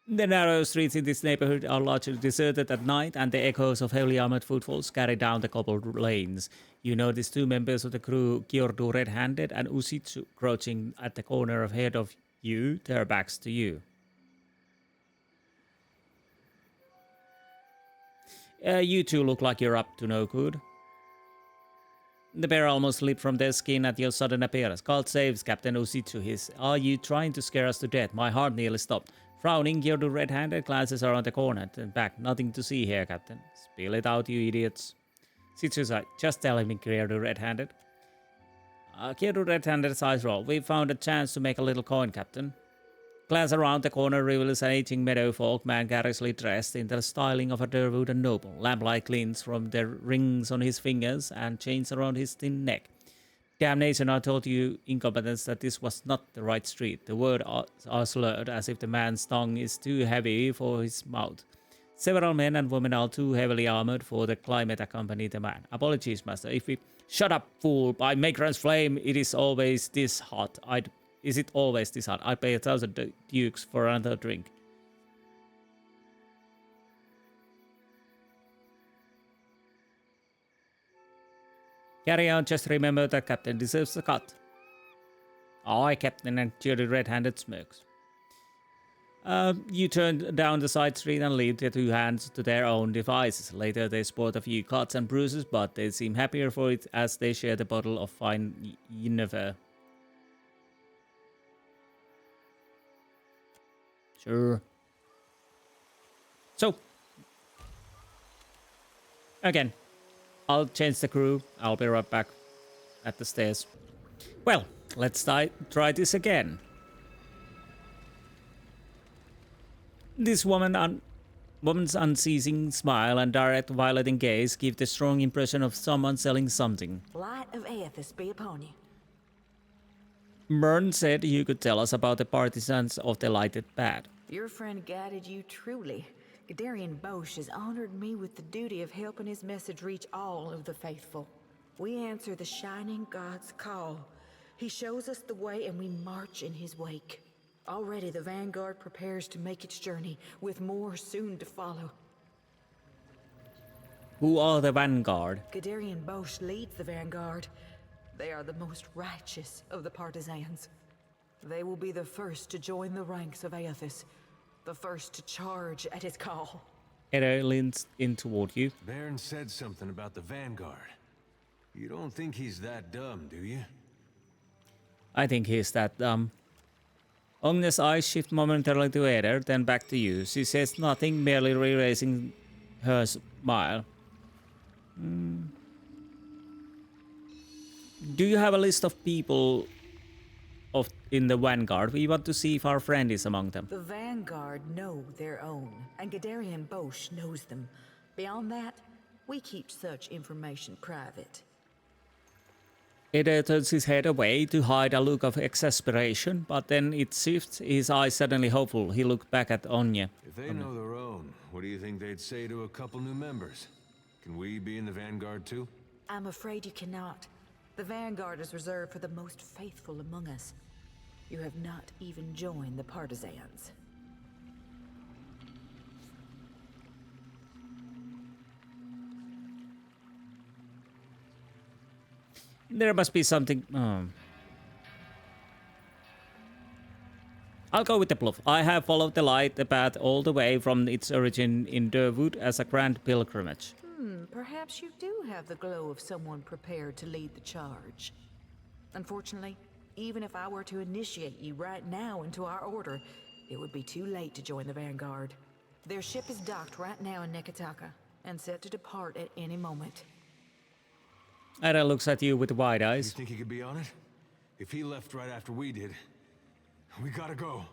The narrow streets in this neighborhood are largely deserted at night, and the echoes of heavily armored footfalls carry down the cobbled lanes. You notice two members of the crew, Kyordu red-handed and Usitsu, crouching at the corner ahead of you, their backs to you. You two look like you're up to no good. The bear almost leaped from their skin at your sudden appearance. God saves, Captain Usitsu. Are you trying to scare us to death? My heart nearly stopped. Frowning, Kyordu red-handed glances around the corner and back. Nothing to see here, Captain. Spill it out, you idiots. Sitsu's like, just tell him, Kyordu red-handed. Kyordu red-handed's eyes roll. We found a chance to make a little coin, Captain. Glance around the corner reveals an aging meadowfolk man garishly dressed in the styling of a Derwooden noble. Lamplight glints from the rings on his fingers and chains around his thin neck. Damnation, I told you, incompetence, that this was not the right street. The words are slurred as if the man's tongue is too heavy for his mouth. Several men and women are too heavily armored for the climate accompany the man. Apologies, master. If we... Shut up, fool. By Maker's flame, it is always this hot. Is it always this hot? I'd pay 1,000 dukes for another drink. Carry on, just remember that Captain deserves a cut. Aye, Captain, and Kyordu red-handed smirks. You turn down the side street and leave the two hands to their own devices. Later they sport a few cuts and bruises, but they seem happier for it as they share the bottle of fine Yennefer. Sure. So, again, I'll change the crew. I'll be right back at the stairs. Well, let's try this again. This woman's unceasing smile and direct violating gaze give the strong impression of someone selling something. Light of Eothas be upon you. Bearn said you could tell us about the partisans of the lighted path. Your friend guided you truly. Gaderian Bosc has honored me with the duty of helping his message reach all of the faithful. We answer the Shining God's call. He shows us the way and we march in his wake. Already the Vanguard prepares to make its journey, with more soon to follow. Who are the Vanguard? Gaderian Bosc leads the Vanguard. They are the most righteous of the partisans. They will be the first to join the ranks of Eothas, the first to charge at his call. Eda leans in toward you. Bearn said something about the Vanguard. You don't think he's that dumb, do you? I think he's that dumb. Ogne's eyes shift momentarily to Eder, then back to you. She says nothing, merely re-raising her smile. Do you have a list of people in the Vanguard? We want to see if our friend is among them. The Vanguard know their own, and Gaderian Bosc knows them. Beyond that, we keep such information private. Eder turns his head away to hide a look of exasperation, but then it shifts, his eyes suddenly hopeful. He looked back at Anya. If they know their own, what do you think they'd say to a couple new members? Can we be in the Vanguard too? I'm afraid you cannot. The Vanguard is reserved for the most faithful among us. You have not even joined the partisans. There must be something... I'll go with the bluff. I have followed the path all the way from its origin in Derwood as a grand pilgrimage. Perhaps you do have the glow of someone prepared to lead the charge. Unfortunately, even if I were to initiate you right now into our order, it would be too late to join the Vanguard. Their ship is docked right now in Neketaka, and set to depart at any moment. Ada looks at you with wide eyes. You think he could be on it? If he left right after we did, we gotta go.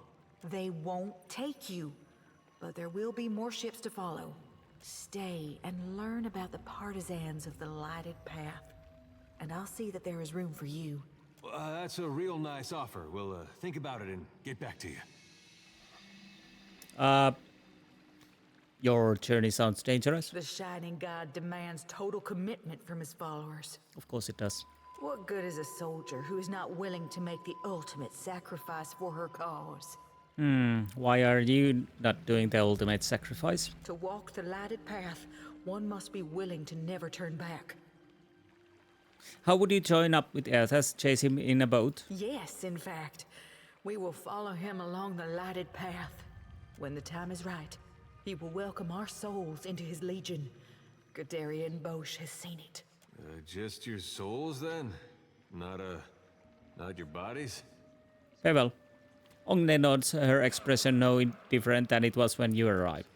They won't take you. But there will be more ships to follow. Stay and learn about the partisans of the lighted path. And I'll see that there is room for you. That's a real nice offer. We'll think about it and get back to you. Your journey sounds dangerous. The Shining God demands total commitment from his followers. Of course it does. What good is a soldier who is not willing to make the ultimate sacrifice for her cause? Why are you not doing the ultimate sacrifice? To walk the lighted path, one must be willing to never turn back. How would you join up with Eothas, chase him in a boat? Yes, in fact. We will follow him along the lighted path. When the time is right, he will welcome our souls into his legion. Gaderian Bosc has seen it. Just your souls, then? Not your bodies? Very well. Ogne nods, her expression no different than it was when you arrived.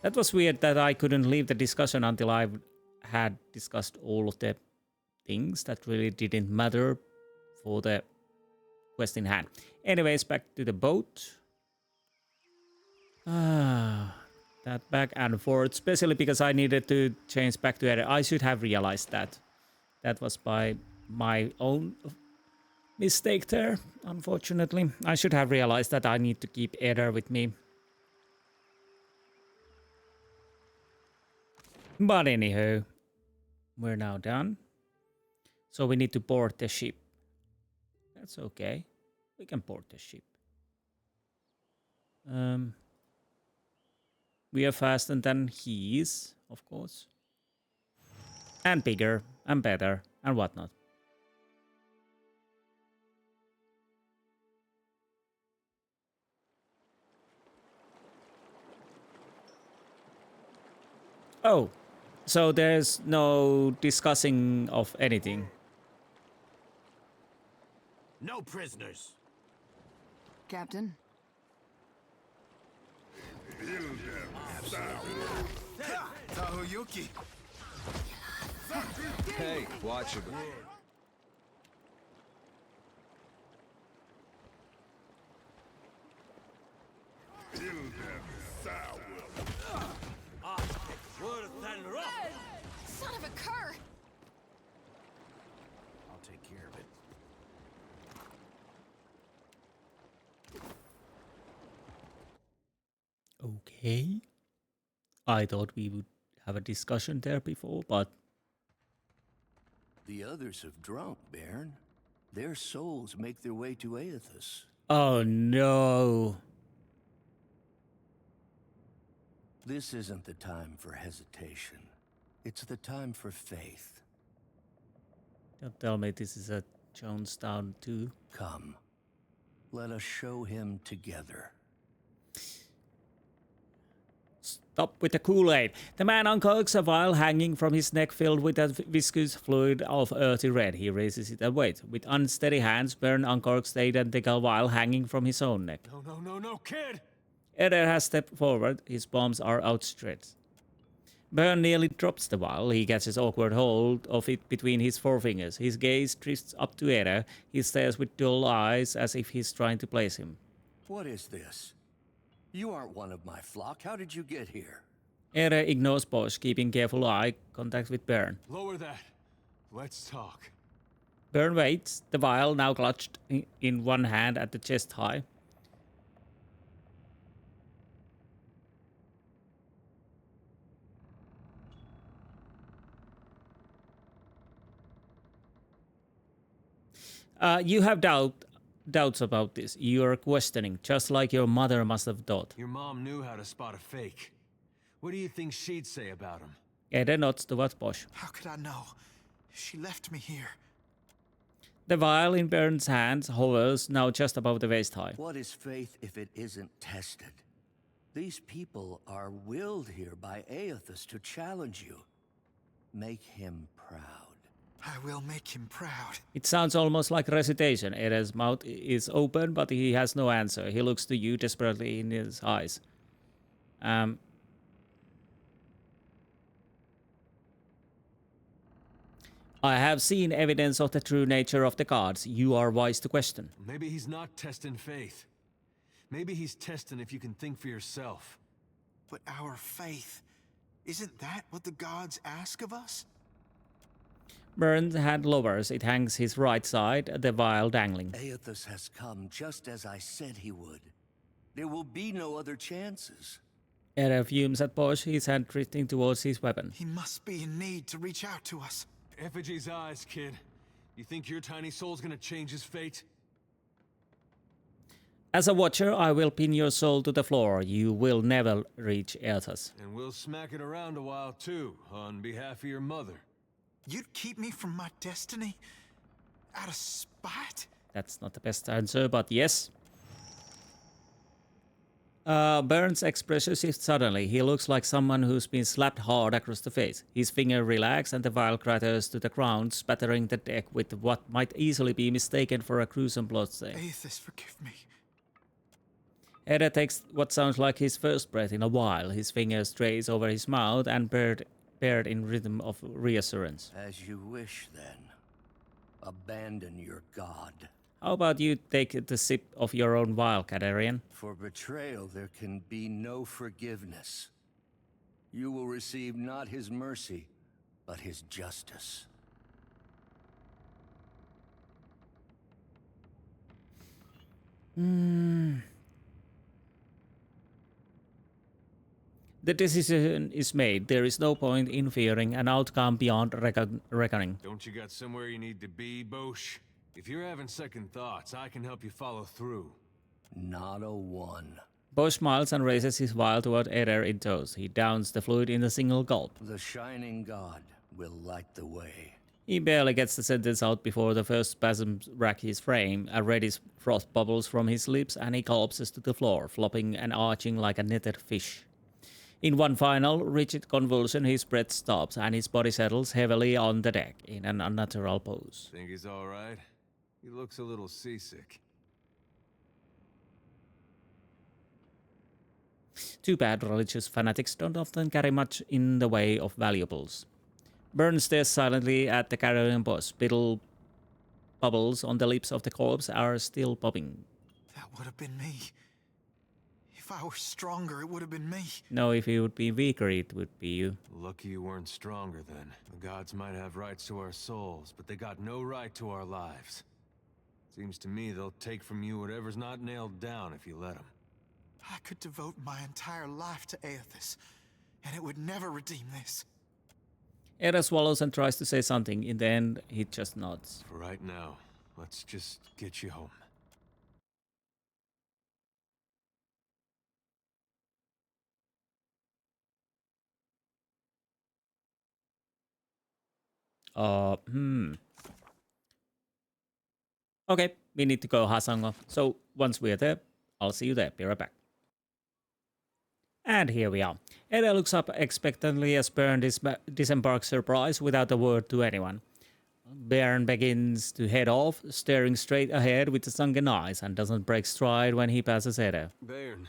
That was weird that I couldn't leave the discussion until I had discussed all of the things that really didn't matter for the quest in hand. Anyways, back to the boat. That back and forth, especially because I needed to change back to Eder. I should have realized that. That was by my own mistake there, unfortunately. I should have realized that I need to keep Eder with me. But anywho, we're now done. So we need to board the ship. That's okay. We can board the ship. We are faster than he is, of course. And bigger, and better, and whatnot. Oh, so there's no discussing of anything. No prisoners. Captain? Hey, watch it. Son of a cur! I'll take care of it. Okay. I thought we would have a discussion there before, but... The others have drunk, Bearn. Their souls make their way to Eothas. Oh no. This isn't the time for hesitation. It's the time for faith. Don't tell me this is a Jonestown 2. Come. Let us show him together. Stop with the Kool-Aid. The man uncorks a vial hanging from his neck filled with a viscous fluid of earthy red. He raises it and waits. With unsteady hands, Bearn uncorks the identical vial hanging from his own neck. No, kid! Eder has stepped forward. His palms are outstretched. Bearn nearly drops the vial. He catches awkward hold of it between his forefingers. His gaze drifts up to Eder. He stares with dull eyes as if he's trying to place him. What is this? You aren't one of my flock. How did you get here? Eder ignores Bosc, keeping careful eye contact with Bearn. Lower that. Let's talk. Bearn waits, the vial now clutched in one hand at the chest high. You have doubts about this. You are questioning, just like your mother must have thought. Your mom knew how to spot a fake. What do you think she'd say about him? Eder nods towards Bosc. How could I know? She left me here. The vial in Bearn's hands hovers now just above the waist high. What is faith if it isn't tested? These people are willed here by Eothas to challenge you. Make him proud. I will make him proud. It sounds almost like recitation. Eder's mouth is open, but he has no answer. He looks to you desperately in his eyes. I have seen evidence of the true nature of the gods. You are wise to question. Maybe he's not testing faith. Maybe he's testing if you can think for yourself. But our faith, isn't that what the gods ask of us? Bearn's hand lowers. It hangs his right side, the vial dangling. Eothas has come just as I said he would. There will be no other chances. Eder fumes at Bosch, his hand drifting towards his weapon. He must be in need to reach out to us. Effigy's eyes, kid. You think your tiny soul's gonna change his fate? As a watcher, I will pin your soul to the floor. You will never reach Eothas. And we'll smack it around a while too, on behalf of your mother. You'd keep me from my destiny? Out of spite? That's not the best answer, but yes. Bearn's expression shifts suddenly. He looks like someone who's been slapped hard across the face. His finger relaxes and the vial clatters to the ground, spattering the deck with what might easily be mistaken for a gruesome bloodstain. Eothas, forgive me. Eder takes what sounds like his first breath in a while. His fingers trace over his mouth and paired in rhythm of reassurance. As you wish, then. Abandon your god. How about you take the sip of your own vial, Gaderian? For betrayal there can be no forgiveness. You will receive not his mercy, but his justice. The decision is made. There is no point in fearing an outcome beyond reckoning. Don't you got somewhere you need to be, Bosch? If you're having second thoughts, I can help you follow through. Not a one. Bosch smiles and raises his vial toward Eder in toast. He downs the fluid in a single gulp. The shining god will light the way. He barely gets the sentence out before the first spasms rack his frame. A reddish froth bubbles from his lips and he collapses to the floor, flopping and arching like a netted fish. In one final, rigid convulsion, his breath stops and his body settles heavily on the deck in an unnatural pose. Think he's all right? He looks a little seasick. Too bad religious fanatics don't often carry much in the way of valuables. Bearn stares silently at the Gaderian Bosc. Little bubbles on the lips of the corpse are still popping. That would have been me. If I were stronger, it would have been me. No, if you would be weaker, it would be you. Lucky you weren't stronger then. The gods might have rights to our souls, but they got no right to our lives. Seems to me they'll take from you whatever's not nailed down if you let them. I could devote my entire life to Eothas, and it would never redeem this. Eder swallows and tries to say something. In the end, he just nods. For right now, let's just get you home. Okay, we need to go Hasongo. So once we're there, I'll see you there. Be right back. And here we are. Eder looks up expectantly as Bearn disembarks surprise without a word to anyone. Bearn begins to head off, staring straight ahead with sunken eyes, and doesn't break stride when he passes Eder. Bearn.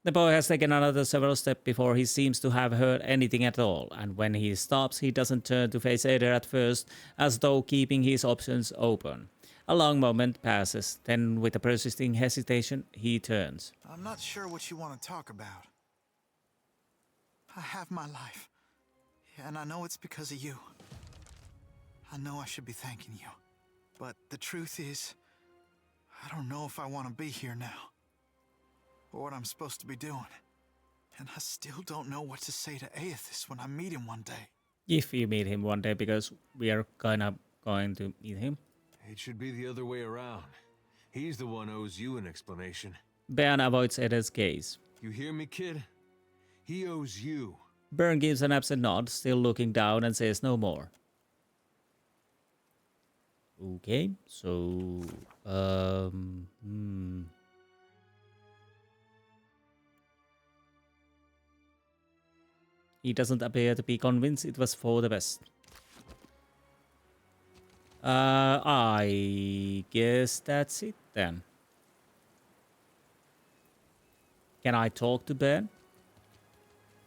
The boy has taken another several steps before he seems to have heard anything at all, and when he stops, he doesn't turn to face Eder at first, as though keeping his options open. A long moment passes, then with a persisting hesitation, he turns. I'm not sure what you want to talk about. I have my life, and I know it's because of you. I know I should be thanking you, but the truth is, I don't know if I want to be here now, or what I'm supposed to be doing, and I still don't know what to say to Eothas when I meet him one day. If you meet him one day, because we are kind of going to meet him. It should be the other way around. He's the one who owes you an explanation. Bearn avoids Eder's gaze. You hear me, kid? He owes you. Bearn gives an absent nod, still looking down, and says no more. Okay, so... He doesn't appear to be convinced it was for the best. I guess that's it then. Can I talk to Bearn?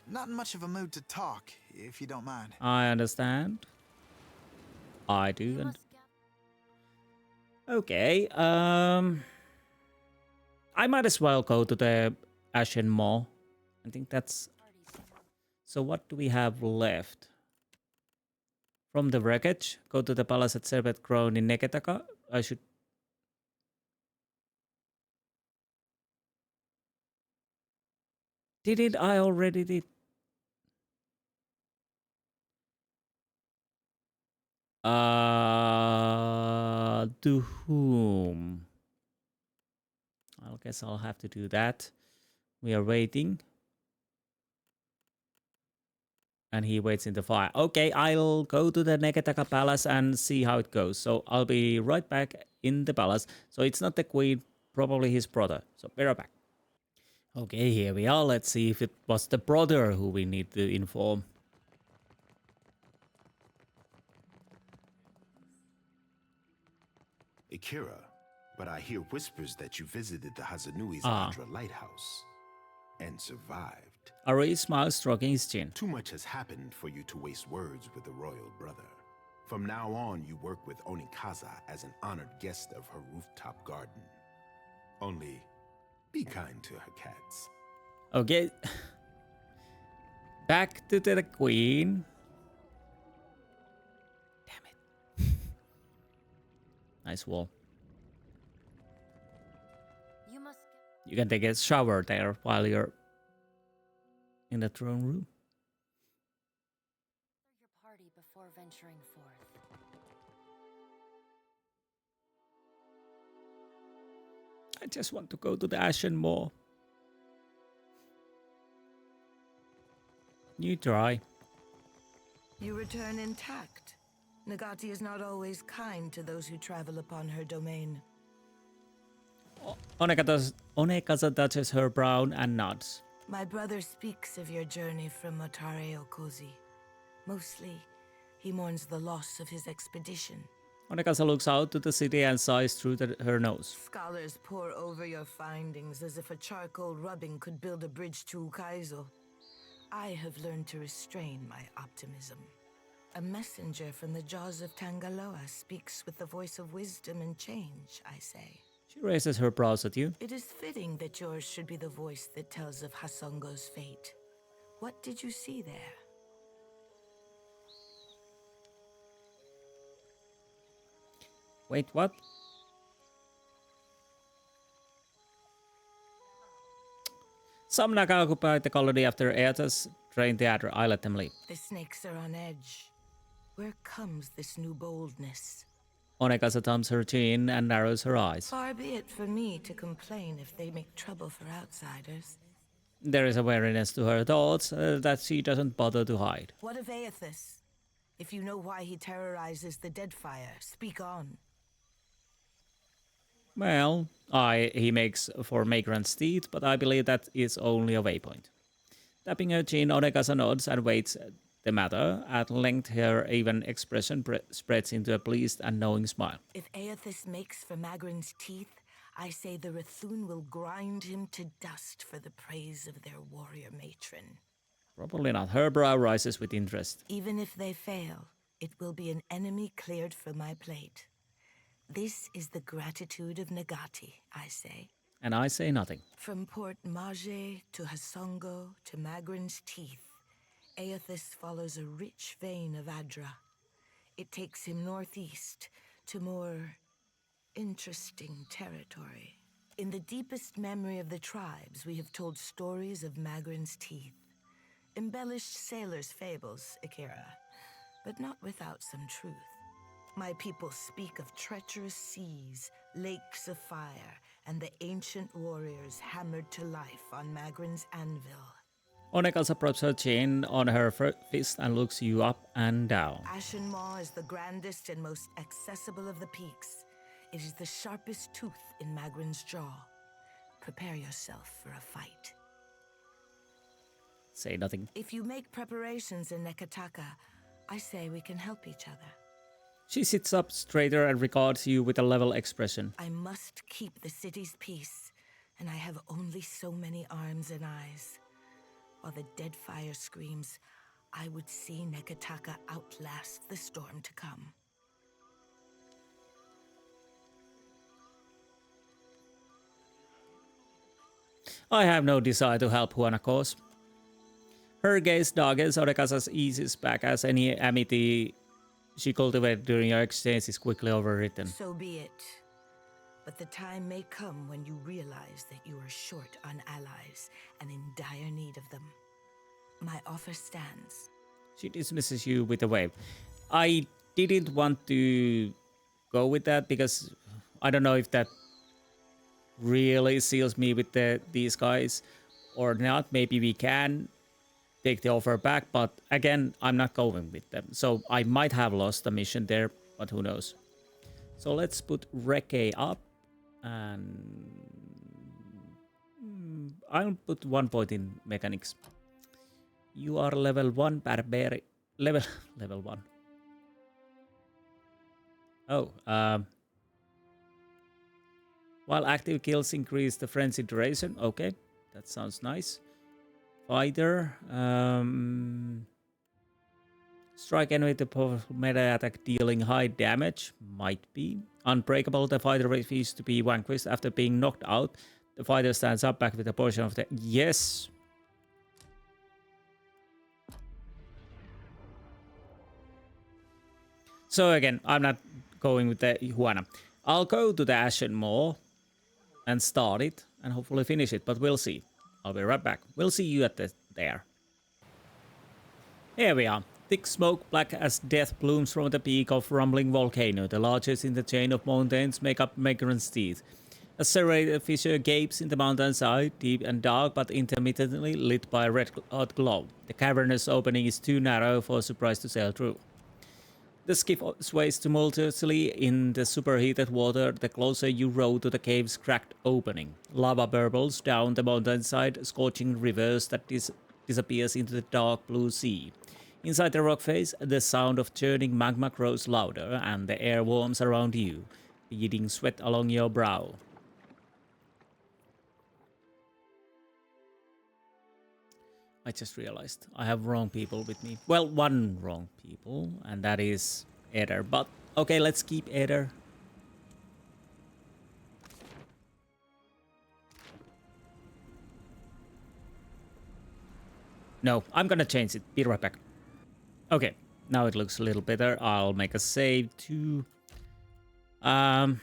Not in much of a mood to talk, if you don't mind. I understand. I do. And okay. I might as well go to the Ashen Maw. I think that's... So what do we have left? From the wreckage, go to the palace at Serpent Crown in Neketaka. I should... Did I already did? To whom? I guess I'll have to do that. We are waiting. And he waits in the fire. Okay, I'll go to the Neketaka palace and see how it goes. So I'll be right back in the palace. So it's not the queen, probably his brother. So be right back. Okay, here we are. Let's see if it was the brother who we need to inform. Akira, but I hear whispers that you visited the Hazanui's Adra lighthouse and survived. Ari smiles, stroking his chin. Too much has happened for you to waste words with the royal brother. From now on, you work with Onikaza as an honored guest of her rooftop garden. Only, be kind to her cats. Okay. Back to the queen. Damn it. Nice wall. You can take a shower there while you're in the throne room. Your party before venturing forth. I just want to go to the Ashen Maw. You try. You return intact. Nagati is not always kind to those who travel upon her domain. Onekaza touches her brow and nods. My brother speaks of your journey from Otare Okozi. Mostly, he mourns the loss of his expedition. Onekaza looks out to the city and sighs through her nose. Scholars pore over your findings as if a charcoal rubbing could build a bridge to Ukaizo. I have learned to restrain my optimism. A messenger from the jaws of Tangaloa speaks with the voice of wisdom and change, I say. She raises her brows at you. It is fitting that yours should be the voice that tells of Hasongo's fate. What did you see there? Wait, what? Some Naga occupied the colony after Eothas drained the Adder. I let them leave. The snakes are on edge. Where comes this new boldness? Onekaza thumbs her chin and narrows her eyes. Far be it for me to complain if they make trouble for outsiders. There is awareness to her thoughts that she doesn't bother to hide. What of Eothas? If you know why he terrorizes the Deadfire, speak on. Well, he makes for Magrant's teeth, but I believe that is only a waypoint. Tapping her chin, Onekaza nods and waits the matter. At length, her even expression spreads into a pleased and knowing smile. If Eothas makes for Magran's teeth, I say the Rathun will grind him to dust for the praise of their warrior matron. Probably not. Her brow rises with interest. Even if they fail, it will be an enemy cleared from my plate. This is the gratitude of Nagati, I say. And I say nothing. From Port Mage to Hasongo to Magran's teeth, Eothas follows a rich vein of Adra. It takes him northeast to more interesting territory. In the deepest memory of the tribes, we have told stories of Magran's teeth. Embellished sailors' fables, Akira, but not without some truth. My people speak of treacherous seas, lakes of fire, and the ancient warriors hammered to life on Magran's anvil. Onekaza props her chin on her fist and looks you up and down. Ashen Maw is the grandest and most accessible of the peaks. It is the sharpest tooth in Magran's jaw. Prepare yourself for a fight. Say nothing. If you make preparations in Neketaka, I say we can help each other. She sits up straighter and regards you with a level expression. I must keep the city's peace, and I have only so many arms and eyes. While the Deadfire screams, I would see Neketaka outlast the storm to come. I have no desire to help Juana cause. Her gaze darkens, Orekasa's eases back as any amity she cultivated during your exchange is quickly overwritten. So be it. But the time may come when you realize that you are short on allies and in dire need of them. My offer stands. She dismisses you with a wave. I didn't want to go with that because I don't know if that really seals me with these guys or not. Maybe we can take the offer back, but again, I'm not going with them. So I might have lost the mission there, but who knows. So let's put Reke up and I'll put 1 point in mechanics. You are level 1 barbarian. Level 1. Oh, while active kills increase the frenzy duration. Okay, that sounds nice. Fighter. Strike enemy with a powerful melee attack dealing high damage. Might be. Unbreakable. The fighter refuses to be vanquished after being knocked out. The fighter stands up back with a portion of the... Yes! So again, I'm not going with the Juana. I'll go to the Ashen Maw and start it and hopefully finish it, but we'll see. I'll be right back. We'll see you at there. Here we are. Thick smoke, black as death, blooms from the peak of rumbling volcano, the largest in the chain of mountains make up Megran's teeth. A serrated fissure gapes in the mountainside, deep and dark, but intermittently lit by a red-hot glow. The cavernous opening is too narrow for a surprise to sail through. The skiff sways tumultuously in the superheated water the closer you row to the cave's cracked opening. Lava burbles down the mountainside, scorching rivers that disappears into the dark blue sea. Inside the rock face, the sound of churning magma grows louder, and the air warms around you, beading sweat along your brow. I just realized I have wrong people with me. Well, one wrong people, and that is Eder. But, okay, let's keep Eder. No, I'm gonna change it. Be right back. Okay, now it looks a little better. I'll make a save too. Now.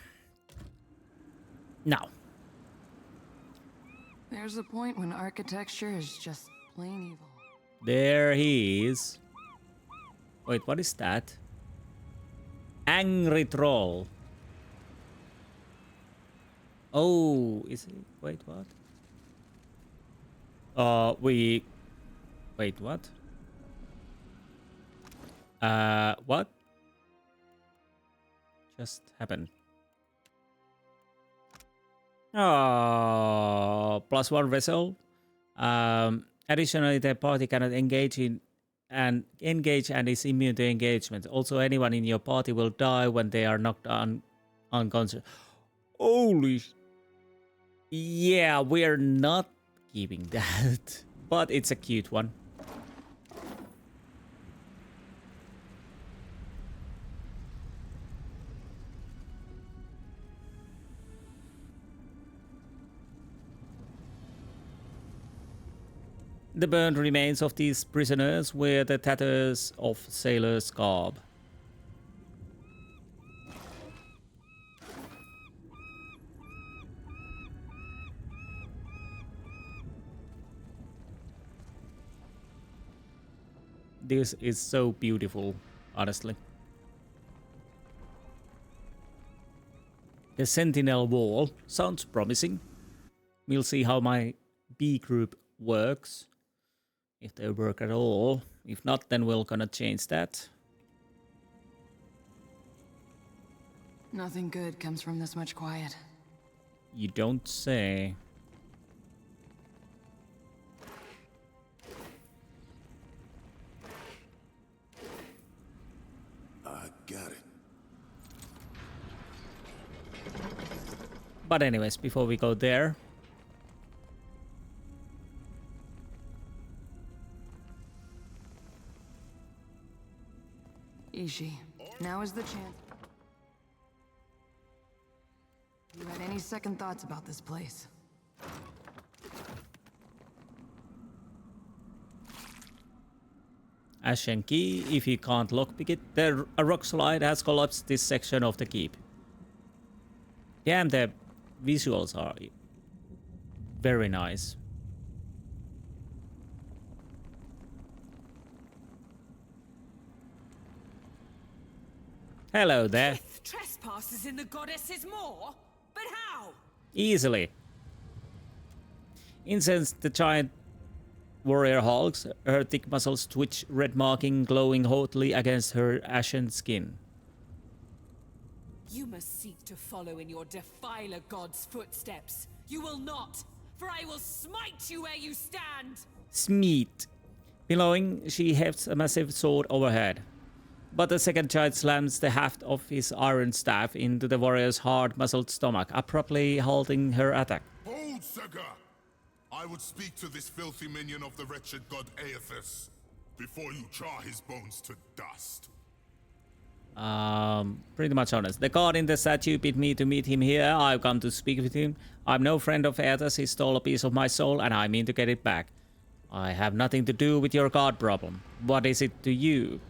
There's a point when architecture is just plain evil. There he is. Wait, what is that? Angry troll. Oh, is it? Wait, what? Wait, what? What? Just happened. Oh, +1 vessel. Additionally, the party cannot engage and is immune to engagement. Also, anyone in your party will die when they are knocked unconscious. Holy! Yeah, we're not keeping that, but it's a cute one. The burned remains of these prisoners were the tatters of sailors' garb. This is so beautiful, honestly. The Sentinel Wall sounds promising. We'll see how my B group works. If they work at all. If not, then we're gonna change that. Nothing good comes from this much quiet. You don't say. I got it. But anyways, before we go there, Ishi, now is the chance. You had any second thoughts about this place? Ashen key, if you can't lockpick it. A rock slide has collapsed this section of the keep. Damn, the visuals are very nice. Hello there. Trespasses in the goddess's maw? But how? Easily. Incensed, the giant warrior hulks, her thick muscles twitch, red marking glowing hotly against her ashen skin. You must seek to follow in your defiler god's footsteps. You will not, for I will smite you where you stand. Smeet. Billowing, she hefts a massive sword overhead. But the second giant slams the haft of his iron staff into the warrior's hard-muscled stomach, abruptly halting her attack. Hold, Sega! I would speak to this filthy minion of the wretched god Eothas before you char his bones to dust. Pretty much honest. The god in the statue bid me to meet him here. I've come to speak with him. I'm no friend of Eothas. He stole a piece of my soul and I mean to get it back. I have nothing to do with your god problem. What is it to you?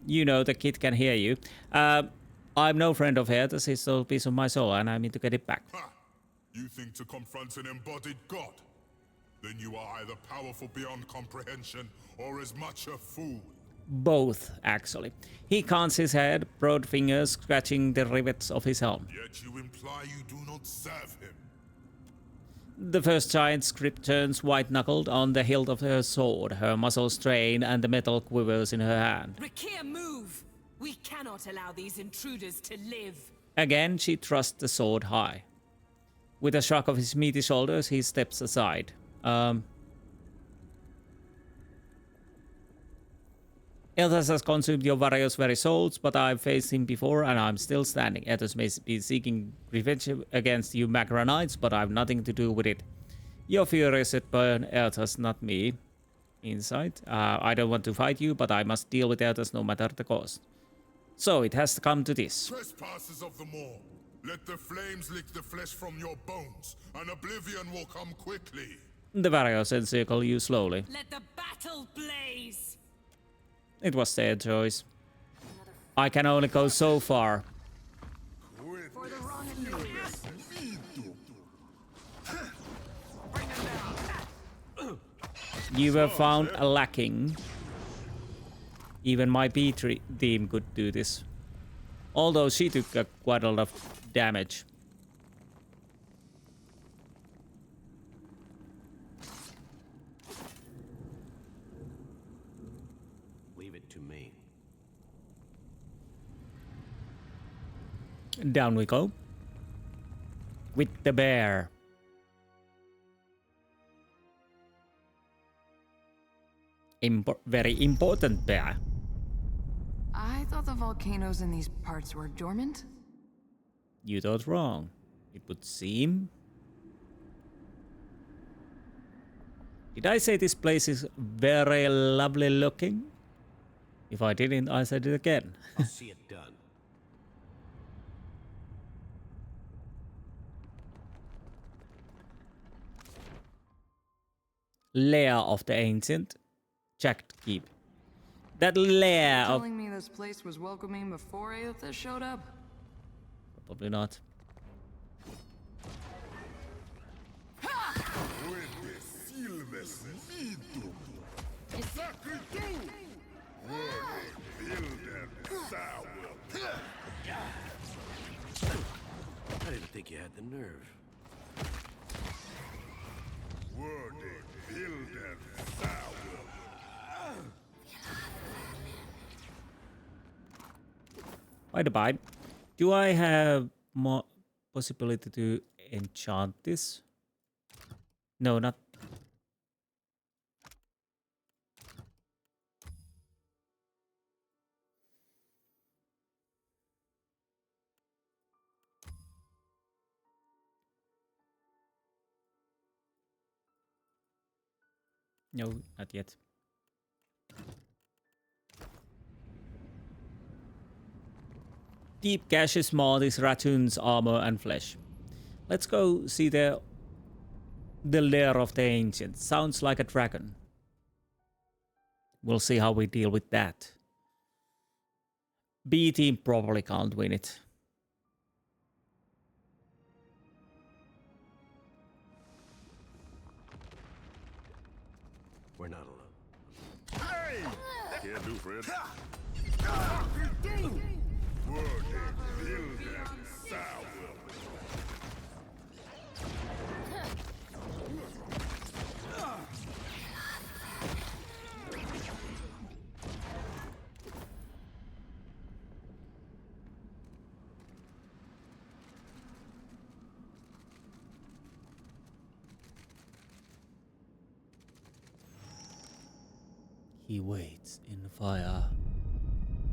You know, the kid can hear you. I'm no friend of Eothas. He stole a piece of my soul and I mean to get it back. Ha! You think to confront an embodied god? Then you are either powerful beyond comprehension or as much a fool. Both, actually. He cons his head, broad fingers scratching the rivets of his helm. Yet you imply you do not serve him. The first giant's grip turns white-knuckled on the hilt of her sword. Her muscles strain and the metal quivers in her hand. Rakir, move! We cannot allow these intruders to live. Again, she thrusts the sword high. With a shrug of his meaty shoulders, he steps aside. Eothas has consumed your warrior's very souls, but I've faced him before and I'm still standing. Eothas may be seeking revenge against you Magranites, but I've nothing to do with it. You're furious at Bearn, Eothas, not me. Insight. I don't want to fight you, but I must deal with Eothas no matter the cost. So it has to come to this. Trespassers of the Maw, let the flames lick the flesh from your bones, and oblivion will come quickly. The warriors encircle you slowly. Let the battle blaze! It was their choice. I can only go so far. You were found lacking. Even my B team could do this. Although she took quite a lot of damage. Leave it to me. Down we go. With the bear. Very important bear. I thought the volcanoes in these parts were dormant. You thought wrong. It would seem. Did I say this place is very lovely looking? If I didn't, I said it again. I'll see it done. Lair of the Ancient. Checked keep. That lair of... Telling me this place was welcoming before Eothas showed up? Probably not. I didn't think you had the nerve. By the by, do I have more possibility to enchant this? No, not. No, not yet. Deep gaseous maw is raccoon's armor and flesh. Let's go see the lair of the ancient. Sounds like a dragon. We'll see how we deal with that. B team probably can't win it. We're not alone. Hey! Can't do, Fred. He waits in the fire.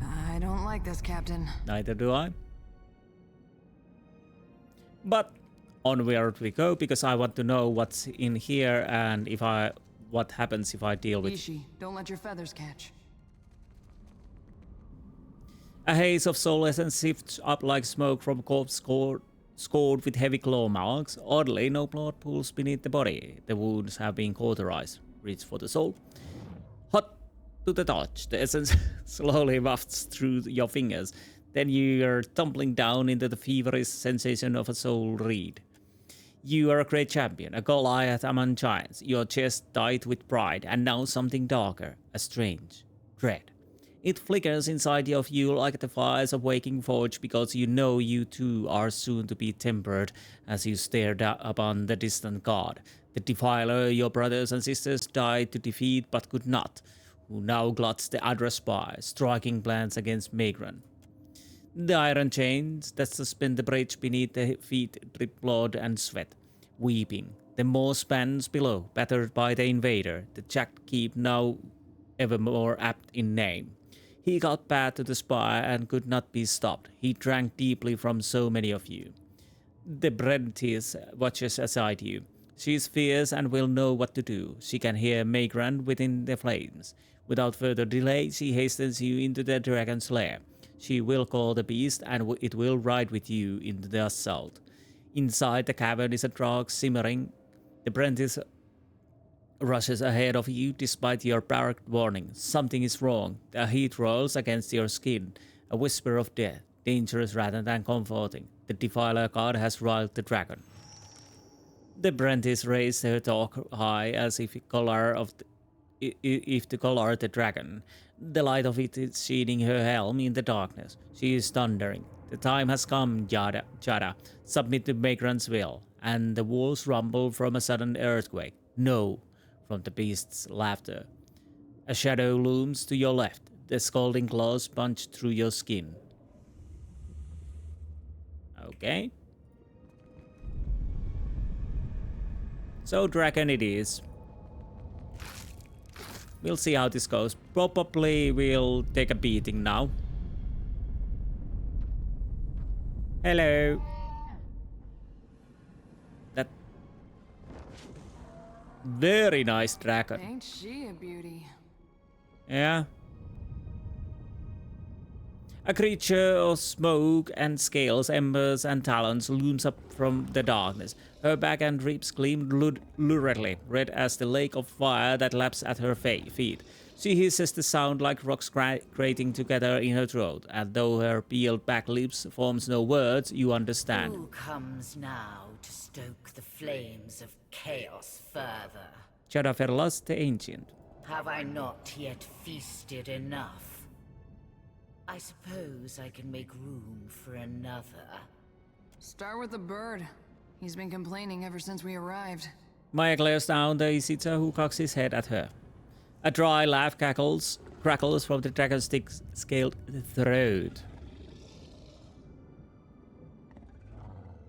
I don't like this, Captain. Neither do I. But onward we go, because I want to know what's in here and what happens if I deal with... Ishi, don't let your feathers catch. A haze of soul essence sifts up like smoke from corpse scored with heavy claw marks. Oddly, no blood pools beneath the body. The wounds have been cauterized. Reach for the soul. Hot to the touch. The essence slowly wafts through your fingers. Then you're tumbling down into the feverish sensation of a soul reed. You are a great champion, a Goliath among giants, your chest tight with pride, and now something darker, a strange dread. It flickers inside of you like the fires of waking forge, because you know you too are soon to be tempered as you stare upon the distant god, the defiler your brothers and sisters died to defeat but could not, who now gluts the Adra spire, striking plans against Megran. The iron chains that suspend the bridge beneath the feet drip blood and sweat. Weeping, the more spans below, battered by the invader, the jacked keep now ever more apt in name. He got bad to the spire and could not be stopped. He drank deeply from so many of you. The Brentis watches aside you. She is fierce and will know what to do. She can hear Megran within the flames. Without further delay, she hastens you into the dragon's lair. She will call the beast, and it will ride with you into the assault. Inside the cavern is a drug simmering. The Brentis rushes ahead of you despite your barracked warning. Something is wrong. The heat rolls against your skin. A whisper of death, dangerous rather than comforting. The Defiler god has riled the dragon. The Brentis raised her talk high as if to collar the dragon. The light of it is shielding her helm in the darkness. She is thundering. The time has come, Jada. Submit to Megran's will. And the walls rumble from a sudden earthquake. No, from the beast's laughter. A shadow looms to your left. The scalding claws punch through your skin. Okay. So dragon it is. We'll see how this goes. Probably we'll take a beating now. Hello. That very nice dragon. Ain't she a beauty? Yeah. A creature of smoke and scales, embers and talons looms up from the darkness. Her back and ribs gleam luridly, red as the lake of fire that laps at her feet. She hisses the sound like rocks grating together in her throat, and though her peeled back lips forms no words, you understand. Who comes now to stoke the flames of chaos further? Jadaferlas the Ancient. Have I not yet feasted enough? I suppose I can make room for another. Start with the bird. He's been complaining ever since we arrived. Maya glares down the Isita, who cocks his head at her. A dry laugh crackles from the dragon's thick-scaled throat.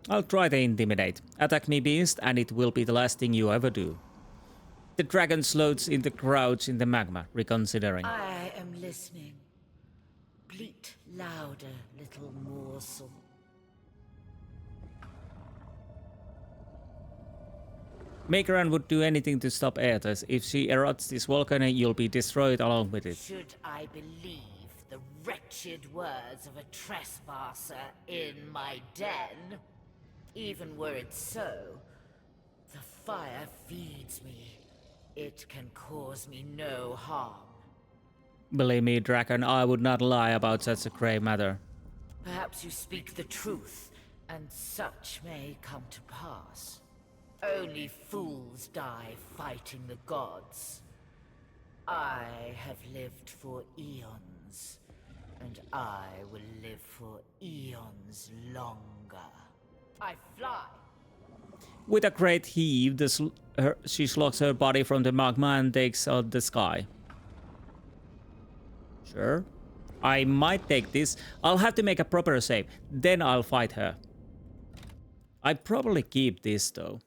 I'll try to intimidate. Attack me, beast, and it will be the last thing you ever do. The dragon floats in the crouch in the magma, reconsidering. I am listening. Bleat louder, little morsel. Megran would do anything to stop Eothas. If she erodes this volcano, you'll be destroyed along with it. Should I believe the wretched words of a trespasser in my den? Even were it so, the fire feeds me. It can cause me no harm. Believe me, Dragon, I would not lie about such a grave matter. Perhaps you speak the truth, and such may come to pass. Only fools die fighting the gods. I have lived for eons, and I will live for eons longer. I fly. With a great heave, she slugs her body from the magma and takes out the sky. Sure. I might take this. I'll have to make a proper save. Then I'll fight her. I probably keep this though.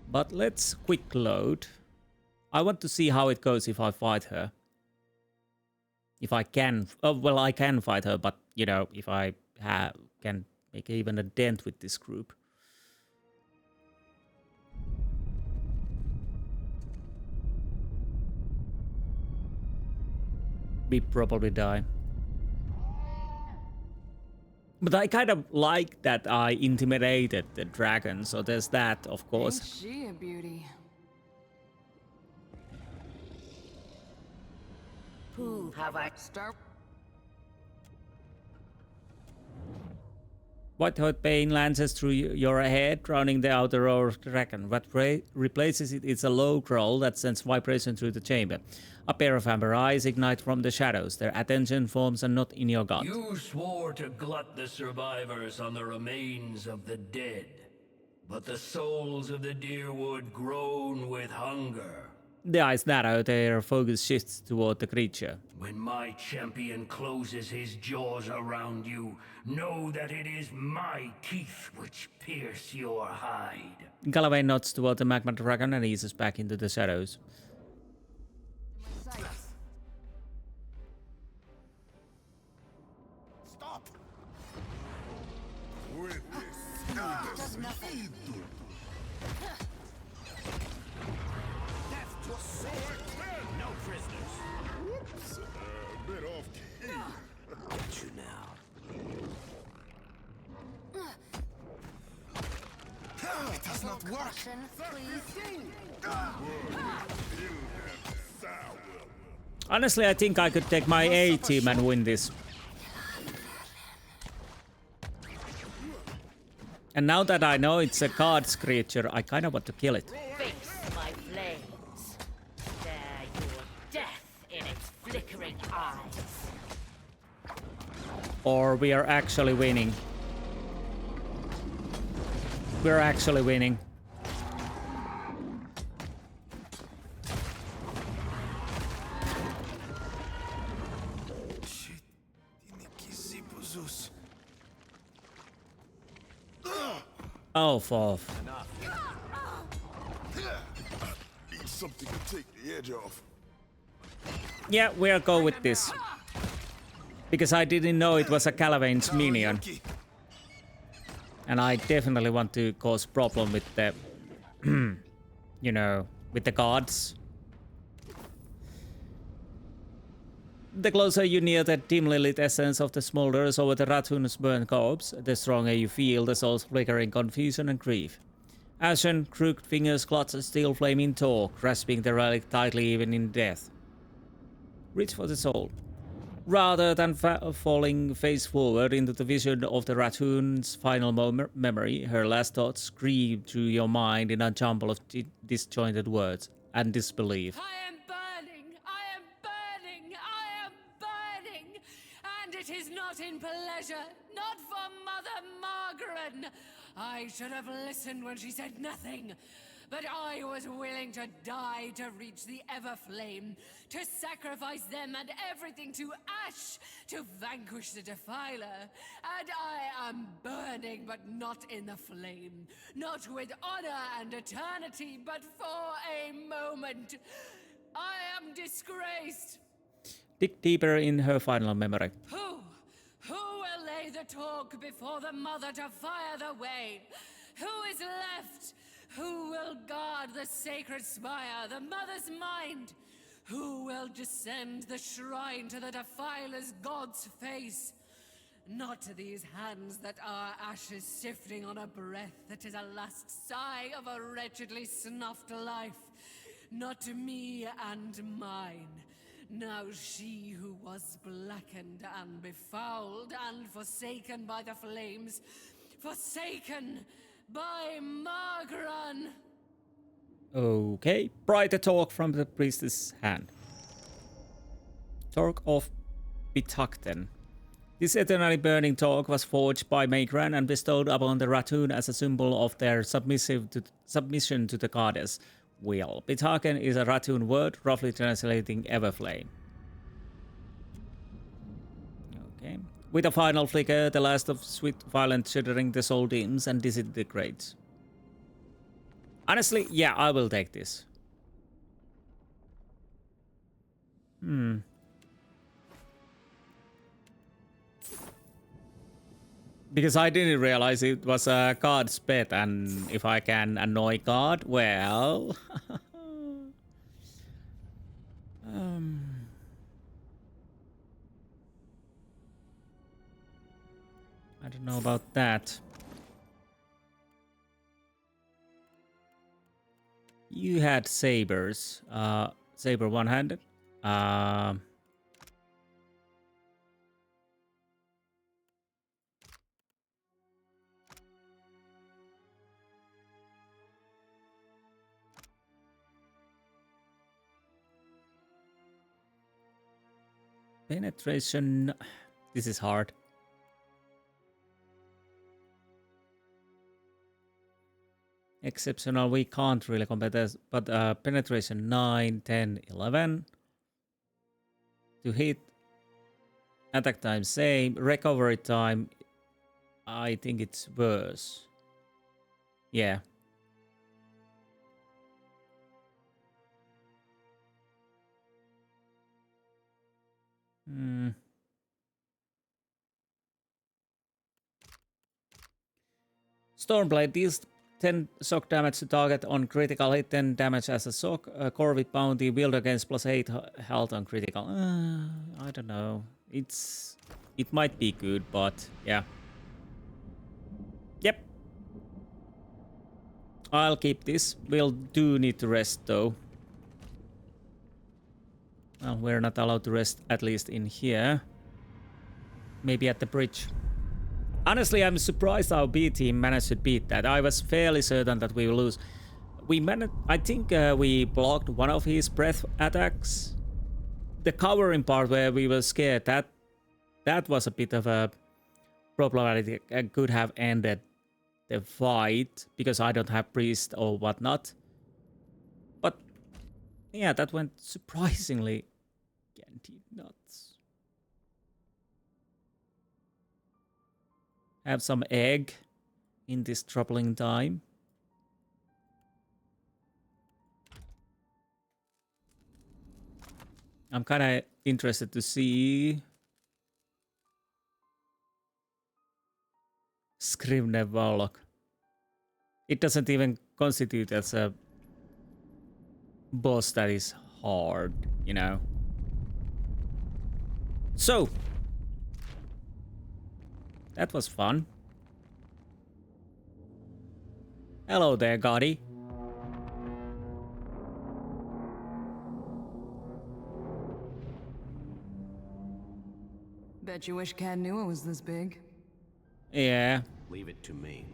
But let's quick load. I want to see how it goes if I fight her. If I can, well, I can fight her, but you know, if I can make even a dent with this group. We probably die. But I kind of like that I intimidated the dragon, so there's that, of course. Ain't she a beauty? Who have I start? White-hot pain lances through your head, drowning the outer roar of the dragon. What replaces it is a low growl that sends vibration through the chamber. A pair of amber eyes ignite from the shadows. Their attention forms a knot in your gut. You swore to glut the survivors on the remains of the dead, but the souls of the Deerwood groan with hunger. The eyes narrow, their focus shifts toward the creature. When my champion closes his jaws around you, know that it is my teeth which pierce your hide. Galloway nods toward the magma dragon and eases back into the shadows. Stop! With this does nothing. That's just sword. No prisoners. Whoops. A bit off key. Got you now. It does not work. Caution, please. Honestly, I think I could take my A team and win this. And now that I know it's a god's creature, I kind of want to kill it. Face my flames. There your death in its flickering eyes. Or we are actually winning. We're actually winning. Oh, for Need something to take the edge off. yeah, we'll go with this. Because I didn't know it was a Calavain's minion. And I definitely want to cause problem with the, you know, with the gods. The closer you near the dimly lit essence of the smolders over the raccoon's burnt corpse, the stronger you feel the soul's flickering confusion and grief. Ashen, crooked fingers clutch a steel flaming torch, grasping the relic tightly even in death. Reach for the soul. Rather than falling face forward into the vision of the raccoon's final memory, her last thoughts scream through your mind in a jumble of disjointed words and disbelief. I am burning! I am burning! I am burning! And it is not in pleasure, not for Mother Margaret. I should have listened when she said nothing. But I was willing to die to reach the Everflame, to sacrifice them and everything to ash, to vanquish the Defiler. And I am burning, but not in the flame. Not with honor and eternity, but for a moment. I am disgraced. Dig deeper in her final memory. Who will lay the talk before the mother to fire the way? Who is left? Who will guard the sacred spire, the mother's mind? Who will descend the shrine to the Defiler's god's face? Not to these hands that are ashes sifting on a breath that is a last sigh of a wretchedly snuffed life. Not to me and mine. Now she who was blackened and befouled and forsaken by the flames, forsaken by Margran. Okay, brighter talk from the priestess' hand. Torque of Pitakten. This eternally burning torque was forged by Margran and bestowed upon the Ratoon as a symbol of their submission to the goddess will. Pitakten is a Ratoon word, roughly translating Everflame. Okay. With a final flicker, the last of sweet violent shuddering the soul dims and disintegrates. Honestly, yeah, I will take this. Because I didn't realize it was a God's pet, and if I can annoy God, well... I don't know about that. You had sabers. Saber one-handed. Penetration. This is hard. Exceptional, we can't really compare this, but penetration 9, 10, 11. To hit, attack time same, recovery time, I think it's worse. Yeah. Stormblade deals 10 shock damage to target on critical hit, 10 damage as a shock. Corvid bounty, wield against +8 health on critical. I don't know. It might be good, but yeah. Yep. I'll keep this. We'll do need to rest though. Well, we're not allowed to rest, at least in here. Maybe at the bridge. Honestly, I'm surprised our B team managed to beat that. I was fairly certain that we will lose. We managed. I think we blocked one of his breath attacks. The covering part where we were scared, that was a bit of a problematic. I could have ended the fight because I don't have priest or whatnot. But yeah, that went surprisingly nuts. Have some egg in this troubling time. I'm kind of interested to see Scrivener Warlock. It doesn't even constitute as a boss that is hard, you know. So that was fun. Hello there, Gotti. Bet you wish Caed Nua was this big. Yeah. Leave it to me.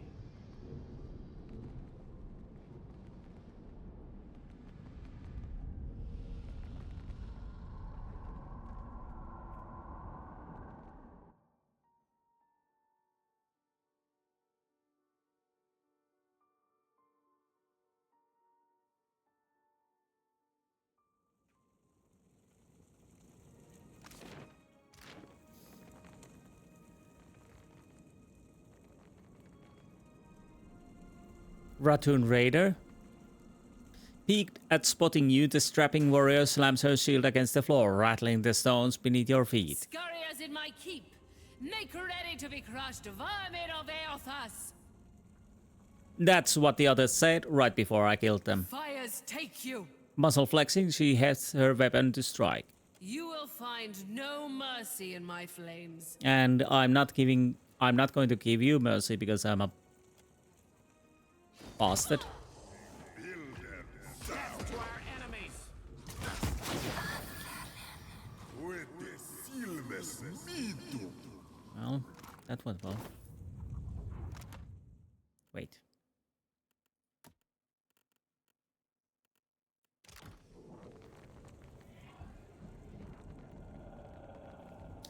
Ratoon Raider. Peaked at spotting you, the strapping warrior slams her shield against the floor, rattling the stones beneath your feet. Scurriers in my keep, make ready to be crushed, vermin of Eothas. That's what the others said right before I killed them. Fires take you. Muscle flexing, she heads her weapon to strike. You will find no mercy in my flames. And I'm not going to give you mercy because I'm a bastard. Well, that went well. Wait.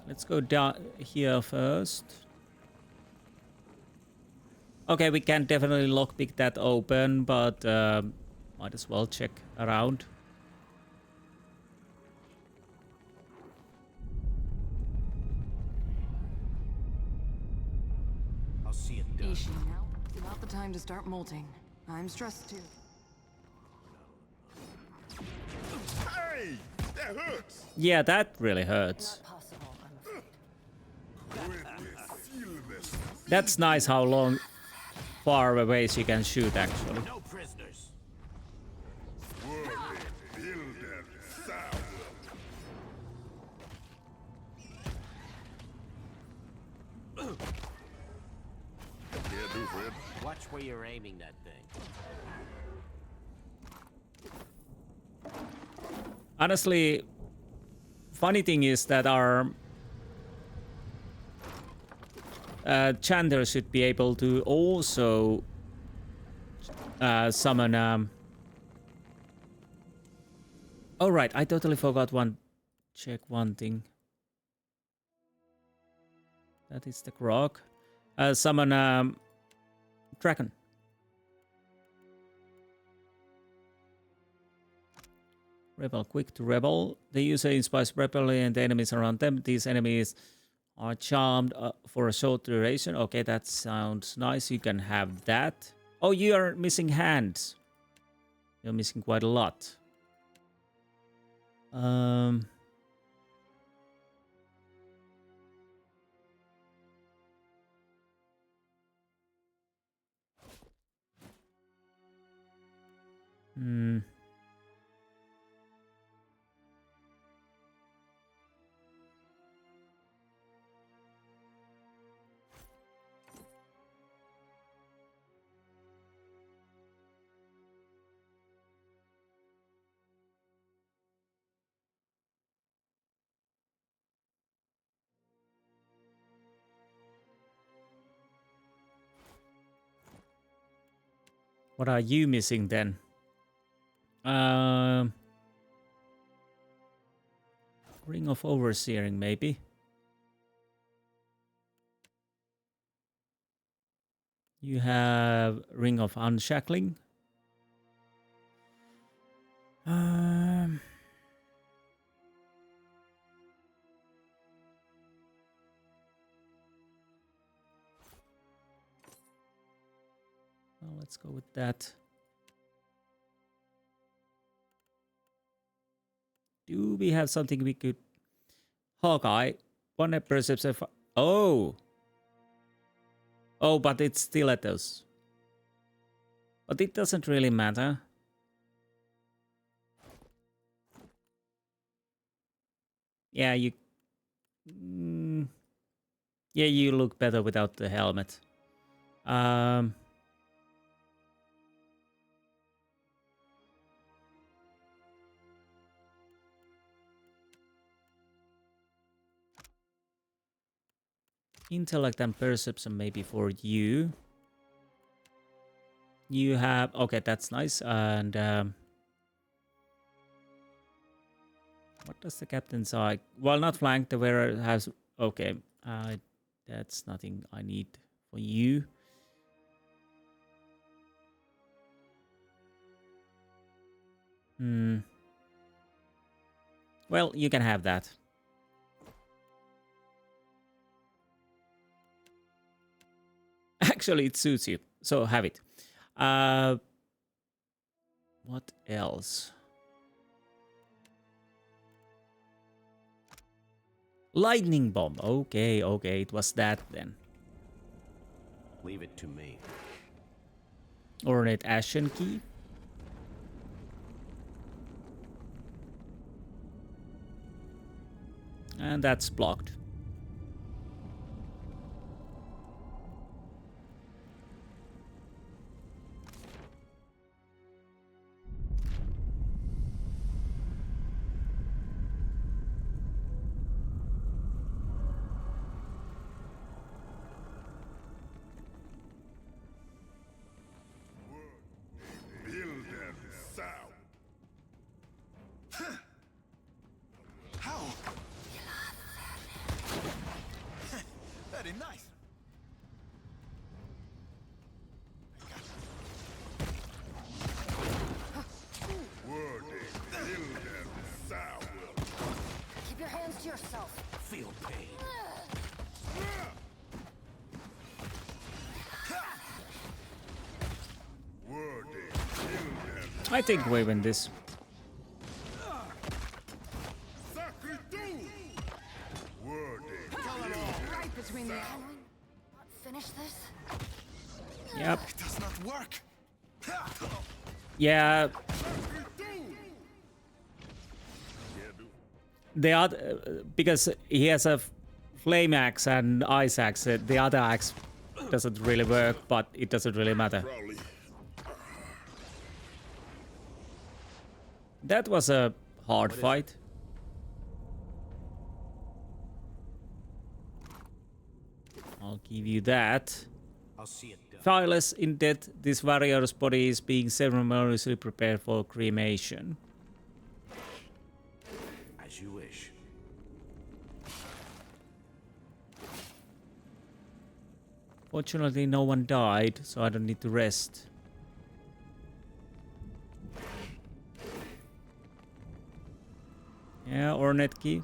Let's go down here first. Okay, we can definitely lockpick that open, but might as well check around. I'll see it done. Ishi, now not the time to start molting. I'm stressed too. Hey! That hurts! Yeah, that really hurts. That's nice how far away you can shoot actually. No prisoners. Watch where you're aiming that thing. Honestly, funny thing is that our chanter should be able to also summon. Oh right, I totally forgot check one thing. That is the grog. Summon dragon. Rebel, quick to rebel. The user inspires rebellion and the enemies around them. These enemies are charmed for a short duration. Okay, that sounds nice. You can have that. Oh, you are missing hands. You're missing quite a lot. What are you missing then? Ring of Overseering, maybe. You have Ring of Unshackling. Well, let's go with that. Do we have something we could... Hawkeye. One perception... Oh! Oh, but it's stilettos. But it doesn't really matter. Yeah, you... yeah, you look better without the helmet. Intellect and perception maybe for you. You have... Okay, that's nice. And... what does the captain say? Well, not flank. The wearer has... Okay. That's nothing I need for you. Well, you can have that. Actually, it suits you, so have it. What else? Lightning bomb. Okay, it was that then. Leave it to me. Ornate Ashen Key. And that's blocked. How? Very nice. Keep your hands to yourself. Feel pain. I think we win this. Right between the... Finish this? Yep. It does not work. Yeah. The other, because he has a flame axe and ice axe, the other axe doesn't really work, but it doesn't really matter. That was a hard fight. I'll give you that. I'll see it done. Fileless in death, this warrior's body is being ceremoniously prepared for cremation. As you wish. Fortunately, no one died, so I don't need to rest. Yeah, Ornette key.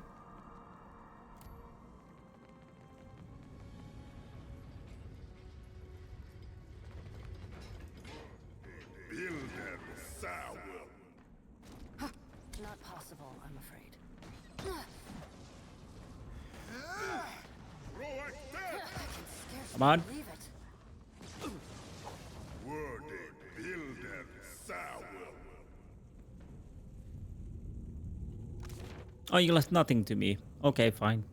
Not possible, I'm afraid. Come on. Leave it. Oh, you left nothing to me. Okay, fine.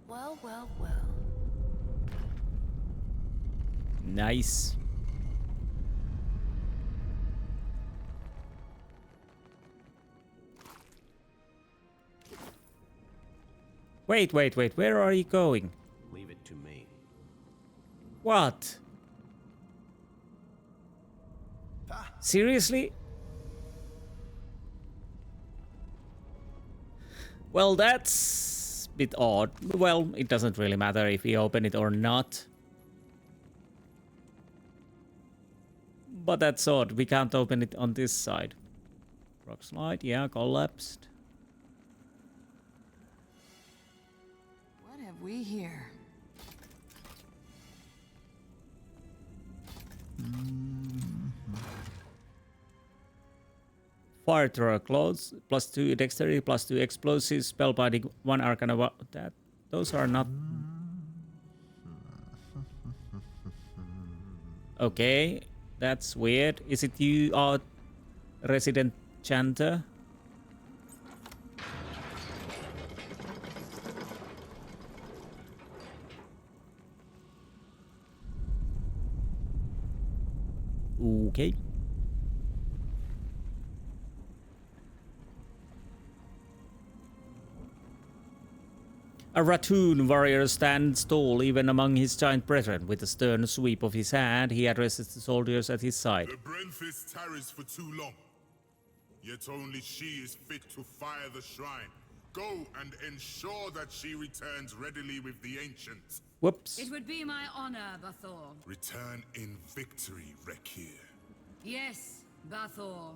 Well, well, well. Nice. Wait, where are you going? Leave it to me. What? Seriously? Well, that's a bit odd. Well, it doesn't really matter if we open it or not. But that's odd. We can't open it on this side. Rock slide, yeah, collapsed. What have we here? Fire thrower clothes, +2 dexterity, +2 explosives, spellbinding, 1 arcana. That those are not. Okay, that's weird. Is it you, our resident chanter? Okay. A raccoon warrior stands tall even among his giant brethren. With a stern sweep of his hand, he addresses the soldiers at his side. The Brentfist tarries for too long, yet only she is fit to fire the shrine. Go and ensure that she returns readily with the Ancient. Whoops. It would be my honor, Bathor. Return in victory, Rekir. Yes, Bathor.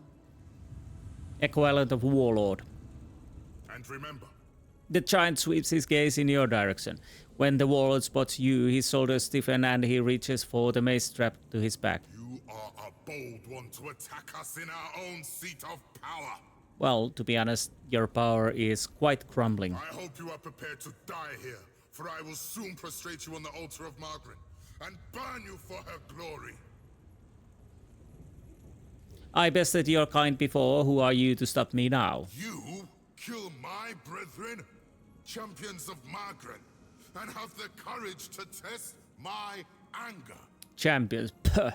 Equivalent of warlord. And remember, the giant sweeps his gaze in your direction. When the warlord spots you, his shoulders stiffen and he reaches for the mace strapped to his back. you are a bold one to attack us in our own seat of power. Well, to be honest, your power is quite crumbling. I hope you are prepared to die here, for I will soon prostrate you on the altar of Margaret and burn you for her glory. I bested your kind before. Who are you to stop me now? You kill my brethren, champions of Margaret, and have the courage to test my anger. Champions. Puh.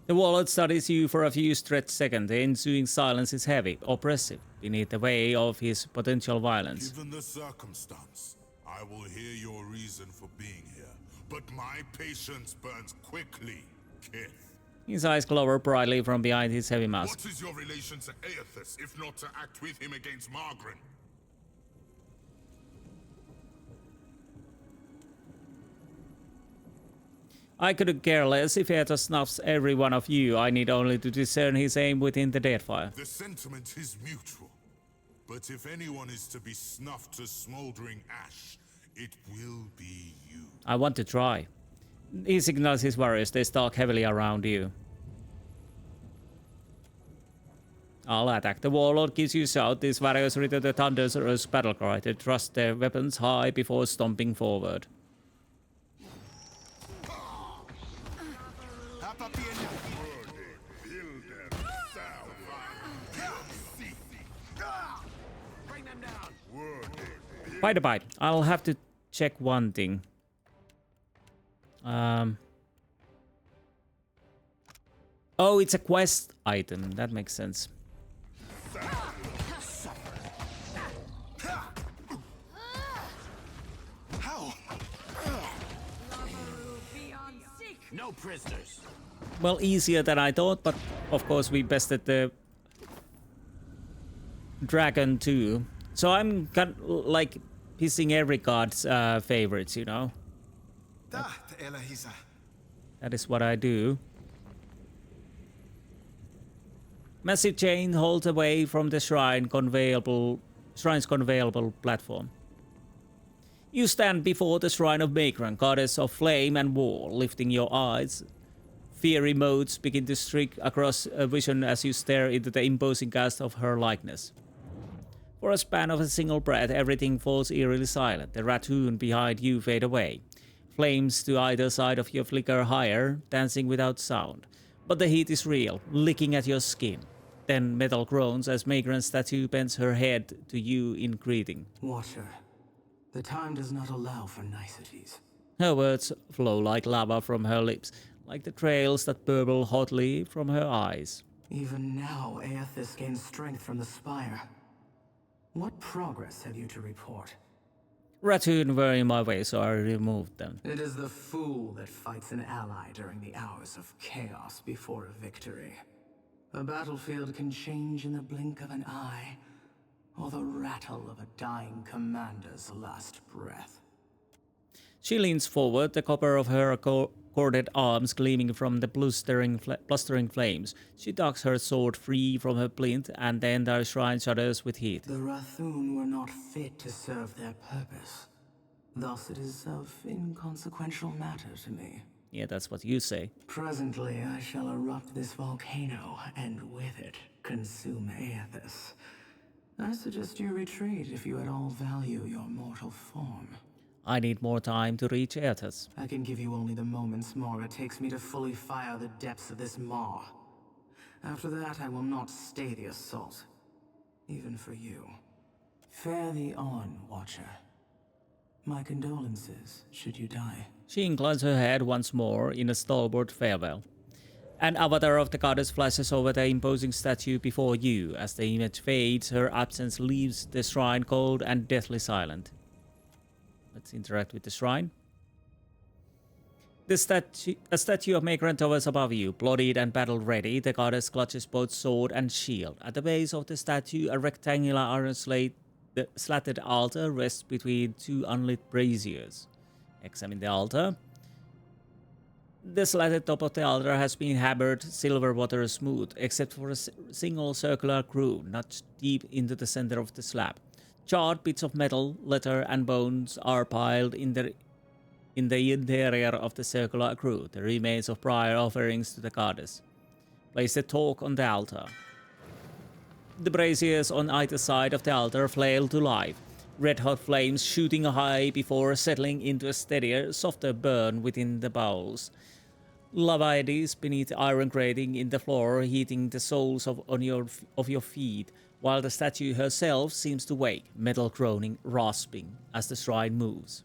The warlord studies you for a few stretched seconds. The ensuing silence is heavy, oppressive, beneath the weight of his potential violence. Given the circumstance, I will hear your reason for being here, but my patience burns quickly, Kith. His eyes glower brightly from behind his heavy mask. What is your relation to Eothas, if not to act with him against Margaret? I could care less if Eothas snuffs every one of you. I need only to discern his aim within the Deadfire. The sentiment is mutual, but if anyone is to be snuffed to smoldering ash, it will be you. I want to try. He signals his warriors. They stalk heavily around you. I'll attack. The warlord gives you shout. These warriors return the Thunder's battle cry. They thrust their weapons high before stomping forward. By the by, I'll have to check one thing. Oh, it's a quest item. That makes sense. No prisoners. Well, easier than I thought, but of course we bested the dragon too. So I'm kind of like pissing every god's favorites, you know. That is what I do. Massive chain holds away from the shrine's conveyable platform. You stand before the shrine of Makran, goddess of flame and war, lifting your eyes. Fiery motes begin to streak across a vision as you stare into the imposing cast of her likeness. For a span of a single breath, everything falls eerily silent. The raccoon behind you fade away. Flames to either side of you flicker higher, dancing without sound. But the heat is real, licking at your skin. Then metal groans as Magran's statue bends her head to you in greeting. Watcher, the time does not allow for niceties. Her words flow like lava from her lips, like the trails that burble hotly from her eyes. Even now, Eothas gains strength from the spire. What progress have you to report? Raccoon were in my way, so I removed them. It is the fool that fights an ally during the hours of chaos before a victory. A battlefield can change in the blink of an eye, or the rattle of a dying commander's last breath. She leans forward, the copper of her corded arms gleaming from the blustering flames. She ducks her sword free from her plinth, and the entire shrine shudders with heat. The Rathun were not fit to serve their purpose. Thus it is of inconsequential matter to me. Yeah, that's what you say. Presently I shall erupt this volcano, and with it, consume Eothas. I suggest you retreat if you at all value your mortal form. I need more time to reach Eothas. I can give you only the moments more it takes me to fully fire the depths of this maw. After that, I will not stay the assault. Even for you. Fare thee on, Watcher. My condolences, should you die. She inclines her head once more in a stalwart farewell. An avatar of the goddess flashes over the imposing statue before you. As the image fades, her absence leaves the shrine cold and deathly silent. Let's interact with the shrine. A statue of Makran towers above you, bloodied and battle-ready. The goddess clutches both sword and shield. At the base of the statue, a rectangular iron slatted altar rests between two unlit braziers. Examine the altar. The slatted top of the altar has been hammered silver water smooth, except for a single circular groove notched deep into the center of the slab. Charred bits of metal, leather, and bones are piled in the interior of the circular groove, the remains of prior offerings to the goddess. Place the torch on the altar. The braziers on either side of the altar flail to life, red-hot flames shooting high before settling into a steadier, softer burn within the bowls. Lava eddies beneath the iron grating in the floor, heating the soles of your feet, while the statue herself seems to wake, metal groaning, rasping, as the shrine moves.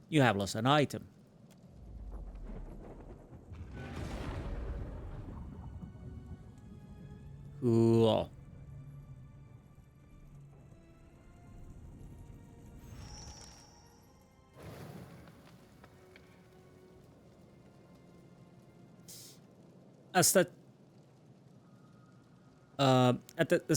You have lost an item. Cool. As that at the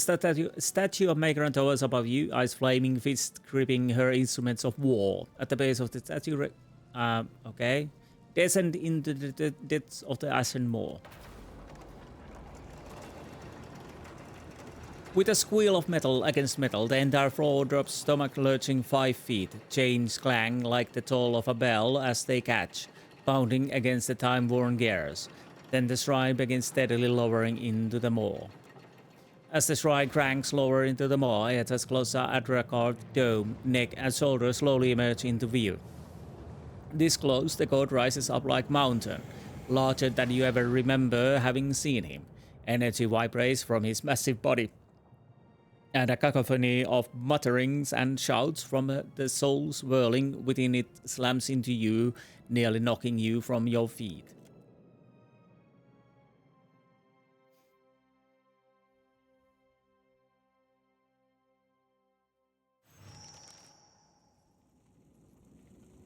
statue of Megran towers above you, eyes flaming, fist gripping her instruments of war. At the base of the statue, okay, descend into the depths of the Ashen Maw. With a squeal of metal against metal, the entire floor drops, stomach lurching 5 feet. Chains clang like the toll of a bell as they catch, pounding against the time-worn gears. Then the shrine begins steadily lowering into the maw. As the shrine cranks lower into the maw, Eothas' closer Adrakard dome, neck and shoulders slowly emerge into view. This close, the god rises up like mountain, larger than you ever remember having seen him. Energy vibrates from his massive body, and a cacophony of mutterings and shouts from the souls whirling within it slams into you, nearly knocking you from your feet.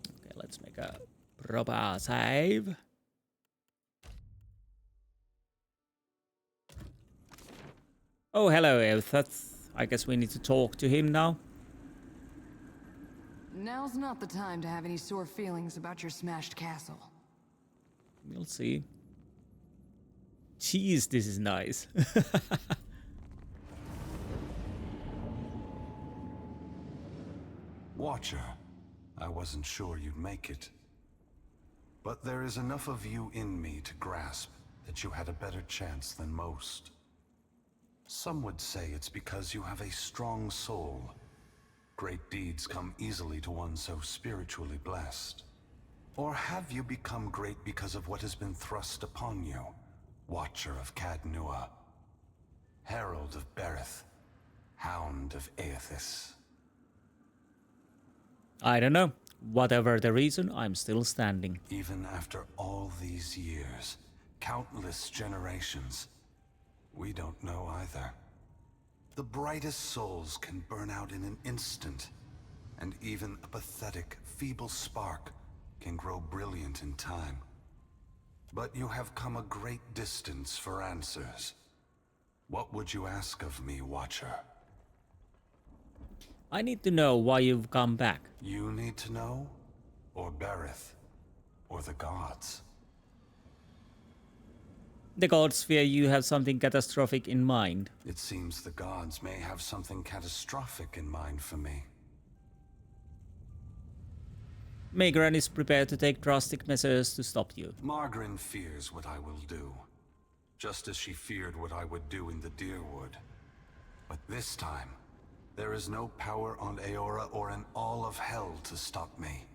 Okay, let's make a proper save. Oh, hello, Eothas. I guess we need to talk to him now. Now's not the time to have any sore feelings about your smashed castle. We'll see. Jeez, this is nice. Watcher, I wasn't sure you'd make it. But there is enough of you in me to grasp that you had a better chance than most. Some would say it's because you have a strong soul. Great deeds come easily to one so spiritually blessed. Or have you become great because of what has been thrust upon you? Watcher of Caed Nua, Herald of Berath, Hound of Eothas. I don't know. Whatever the reason, I'm still standing. Even after all these years, countless generations, we don't know either. The brightest souls can burn out in an instant, and even a pathetic, feeble spark can grow brilliant in time. But you have come a great distance for answers. What would you ask of me, Watcher? I need to know why you've come back. You need to know? Or Berath? Or the gods? The gods fear you have something catastrophic in mind. It seems the gods may have something catastrophic in mind for me. Megran is prepared to take drastic measures to stop you. Margaret fears what I will do, just as she feared what I would do in the Deerwood. But this time, there is no power on Eora or in all of hell to stop me.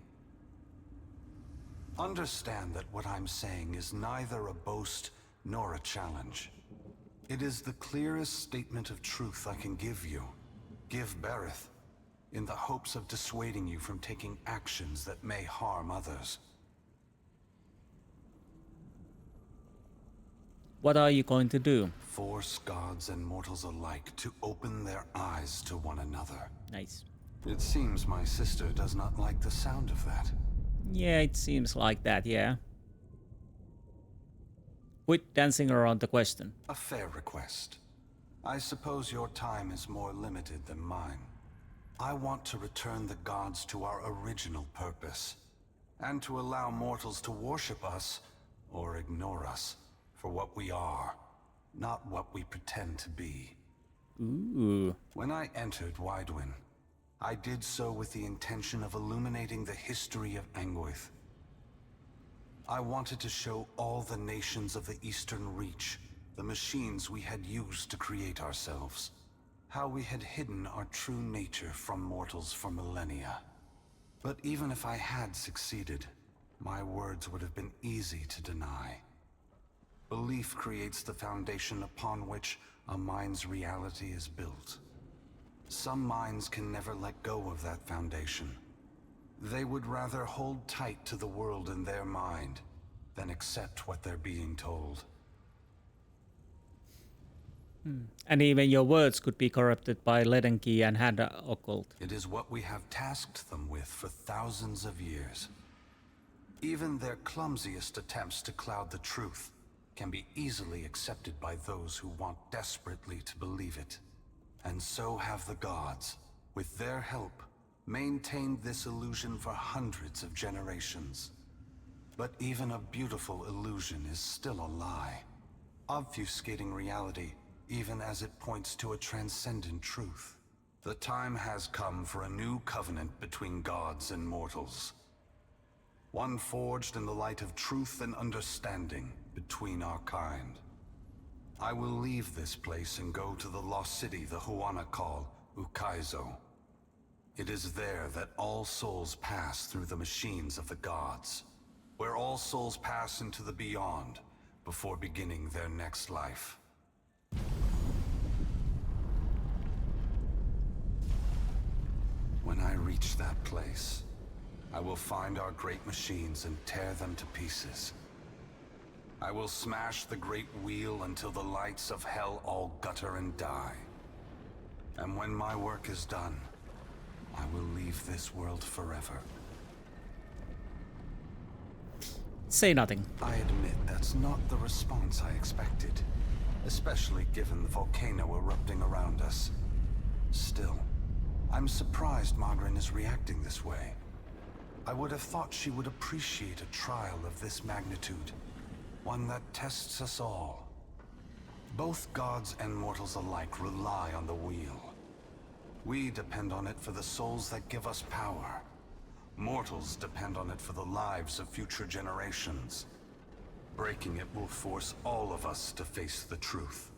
Understand that what I'm saying is neither a boast nor a challenge. It is the clearest statement of truth I can give you. Give Berath, in the hopes of dissuading you from taking actions that may harm others. What are you going to do? Force gods and mortals alike to open their eyes to one another. Nice. It seems my sister does not like the sound of that. Yeah, it seems like that, yeah. Quit dancing around the question. A fair request. I suppose your time is more limited than mine. I want to return the gods to our original purpose, and to allow mortals to worship us, or ignore us, for what we are, not what we pretend to be. Ooh. When I entered Widewin, I did so with the intention of illuminating the history of Anguith. I wanted to show all the nations of the Eastern Reach the machines we had used to create ourselves, how we had hidden our true nature from mortals for millennia. But even if I had succeeded, my words would have been easy to deny. Belief creates the foundation upon which a mind's reality is built. Some minds can never let go of that foundation. They would rather hold tight to the world in their mind than accept what they're being told. And even your words could be corrupted by Ledenki and Hand Occult. It is what we have tasked them with for thousands of years. Even their clumsiest attempts to cloud the truth can be easily accepted by those who want desperately to believe it. And so have the gods, with their help, maintained this illusion for hundreds of generations. But even a beautiful illusion is still a lie, obfuscating reality even as it points to a transcendent truth. The time has come for a new covenant between gods and mortals. One forged in the light of truth and understanding between our kind. I will leave this place and go to the lost city the Huana call Ukaizo. It is there that all souls pass through the machines of the gods, where all souls pass into the beyond before beginning their next life. When I reach that place, I will find our great machines and tear them to pieces. I will smash the great wheel until the lights of hell all gutter and die. And when my work is done, I will leave this world forever. Say nothing. I admit that's not the response I expected, especially given the volcano erupting around us. Still, I'm surprised Margaret is reacting this way. I would have thought she would appreciate a trial of this magnitude, one that tests us all. Both gods and mortals alike rely on the wheel. We depend on it for the souls that give us power. Mortals depend on it for the lives of future generations. Breaking it will force all of us to face the truth.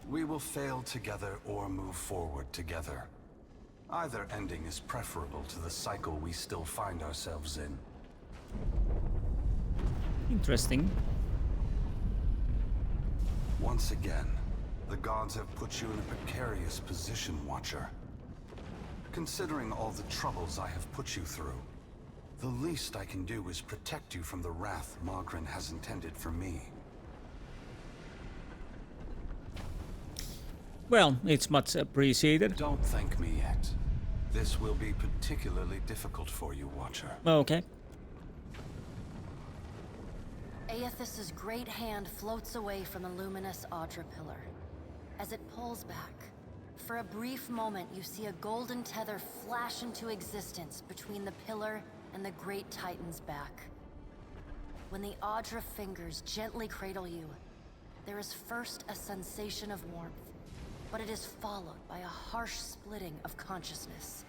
We will fail together or move forward together. Either ending is preferable to the cycle we still find ourselves in. Interesting. Once again, the gods have put you in a precarious position, Watcher. Considering all the troubles I have put you through, the least I can do is protect you from the wrath Margaret has intended for me. Well, it's much appreciated. Don't thank me yet. This will be particularly difficult for you, Watcher. Okay. Eothas' great hand floats away from the luminous Audra pillar. As it pulls back, for a brief moment you see a golden tether flash into existence between the pillar and the great titan's back. When the Audra fingers gently cradle you, there is first a sensation of warmth, but it is followed by a harsh splitting of consciousness.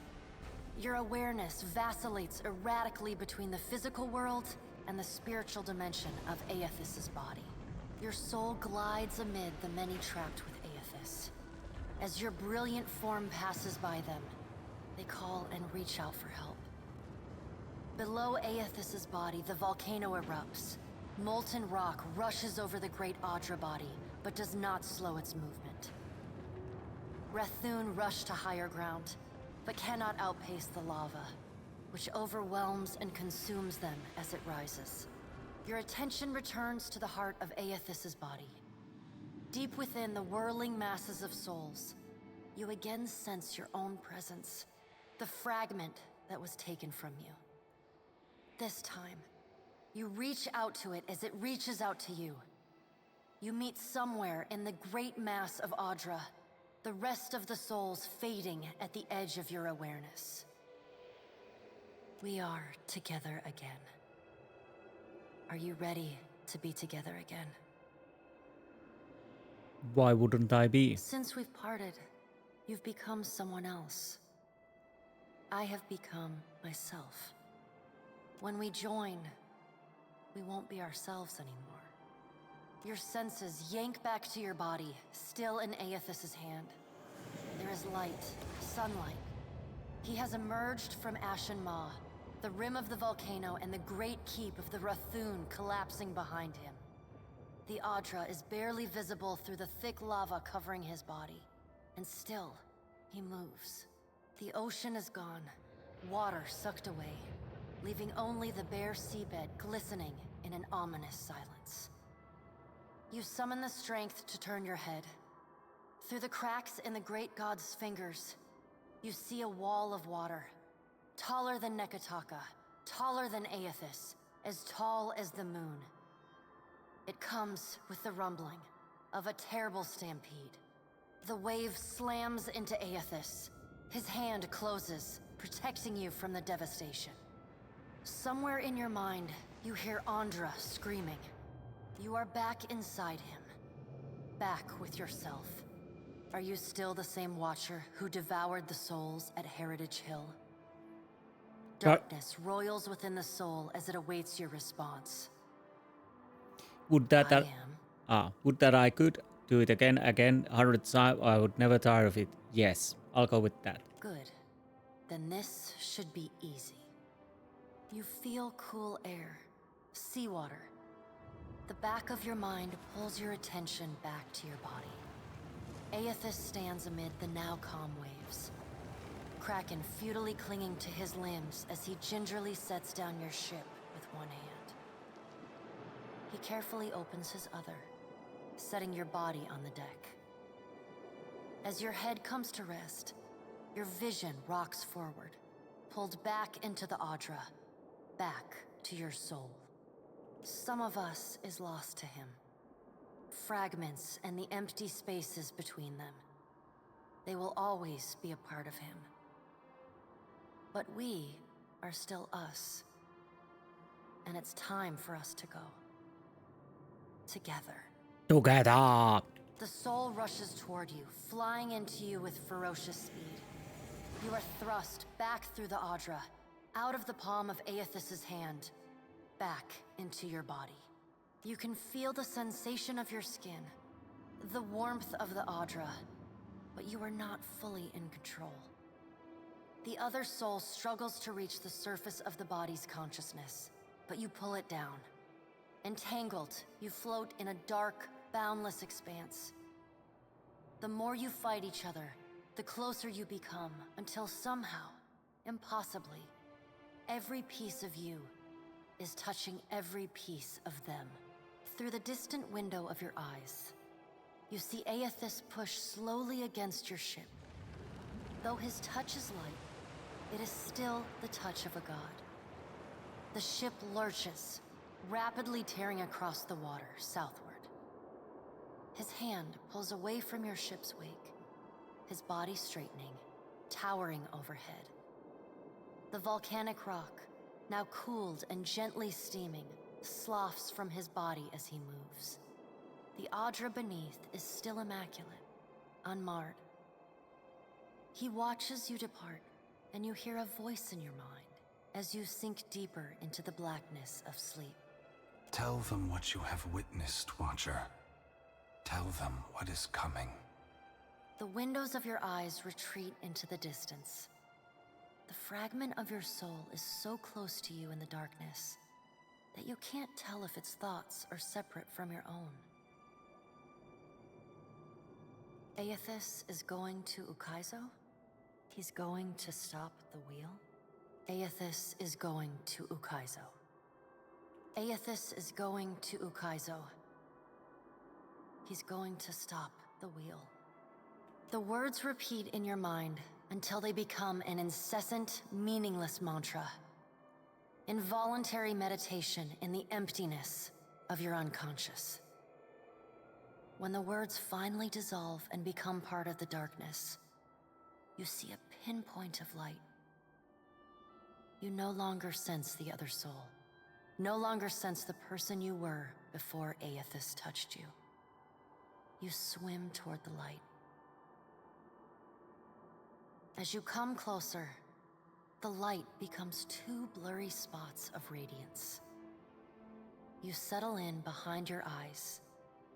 Your awareness vacillates erratically between the physical world and the spiritual dimension of Eothas' body. Your soul glides amid the many trapped with Eothas. As your brilliant form passes by them, they call and reach out for help. Below Eothas' body, the volcano erupts. Molten rock rushes over the great Audra body, but does not slow its movement. Rathun rush to higher ground, but cannot outpace the lava, which overwhelms and consumes them as it rises. Your attention returns to the heart of Eothas' body. Deep within the whirling masses of souls, you again sense your own presence, the fragment that was taken from you. This time, you reach out to it as it reaches out to you. You meet somewhere in the great mass of Audra, the rest of the souls fading at the edge of your awareness. We are together again. Are you ready to be together again? Why wouldn't I be? Since we've parted, you've become someone else. I have become myself. When we join, we won't be ourselves anymore. Your senses yank back to your body, still in Eothas' hand. There is light, sunlight. He has emerged from Ashen Maw, The rim of the volcano and the great keep of the Rathun collapsing behind him. The Audra is barely visible through the thick lava covering his body. And still, he moves. The ocean is gone, water sucked away, leaving only the bare seabed glistening in an ominous silence. You summon the strength to turn your head. Through the cracks in the great god's fingers, you see a wall of water. Taller than Neketaka, taller than Eothas, as tall as the moon. It comes with the rumbling of a terrible stampede. The wave slams into Eothas. His hand closes, protecting you from the devastation. Somewhere in your mind, you hear Andra screaming. You are back inside him. Back with yourself. Are you still the same Watcher who devoured the souls at Heritage Hill? Darkness roils within the soul as it awaits your response. Would that I could do it again 100 times? I would never tire of it. Yes, I'll go with that. Good. Then this should be easy. You feel cool air, seawater. The back of your mind pulls your attention back to your body. Eothas stands amid the now calm waves. Kraken futilely clinging to his limbs as he gingerly sets down your ship with one hand. He carefully opens his other, setting your body on the deck. As your head comes to rest, your vision rocks forward, pulled back into the Audra, back to your soul. Some of us is lost to him. Fragments and the empty spaces between them. They will always be a part of him. But we are still us. And it's time for us to go. Together. Together! The soul rushes toward you, flying into you with ferocious speed. You are thrust back through the Audra, out of the palm of Eothas' hand, back into your body. You can feel the sensation of your skin, the warmth of the Audra, but you are not fully in control. The other soul struggles to reach the surface of the body's consciousness, but you pull it down. Entangled, you float in a dark, boundless expanse. The more you fight each other, the closer you become, until somehow, impossibly, every piece of you is touching every piece of them. Through the distant window of your eyes, you see Eothas push slowly against your ship. Though his touch is light, it is still the touch of a god. The ship lurches, rapidly tearing across the water southward. His hand pulls away from your ship's wake, his body straightening, towering overhead. The volcanic rock, now cooled and gently steaming, sloughs from his body as he moves. The Audra beneath is still immaculate, unmarred. He watches you depart, and you hear a voice in your mind as you sink deeper into the blackness of sleep. Tell them what you have witnessed, Watcher. Tell them what is coming. The windows of your eyes retreat into the distance. The fragment of your soul is so close to you in the darkness that you can't tell if its thoughts are separate from your own. Eothas is going to Ukaizo? He's going to stop the wheel? Eothas is going to Ukaizo. Eothas is going to Ukaizo. He's going to stop the wheel. The words repeat in your mind until they become an incessant, meaningless mantra. Involuntary meditation in the emptiness of your unconscious. When the words finally dissolve and become part of the darkness, you see a pinpoint of light. You no longer sense the other soul. No longer sense the person you were before Eothas touched you. You swim toward the light. As you come closer, the light becomes two blurry spots of radiance. You settle in behind your eyes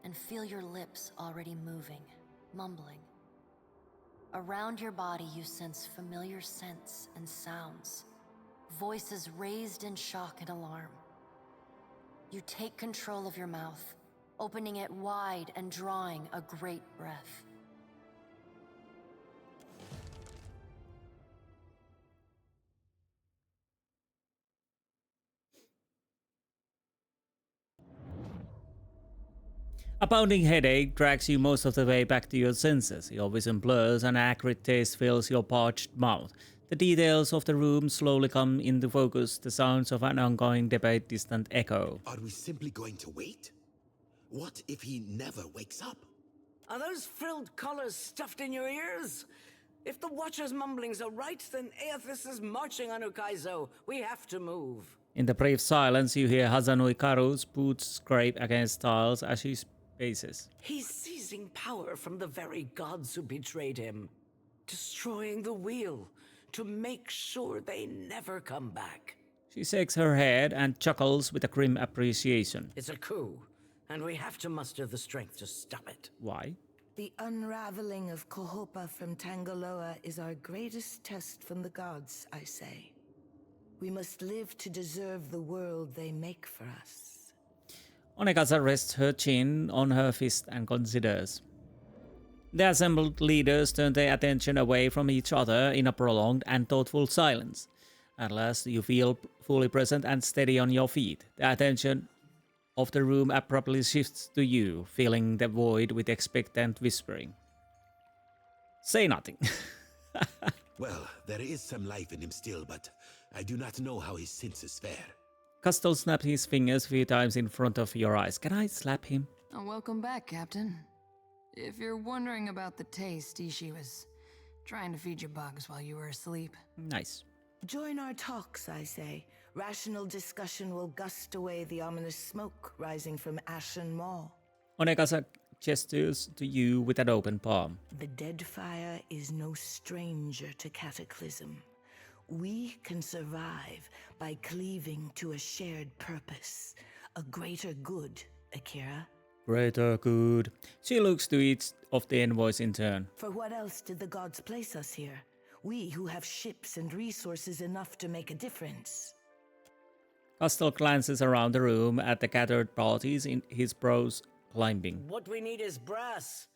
and feel your lips already moving, mumbling. Around your body you sense familiar scents and sounds. voices raised in shock and alarm. You take control of your mouth, opening it wide and drawing a great breath. A pounding headache drags you most of the way back to your senses. Your vision blurs and an acrid taste fills your parched mouth. The details of the room slowly come into focus, the sounds of an ongoing debate distant echo. Are we simply going to wait? What if he never wakes up? Are those frilled collars stuffed in your ears? If the Watcher's mumblings are right, then Eothas is marching on Ukaizo. We have to move. In the brief silence, you hear Hazanui Karu's boots scrape against tiles as she paces. He's seizing power from the very gods who betrayed him, destroying the wheel to make sure they never come back. She shakes her head and chuckles with a grim appreciation. It's a coup, and we have to muster the strength to stop it. Why? The unraveling of Kohopa from Tangaloa is our greatest test from the gods, I say. We must live to deserve the world they make for us. Onekaza rests her chin on her fist and considers. The assembled leaders turn their attention away from each other in a prolonged and thoughtful silence. At last you feel fully present and steady on your feet. The attention of the room abruptly shifts to you, filling the void with expectant whispering. Say nothing. Well, there is some life in him still, but I do not know how his senses fare. Castle snapped his fingers a few times in front of your eyes. Can I slap him? Oh, welcome back, Captain. If you're wondering about the taste, Ishi was trying to feed you bugs while you were asleep. Nice. Join our talks, I say. Rational discussion will gust away the ominous smoke rising from Ashen Maw. Onekaza gestures to you with an open palm. The Deadfire is no stranger to cataclysm. We can survive by cleaving to a shared purpose, a greater good, Akira. Greater good. She looks to each of the envoys in turn. For what else did the gods place us here? We who have ships and resources enough to make a difference. Castle glances around the room at the gathered parties, in his brows climbing. What we need is brass.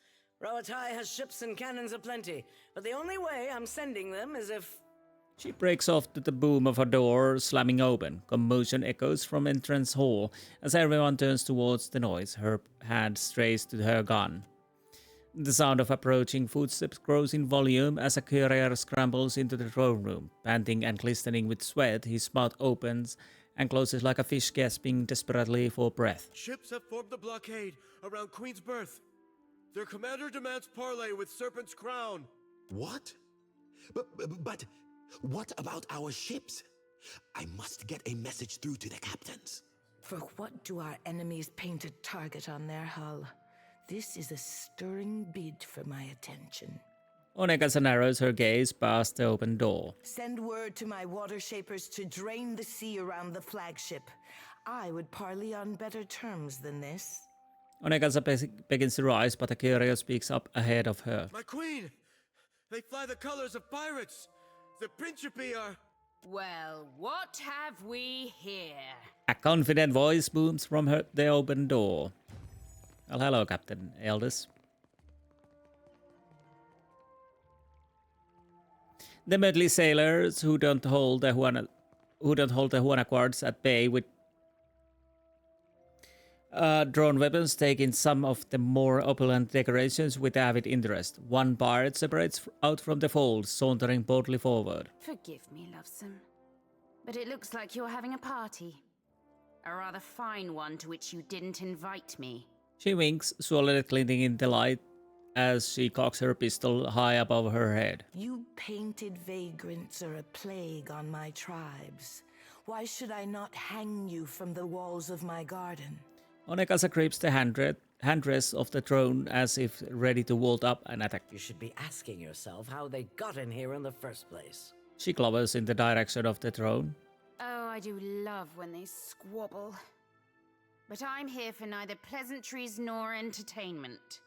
Rawatai has ships and cannons aplenty, but the only way I'm sending them is if... She breaks off to the boom of a door slamming open. Commotion echoes from entrance hall. As everyone turns towards the noise, her hand strays to her gun. The sound of approaching footsteps grows in volume as a courier scrambles into the throne room. Panting and glistening with sweat, his mouth opens and closes like a fish gasping desperately for breath. Ships have formed the blockade around Queen's Birth. Their commander demands parley with Serpent's Crown. What? But what about our ships? I must get a message through to the captains. For what do our enemies paint a target on their hull? This is a stirring bid for my attention. Onekaza narrows her gaze past the open door. Send word to my water shapers to drain the sea around the flagship. I would parley on better terms than this. Onekaza begins to rise, but a courier speaks up ahead of her. My queen! They fly the colors of pirates! The Principi are... Well, what have we here? A confident voice booms from the open door. Well, hello, Captain Eldis. The medley sailors who don't hold the Huana quartz at bay with drawn weapons take in some of the more opulent decorations with avid interest. One pirate separates out from the fold, sauntering boldly forward. Forgive me, lovesome, but it looks like you're having a party. A rather fine one to which you didn't invite me. She winks, swallowed glinting in the light as she cocks her pistol high above her head. You painted vagrants are a plague on my tribes. Why should I not hang you from the walls of my garden? Onekaza grips the handrest of the throne as if ready to vault up and attack. You should be asking yourself how they got in here in the first place. She clovers in the direction of the throne. Oh, I do love when they squabble. But I'm here for neither pleasantries nor entertainment.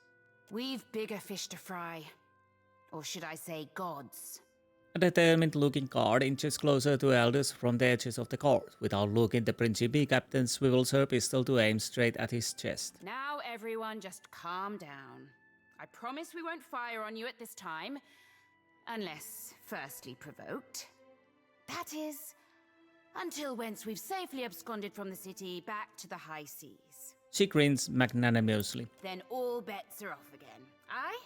We've bigger fish to fry. Or should I say gods. A determined-looking guard inches closer to elders from the edges of the court. Without looking, the Principe captain swivels her pistol to aim straight at his chest. Now everyone just calm down. I promise we won't fire on you at this time. Unless firstly provoked. That is, until once we've safely absconded from the city back to the high seas. She grins magnanimously. Then all bets are off again. Aye?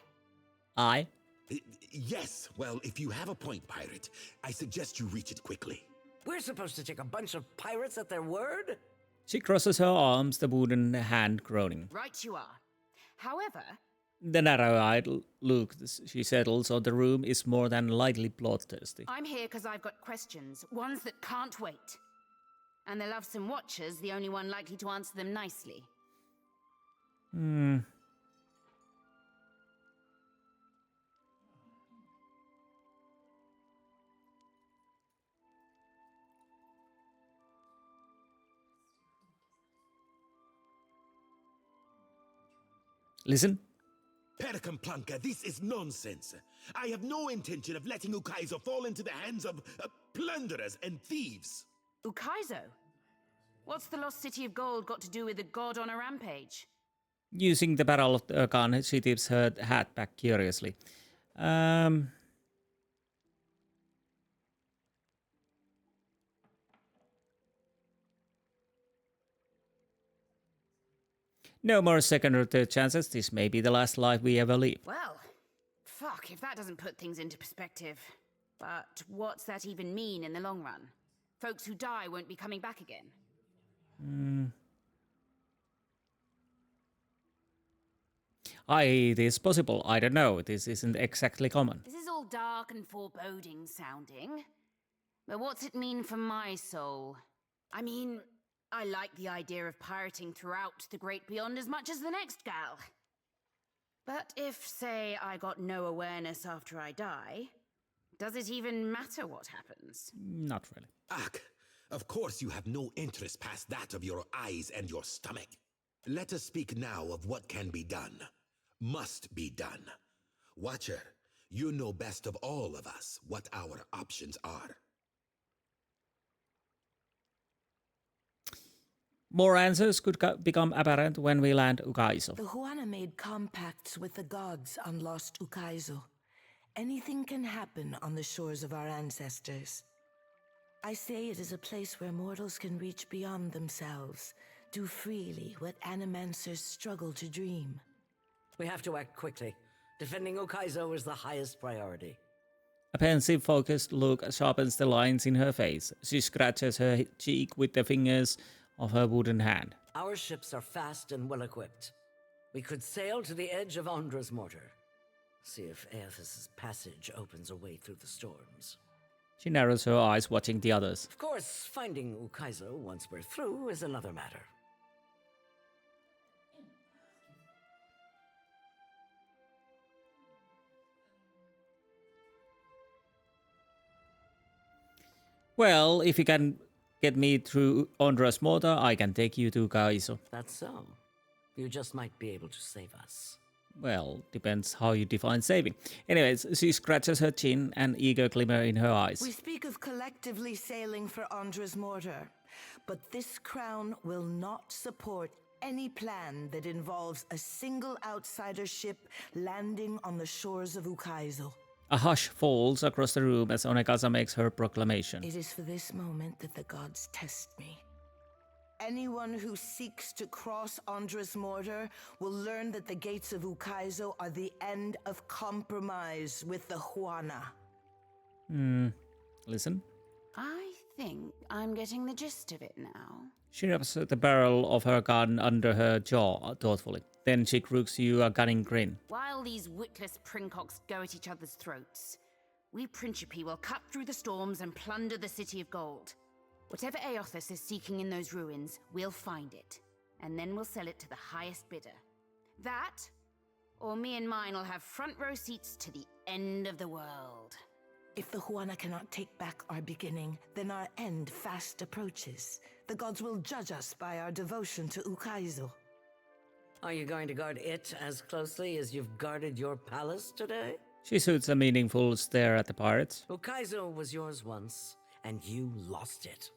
Aye. Yes, well, if you have a point, pirate, I suggest you reach it quickly. We're supposed to take a bunch of pirates at their word? She crosses her arms, the wooden hand groaning. Right you are. However... The narrow-eyed look she settles on the room is more than lightly bloodthirsty. I'm here because I've got questions, ones that can't wait. And the lovesome Watcher's the only one likely to answer them nicely. Listen. Perkamplanka, this is nonsense. I have no intention of letting Ukaizo fall into the hands of plunderers and thieves. Ukaizo? What's the lost city of gold got to do with a god on a rampage? Using the barrel of the gun, she tips her hat back curiously. No more second or third chances. This may be the last life we ever live. Well, fuck if that doesn't put things into perspective. But what's that even mean in the long run? Folks who die won't be coming back again. It is possible. I don't know. This isn't exactly common. This is all dark and foreboding sounding. But what's it mean for my soul? I mean, I like the idea of pirating throughout the Great Beyond as much as the next gal. But if, say, I got no awareness after I die, does it even matter what happens? Not really. Ak, of course you have no interest past that of your eyes and your stomach. Let us speak now of what can be done. Must be done. Watcher, you know best of all of us what our options are. More answers could become apparent when we land Ukaizo. The Huana made compacts with the gods on lost Ukaizo. Anything can happen on the shores of our ancestors. I say it is a place where mortals can reach beyond themselves, do freely what animancers struggle to dream. We have to act quickly. Defending Ukaizo is the highest priority. A pensive, focused look sharpens the lines in her face. She scratches her cheek with the fingers of her wooden hand. Our ships are fast and well-equipped. We could sail to the edge of Andra's mortar. See if Eothas' passage opens a way through the storms. She narrows her eyes, watching the others. Of course, finding Ukaizo once we're through is another matter. Well, if you can get me through Andra's mortar, I can take you to Ukaizo. That's so. You just might be able to save us. Well, depends how you define saving. Anyways, she scratches her chin, an eager glimmer in her eyes. We speak of collectively sailing for Andra's mortar, but this crown will not support any plan that involves a single outsider ship landing on the shores of Ukaizo. A hush falls across the room as Onekaza makes her proclamation. It is for this moment that the gods test me. Anyone who seeks to cross Andra's mortar will learn that the gates of Ukaizo are the end of compromise with the Huana. Listen. I think I'm getting the gist of it now. She rubs the barrel of her gun under her jaw thoughtfully. Then she crooks you a cunning grin. While these witless princocks go at each other's throats, we Principi will cut through the storms and plunder the city of gold. Whatever Eothas is seeking in those ruins, we'll find it. And then we'll sell it to the highest bidder. That, or me and mine will have front row seats to the end of the world. If the Huana cannot take back our beginning, then our end fast approaches. The gods will judge us by our devotion to Ukaizo. Are you going to guard it as closely as you've guarded your palace today? She shoots a meaningful stare at the pirates. Ukaizo was yours once, and you lost it.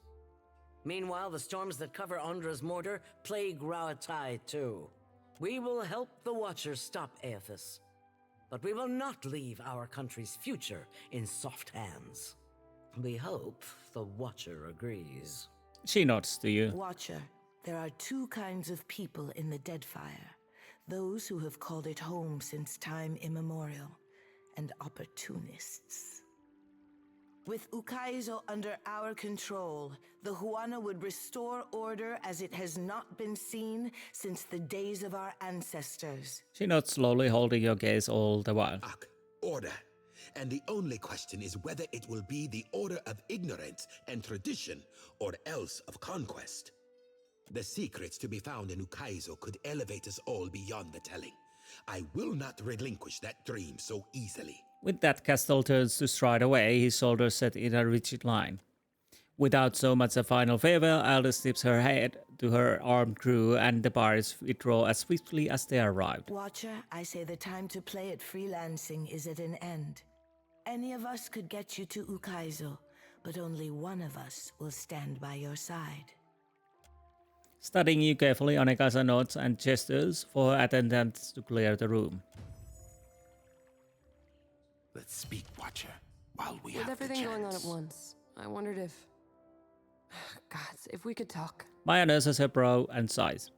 Meanwhile, the storms that cover Ondra's mortar plague Rauatai too. We will help the Watchers stop Eothas, but we will not leave our country's future in soft hands. We hope the Watcher agrees. She nods to you. Watcher, there are two kinds of people in the Deadfire. Those who have called it home since time immemorial, and opportunists. With Ukaizo under our control, the Huana would restore order as it has not been seen since the days of our ancestors. She nods slowly, holding your gaze all the while. Order. And the only question is whether it will be the order of ignorance and tradition, or else of conquest. The secrets to be found in Ukaizo could elevate us all beyond the telling. I will not relinquish that dream so easily. With that, Castle turns to stride away, his shoulders set in a rigid line. Without so much a final farewell, Aldous tips her head to her armed crew, and the pirates withdraw as swiftly as they arrived. Watcher, I say the time to play at freelancing is at an end. Any of us could get you to Ukaizo, but only one of us will stand by your side. Studying you carefully, Onekasa nods and gestures for her attendants to clear the room. Let's speak, Watcher, while we have With the everything going on chance. at once, I wondered if... Gods, if we could talk. Maya nurses her brow and sighs.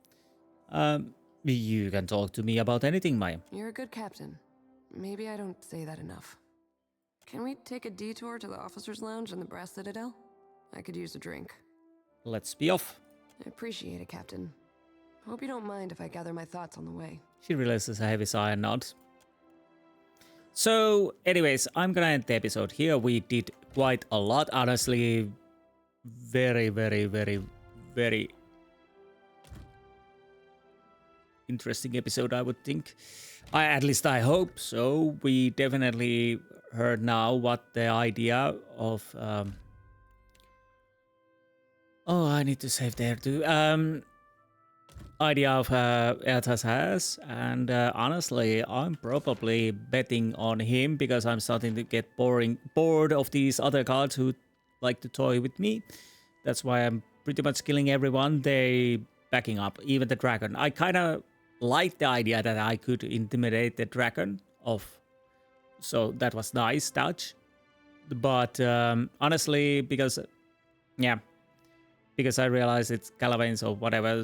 You can talk to me about anything, Maya. You're a good captain. Maybe I don't say that enough. Can we take a detour to the officer's lounge in the Brass Citadel? I could use a drink. Let's be off. I appreciate it, Captain. Hope you don't mind if I gather my thoughts on the way. She releases a heavy sigh and nods. So, anyways, I'm gonna end the episode here. We did quite a lot, honestly. Very, very, very, very interesting episode, I would think. At least I hope so. We definitely heard now what the idea of... Oh, I need to save there too. Idea of Eothas has, and honestly, I'm probably betting on him because I'm starting to get bored of these other gods who like to toy with me. That's why I'm pretty much killing everyone. They backing up, even the dragon. I kind of like the idea that I could intimidate the dragon off, so that was nice touch. But honestly, because I realized it's Calavains or whatever,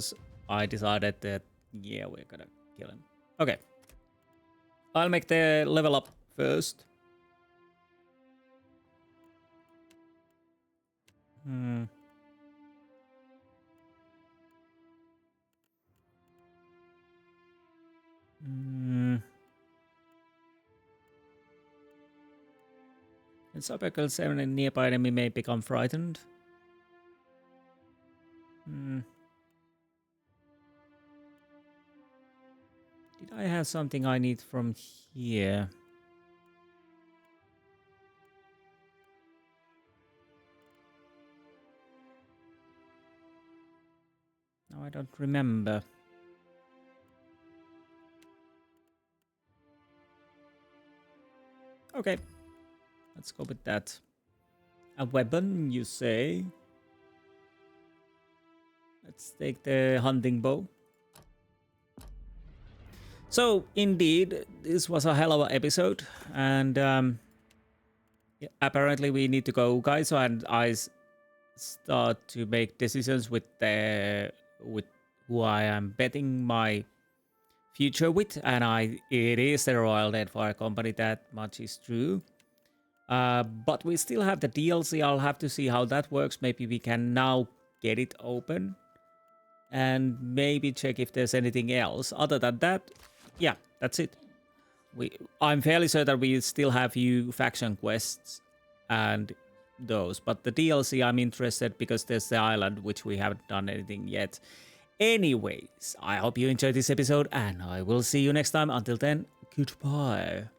I decided that, yeah, we're gonna kill him. Okay. I'll make the level up first. In Subcircle 7, a nearby enemy may become frightened. Did I have something I need from here? No, I don't remember. Okay, let's go with that. A weapon, you say? Let's take the hunting bow. So, indeed, this was a hell of an episode, and yeah, apparently we need to go, guys, and I start to make decisions with who I am betting my future with, and it is the Royal Deadfire Company, that much is true. But we still have the DLC. I'll have to see how that works. Maybe we can now get it open and maybe check if there's anything else. Other than that, yeah, that's it. I'm fairly certain we still have few faction quests and those, but the DLC I'm interested because there's the island, which we haven't done anything yet. Anyways, I hope you enjoyed this episode, and I will see you next time. Until then, goodbye.